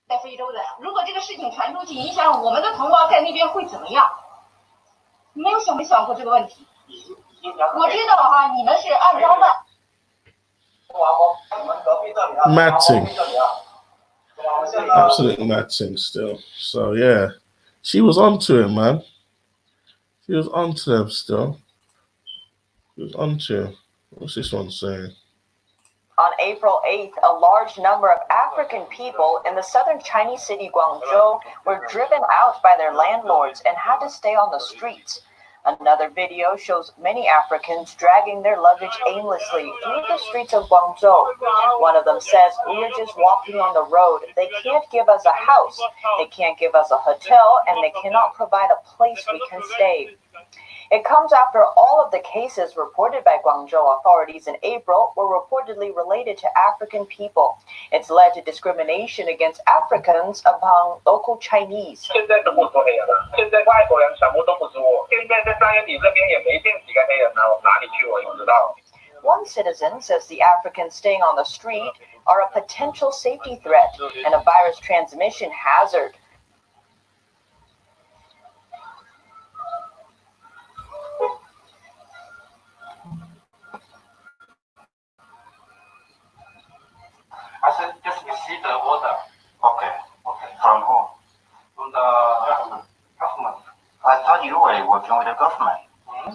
在非洲的，如果这个事情传出去，影响我们的同胞在那边会怎么样？没有想过这个问题。我知道哈，你们是按照Mad thing. Absolutely mad thing still. So yeah, she was onto it, man. She was onto them still. She was onto him. What's this one saying? On April 8th, a large number of African people in the southern Chinese city Guangzhou were driven out by their landlords and had to stay on the streets. Another video shows many Africans dragging their luggage aimlessly through the streets of Guangzhou. One of them says, "We are just walking on the road. They can't give us a house. They can't give us a hotel, and they cannot provide a place we can stay." It comes after all of the cases reported by Guangzhou authorities in April were reportedly related to African people. It's led to discrimination against Africans among local Chinese. One citizen says the Africans staying on the street are a potential safety threat and a virus transmission hazard. I said just receive the order. Okay. From who? From the government. I thought you were working with the government.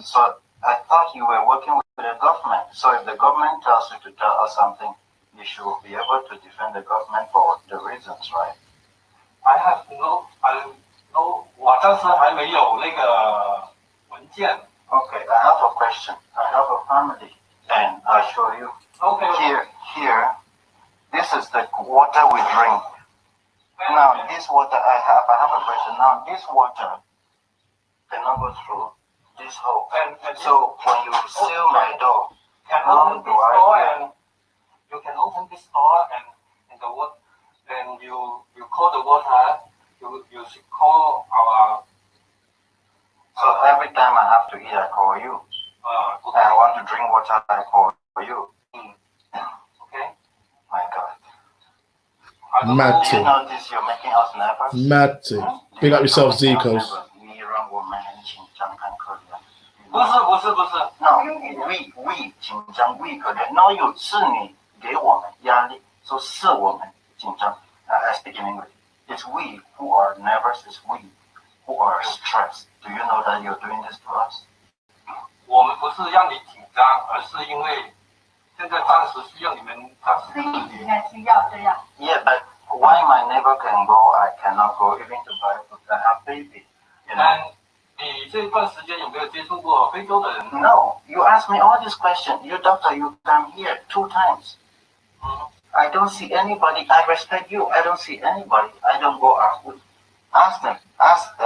So I thought you were working with the government. So if the government tells you to tell us something, you should be able to defend the government for the reasons, right? I have no,我暂时还没有那个文件。 Okay, I have a question. I have a family, and I'll show you. Okay. Here, this is the water we drink. Now, this water I have a question. Now, this water cannot go through this hole. So when you seal my door, how do I? You can open this door and the water, then you call the water. You should call our. So every time I have to eat, I call you. Okay. I want to drink water, I call you. Okay. My God. Mad Do you thing. know this? You're making us nervous. Mad thing. Big up yourself, Zikos. No, we 紧张 we 可能 no 有是你给我们压力，说是我们紧张。I speak in English. It's we who are nervous. It's we who are stressed. Do you know that you're doing this to us? 我们不是让你紧张，而是因为现在暂时需要你们暂时。应该需要这样。 Yeah, but why my neighbor can go, I cannot go, even to buy food. I have baby. You know? 你这段时间有没有接触过非洲的人 No, you ask me all these questions. You doctor, you come here 2 times. I don't see anybody. I respect you. I don't see anybody. I don't go ask them. Ask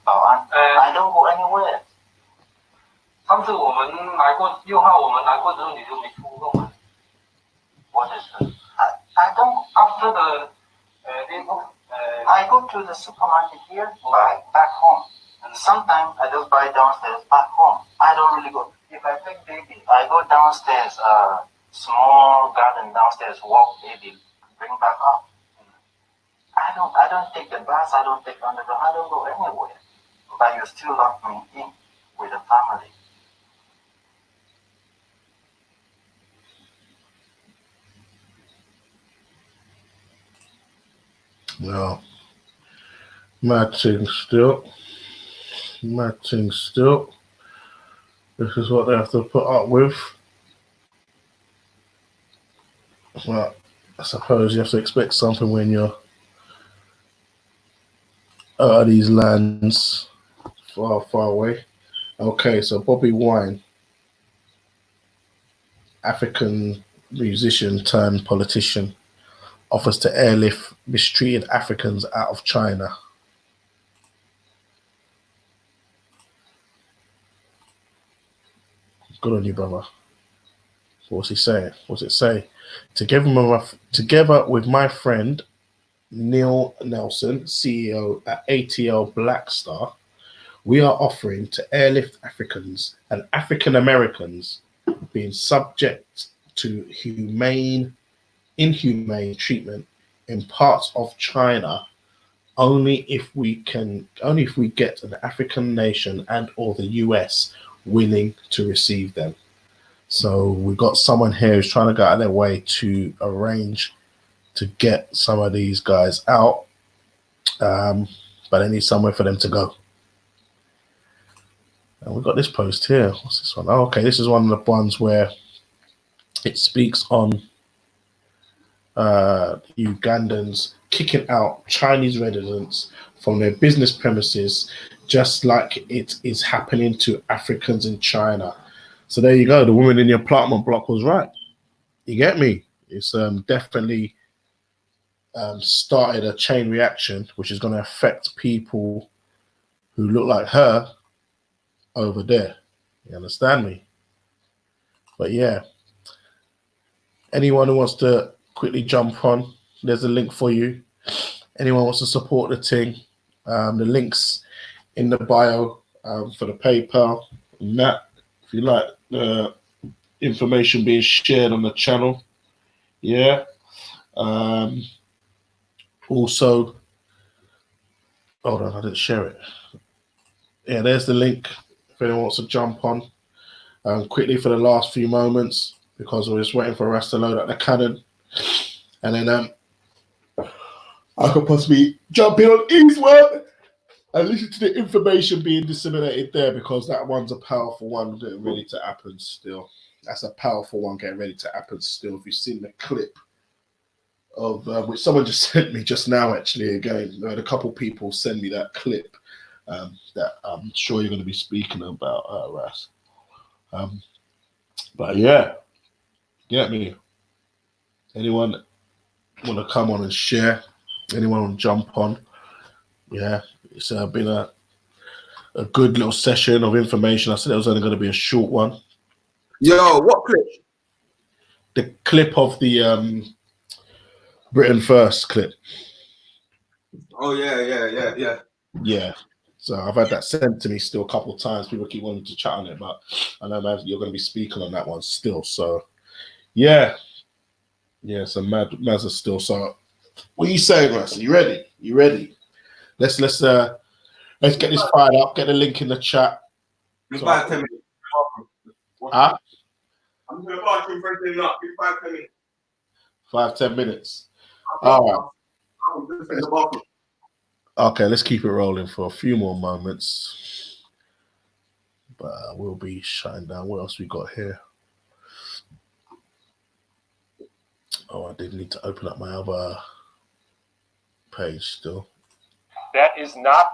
保安. I don't go anywhere. 上次我们来过6号，我们来过之后你就没出过门。What is it? I don't. After the I go to the supermarket here, buy back home. And sometimes I just buy downstairs, back home. I don't really go. If I take baby, I go downstairs, small garden downstairs, walk baby, bring back up. I don't take the bus, I don't take underground, I don't go anywhere. But you still lock me in with the family. No. Mad thing still. Mad thing still. This is what they have to put up with. Well, I suppose you have to expect something when you're out of these lands far, far away. Okay, so Bobby Wine, African musician turned politician, offers to airlift mistreated Africans out of China. Good on you, brother. So what's he saying? What's it say? Together with my friend Neil Nelson, CEO at ATL Blackstar, we are offering to airlift Africans and African Americans being subject to humane inhumane treatment in parts of China only if we get an African nation and or the US willing to receive them. So we've got someone here who's trying to go out of their way to arrange to get some of these guys out, but they need somewhere for them to go. And we've got this post here. What's this one? Oh, okay, this is one of the ones where it speaks on Ugandans kicking out Chinese residents from their business premises, just like it is happening to Africans in China. So there you go. The woman in the apartment block was right. You get me? It's definitely started a chain reaction, which is going to affect people who look like her over there. You understand me? But yeah, anyone who wants to quickly jump on, there's a link for you. Anyone wants to support the thing, the links in the bio for the PayPal and that. If you like the information being shared on the channel, yeah. Also, hold on, I didn't share it. Yeah, there's the link if anyone wants to jump on. Quickly for the last few moments, because we're just waiting for us to load up the cannon. And then I could possibly jump in on Eastward and listen to the information being disseminated there, because that one's a powerful one getting ready to happen still. That's a powerful one getting ready to happen still. If you've seen the clip of which someone just sent me just now, actually, again, I had a couple people send me that clip that I'm sure you're going to be speaking about, Ras. But yeah, get me. Anyone want to come on and share? Anyone want to jump on? Yeah, it's been a good little session of information. I said it was only going to be a short one. Yo, what clip? The clip of the Britain First clip. Oh yeah. Yeah. So I've had that sent to me still a couple of times. People keep wanting to chat on it, but I know, man, you're going to be speaking on that one still. So yeah. Yeah, so Mazza still. So what are you saying, Russ? Are you ready? You ready? Let's get this fired up. Get the link in the chat. Give 5-10 minutes. Huh? I'm going to bathroom for everything up. Give 5-10 minutes. 5-10 minutes. All right. Okay, let's keep it rolling for a few more moments. But we'll be shutting down. What else we got here? Oh, I did need to open up my other page still. That is not.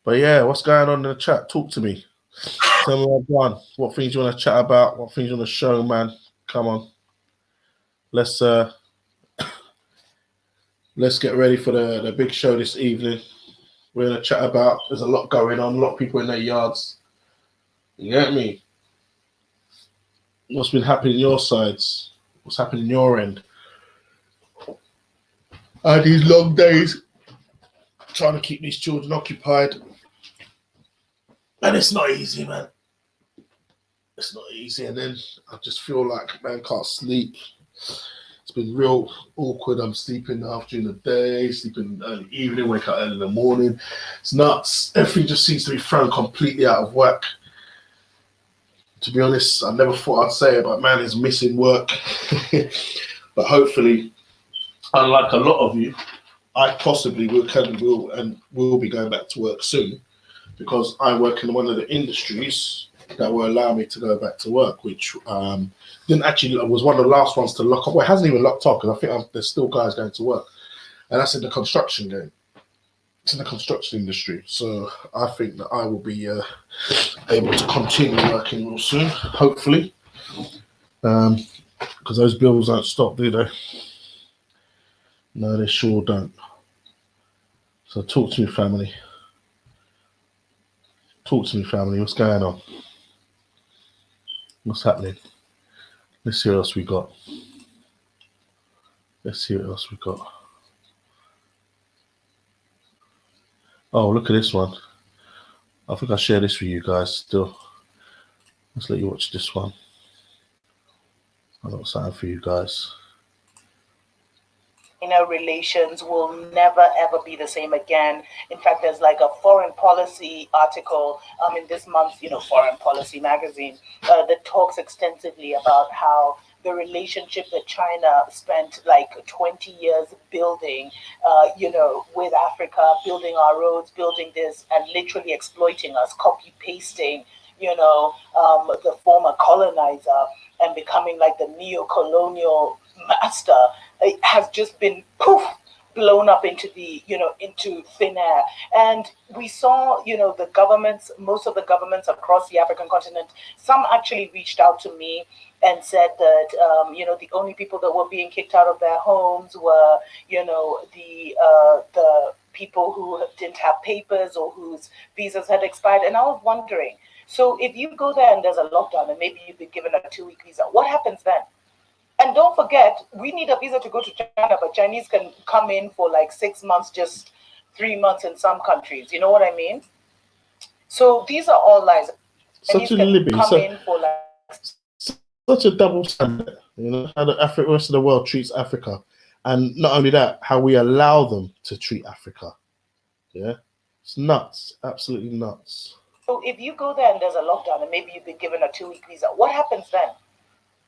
But yeah, what's going on in the chat? Talk to me. Tell me what I've done. What things you want to chat about? What things you want to show, man? Come on. Let's get ready for the big show this evening. We're going to chat about, there's a lot going on, a lot of people in their yards. You get me? What's been happening on your sides? What's happening on your end? These long days, trying to keep these children occupied. And it's not easy, man. It's not easy. And then I just feel like, man, can't sleep. It's been real awkward. I'm sleeping half during the day, sleeping early evening, wake up early in the morning. It's nuts. Everything just seems to be thrown completely out of whack. To be honest, I never thought I'd say it, but man, it's missing work. But hopefully, unlike a lot of you, I possibly will be going back to work soon, because I work in one of the industries that will allow me to go back to work, which didn't actually was one of the last ones to lock up. Well, it hasn't even locked up, because I think there's still guys going to work, and that's in the construction game. It's in the construction industry, so I think that I will be able to continue working real soon, hopefully, because those bills don't stop, do they? No, they sure don't. So talk to me, family. Talk to me, family. What's going on? What's happening? Let's see what else we got. Let's see what else we got. Oh, look at this one. I think I'll share this with you guys still. Let's let you watch this one. I got something for you guys. China relations will never ever be the same again. In fact, there's like a foreign policy article in this month's, Foreign Policy magazine that talks extensively about how the relationship that China spent like 20 years building, with Africa, building our roads, building this, and literally exploiting us, copy pasting, the former colonizer and becoming like the neo-colonial master. It has just been poof, blown up into into thin air. And we saw, the governments, most of the governments across the African continent, some actually reached out to me and said that, the only people that were being kicked out of their homes were, the people who didn't have papers or whose visas had expired. And I was wondering, so if you go there and there's a lockdown and maybe you've been given a 2-week visa, what happens then? And don't forget, we need a visa to go to China, but Chinese can come in for like 6 months, just 3 months in some countries. You know what I mean? So these are all lies. Such a Libby, such a double standard. How the rest of the world treats Africa, and not only that, how we allow them to treat Africa. Yeah, it's nuts, absolutely nuts. So if you go there and there's a lockdown and maybe you've been given a 2-week visa, what happens then?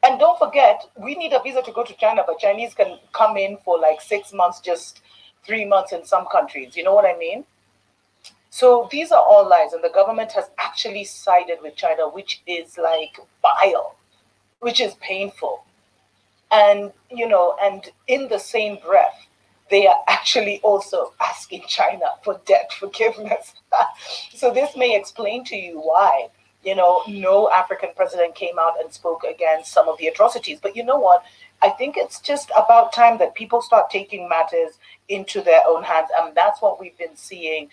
And don't forget, we need a visa to go to China, but Chinese can come in for like 6 months, just 3 months in some countries. You know what I mean? So these are all lies. And the government has actually sided with China, which is like vile, which is painful. And, and in the same breath, they are actually also asking China for debt forgiveness. So this may explain to you why, no African president came out and spoke against some of the atrocities. But you know what? I think it's just about time that people start taking matters into their own hands. And that's what we've been seeing,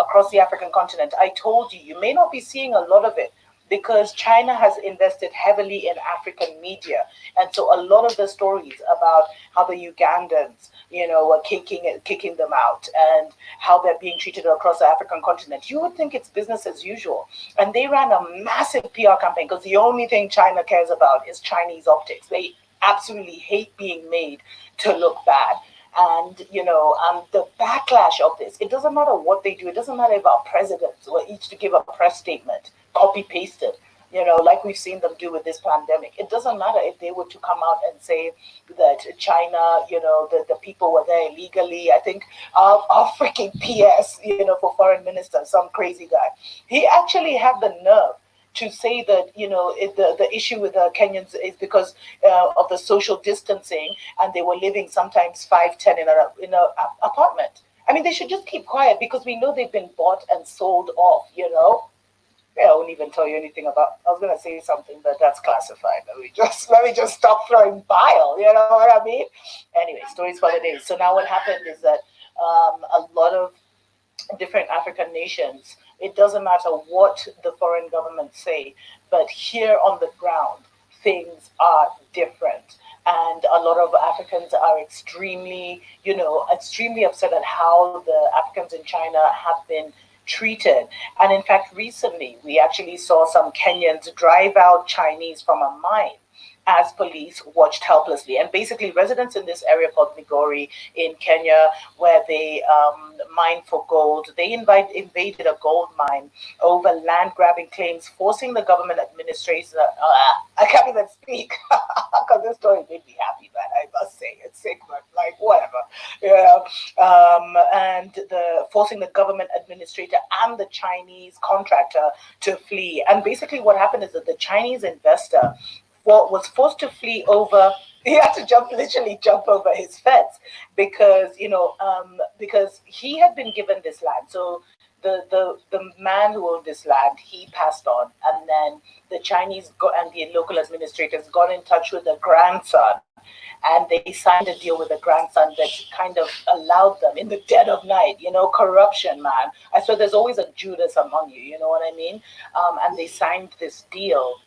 across the African continent. I told you, you may not be seeing a lot of it, because China has invested heavily in African media. And so a lot of the stories about how the Ugandans, were kicking them out and how they're being treated across the African continent, you would think it's business as usual. And they ran a massive PR campaign because the only thing China cares about is Chinese optics. They absolutely hate being made to look bad. And, the backlash of this, it doesn't matter what they do. It doesn't matter if our presidents were each to give a press statement, copy-pasted, like we've seen them do with this pandemic. It doesn't matter if they were to come out and say that China, the people were there illegally. I think our freaking PS, for foreign minister, some crazy guy, he actually had the nerve to say that, the issue with the Kenyans is because of the social distancing, and they were living sometimes 5-10 in a apartment. I mean, they should just keep quiet, because we know they've been bought and sold off, I won't even tell you anything about. I was gonna say something, but that's classified. Let me just stop throwing bile. You know what I mean? Anyway, stories for the day. So now what happened is that a lot of different African nations, it doesn't matter what the foreign governments say, but here on the ground, things are different. And a lot of Africans are extremely upset at how the Africans in China have been treated. And in fact, recently, we actually saw some Kenyans drive out Chinese from a mine as police watched helplessly. And basically, residents in this area called Migori in Kenya, where they mine for gold, they invaded a gold mine over land grabbing claims, forcing the government administration. I can't even speak because this story made me happy, man. I must say, it's sick, but like whatever. And forcing the government administrator and the Chinese contractor to flee. And basically, what happened is that the Chinese investor was forced to flee over. He had to literally jump over his fence because he had been given this land. So the man who owned this land, he passed on, and then the Chinese and the local administrators got in touch with the grandson, and they signed a deal with the grandson that kind of allowed them in the dead of night, corruption, man. I swear there's always a Judas among you, you know what I mean? And they signed this deal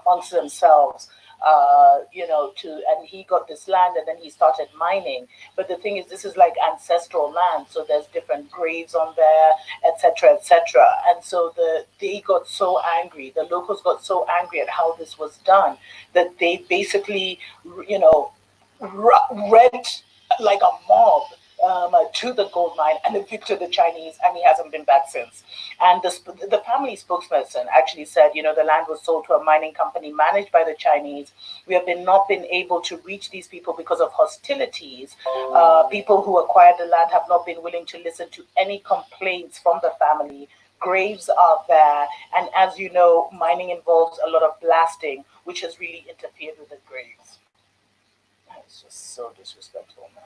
amongst themselves and he got this land and then he started mining. But the thing is, this is like ancestral land, so there's different graves on there, etc., etc. And so they got so angry, the locals got so angry at how this was done that they basically, rent like a mob to the gold mine and evicted the Chinese, and he hasn't been back since. And the family spokesperson actually said, the land was sold to a mining company managed by the Chinese. We have not been able to reach these people because of hostilities. People who acquired the land have not been willing to listen to any complaints from the family. Graves are there, and as you know, mining involves a lot of blasting, which has really interfered with the graves. It's just so disrespectful, man.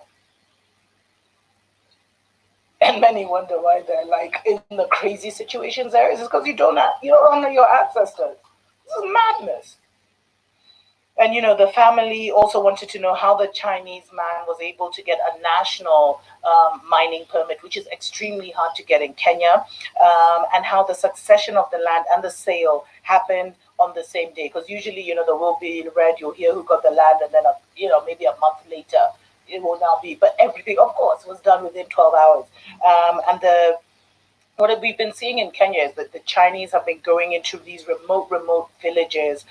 And many wonder why they're like in the crazy situations there. It's because you don't honor your ancestors. This is madness. And the family also wanted to know how the Chinese man was able to get a national mining permit, which is extremely hard to get in Kenya, and how the succession of the land and the sale happened on the same day. Because usually, there will be read, you'll hear who got the land, and then maybe a month later it will now be. But everything, of course, was done within 12 hours. What we've been seeing in Kenya is that the Chinese have been going into these remote villages,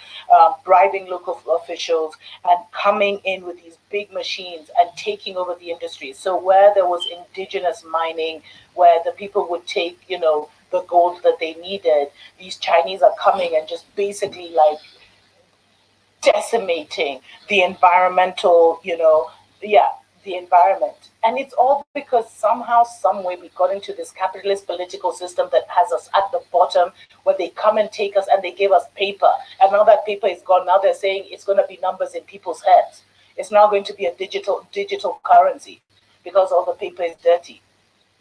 bribing local officials and coming in with these big machines and taking over the industry. So where there was indigenous mining, where the people would take, the gold that they needed, these Chinese are coming and just basically like decimating the environmental, the environment. And it's all because somehow, some way, we got into this capitalist political system that has us at the bottom, where they come and take us and they give us paper. And now that paper is gone, now they're saying it's going to be numbers in people's heads. It's now going to be a digital currency because all the paper is dirty.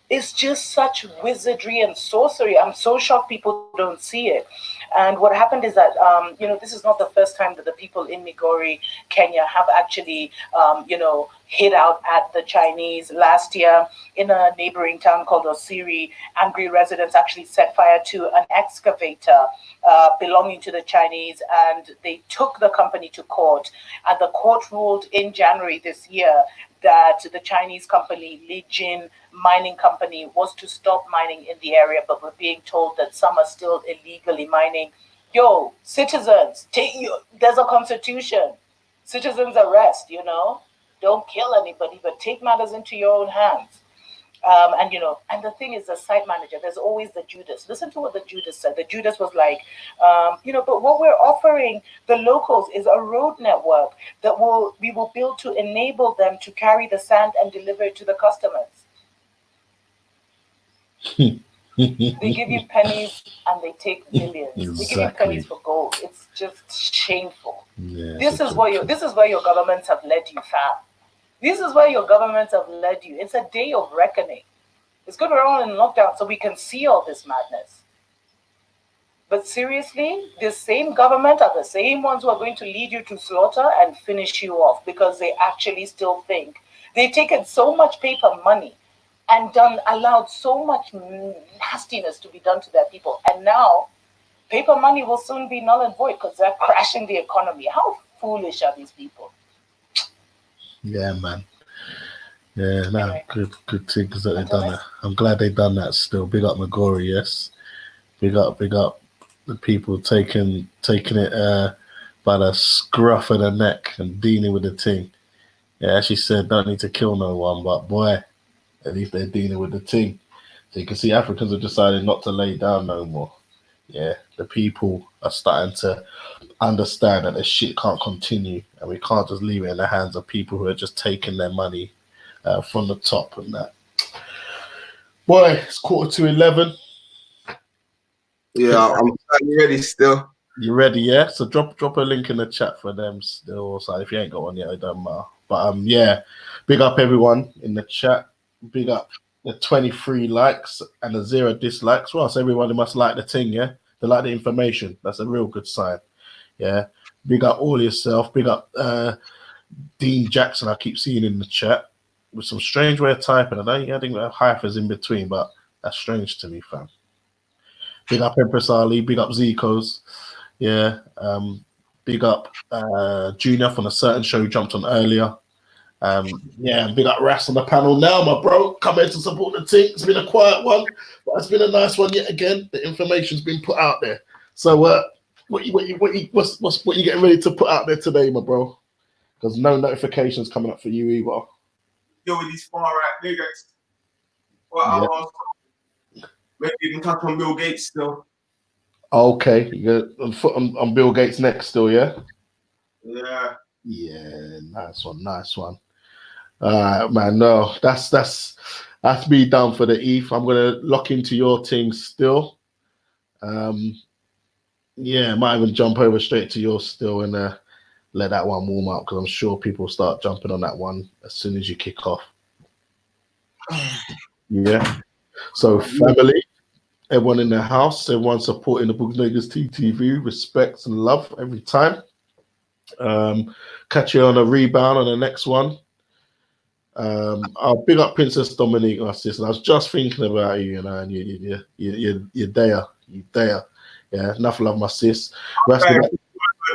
It's just such wizardry and sorcery. I'm so shocked people don't see it. And what happened is that, this is not the first time that the people in Migori, Kenya, have actually, hit out at the Chinese. Last year, in a neighboring town called Osiri, angry residents actually set fire to an excavator belonging to the Chinese, and they took the company to court. And the court ruled in January this year that the Chinese company, Lijin Mining Company, was to stop mining in the area, but we're being told that some are still illegally mining. Yo, citizens, there's a constitution. Citizens arrest, Don't kill anybody, but take matters into your own hands. And the thing is, the site manager, there's always the Judas. Listen to what the Judas said. The Judas was like, but what we're offering the locals is a road network that we will build to enable them to carry the sand and deliver it to the customers. They give you pennies and they take millions. Exactly. They give you pennies for gold. It's just shameful. Yeah, this is where your governments have led you, fam. This is where your governments have led you. It's a day of reckoning. It's good we're all in lockdown so we can see all this madness. But seriously, the same government are the same ones who are going to lead you to slaughter and finish you off because they actually still think. They've taken so much paper money and allowed so much nastiness to be done to their people. And now, paper money will soon be null and void because they're crashing the economy. How foolish are these people? Yeah, man. Yeah, no, good things that they've done that. I'm glad they've done that still. Big up Migori, yes. Big up the people taking it by the scruff of the neck and dealing with the thing. Yeah, she said don't need to kill no one, but boy, at least they're dealing with the thing. So you can see Africans have decided not to lay down no more. Yeah, the people are starting to understand that this shit can't continue and we can't just leave it in the hands of people who are just taking their money from the top and that. Boy, it's 11:15. Yeah, I'm ready still. You ready, yeah? So drop a link in the chat for them still. So if you ain't got one yet, it don't matter. But yeah, big up everyone in the chat. Big up the 23 likes and the 0 dislikes. Well, so everybody must like the thing, yeah? They like the information. That's a real good sign. Yeah. Big up all yourself. Big up Dean Jackson, I keep seeing in the chat with some strange way of typing. I think that hyphens in between, but that's strange to me, fam. Big up Empress Ali. Big up Zico's. Yeah. big up Junior from a certain show who jumped on earlier. Yeah, big up Ras on the panel now, my bro. Come in to support the team. It's been a quiet one, but it's been a nice one yet again. The information's been put out there. So, what you getting ready to put out there today, my bro? Because no notifications coming up for you either. Deal with these far right niggas. Well, maybe even touch on Bill Gates still. Okay, you got foot on Bill Gates next still, yeah? Yeah. Yeah, nice one. All right, man. No, that's me down for the Eve. I'm gonna lock into your thing still. Yeah, might even jump over straight to yours still and let that one warm up because I'm sure people start jumping on that one as soon as you kick off. Yeah. So family, everyone in the house, everyone supporting the Bootleggers TTV, respects and love every time. Catch you on a rebound on the next one. I'll big up Princess Dominique, my sister. I was just thinking about you, and you're there. You're there. Yeah, enough love, my sis. The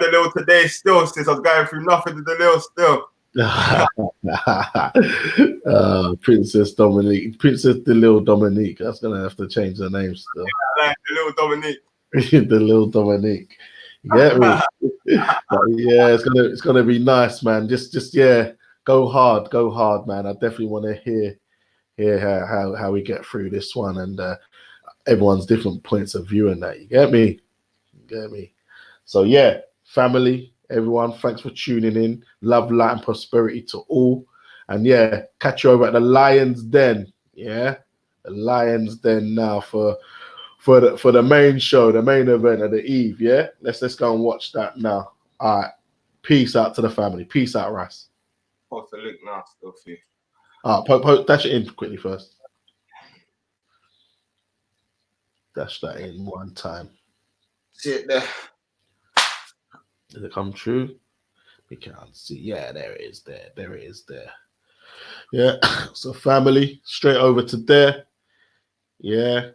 little today still, sis. I was going through nothing to the little still. Princess Dominique, Princess the Little Dominique. That's gonna have to change the name still. I like the little Dominique. The Little Dominique. You get me? But yeah, it's gonna be nice, man. Just yeah, go hard, man. I definitely want to hear how we get through this one and everyone's different points of view and that. You get me? So yeah, family, everyone, thanks for tuning in. Love, light, and prosperity to all. And yeah, catch you over at the Lions Den. Yeah, the Lions Den now for the main show, the main event of the Eve. Yeah, let's go and watch that now. All right, peace out to the family. Peace out, Ras. Post the link now, still see. Dash it in quickly first. Dash that in one time. See it there. Did it come true? We can't see. Yeah, there it is. There it is. Yeah. So family, straight over to there. Yeah.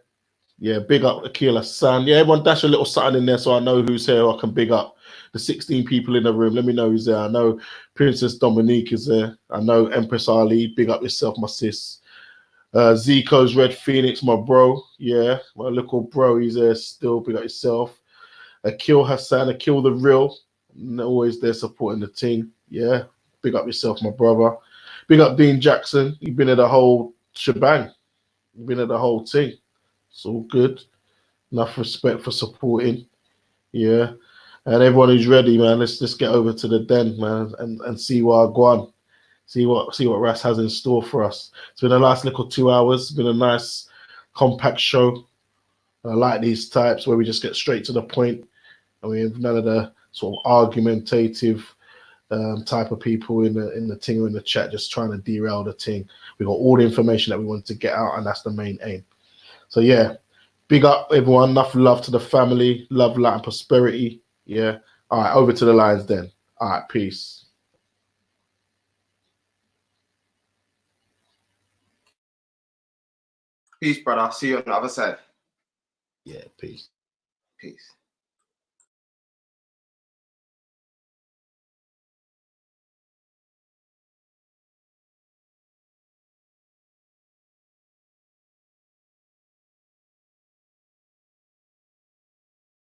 Big up Akil Hassan. Yeah, everyone dash a little something in there so I know who's here. I can big up the 16 people in the room. Let me know who's there. I know Princess Dominique is there. I know Empress Ali. Big up yourself, my sis. Zico's Red Phoenix, my bro. Yeah, my little bro. He's there still. Big up yourself. Akil Hassan, Akil the Real. Always there supporting the team. Yeah, big up yourself, my brother. Big up Dean Jackson. You've been at the whole shebang. You've been at the whole team. It's all good. Enough respect for supporting. Yeah. And everyone who's ready, man, let's just get over to the den, man, and see what Guan, see what Ras has in store for us. It's been a nice little 2 hours. It's been a nice compact show. I like these types where we just get straight to the point and we have none of the sort of argumentative type of people in the thing or in the chat just trying to derail the thing. We got all the information that we wanted to get out, and that's the main aim. So yeah, big up everyone. Enough love to the family. Love, light, and prosperity. Yeah. All right, over to the Lions then. All right, peace. Peace, brother. I'll see you on the other side. Yeah, peace. Peace.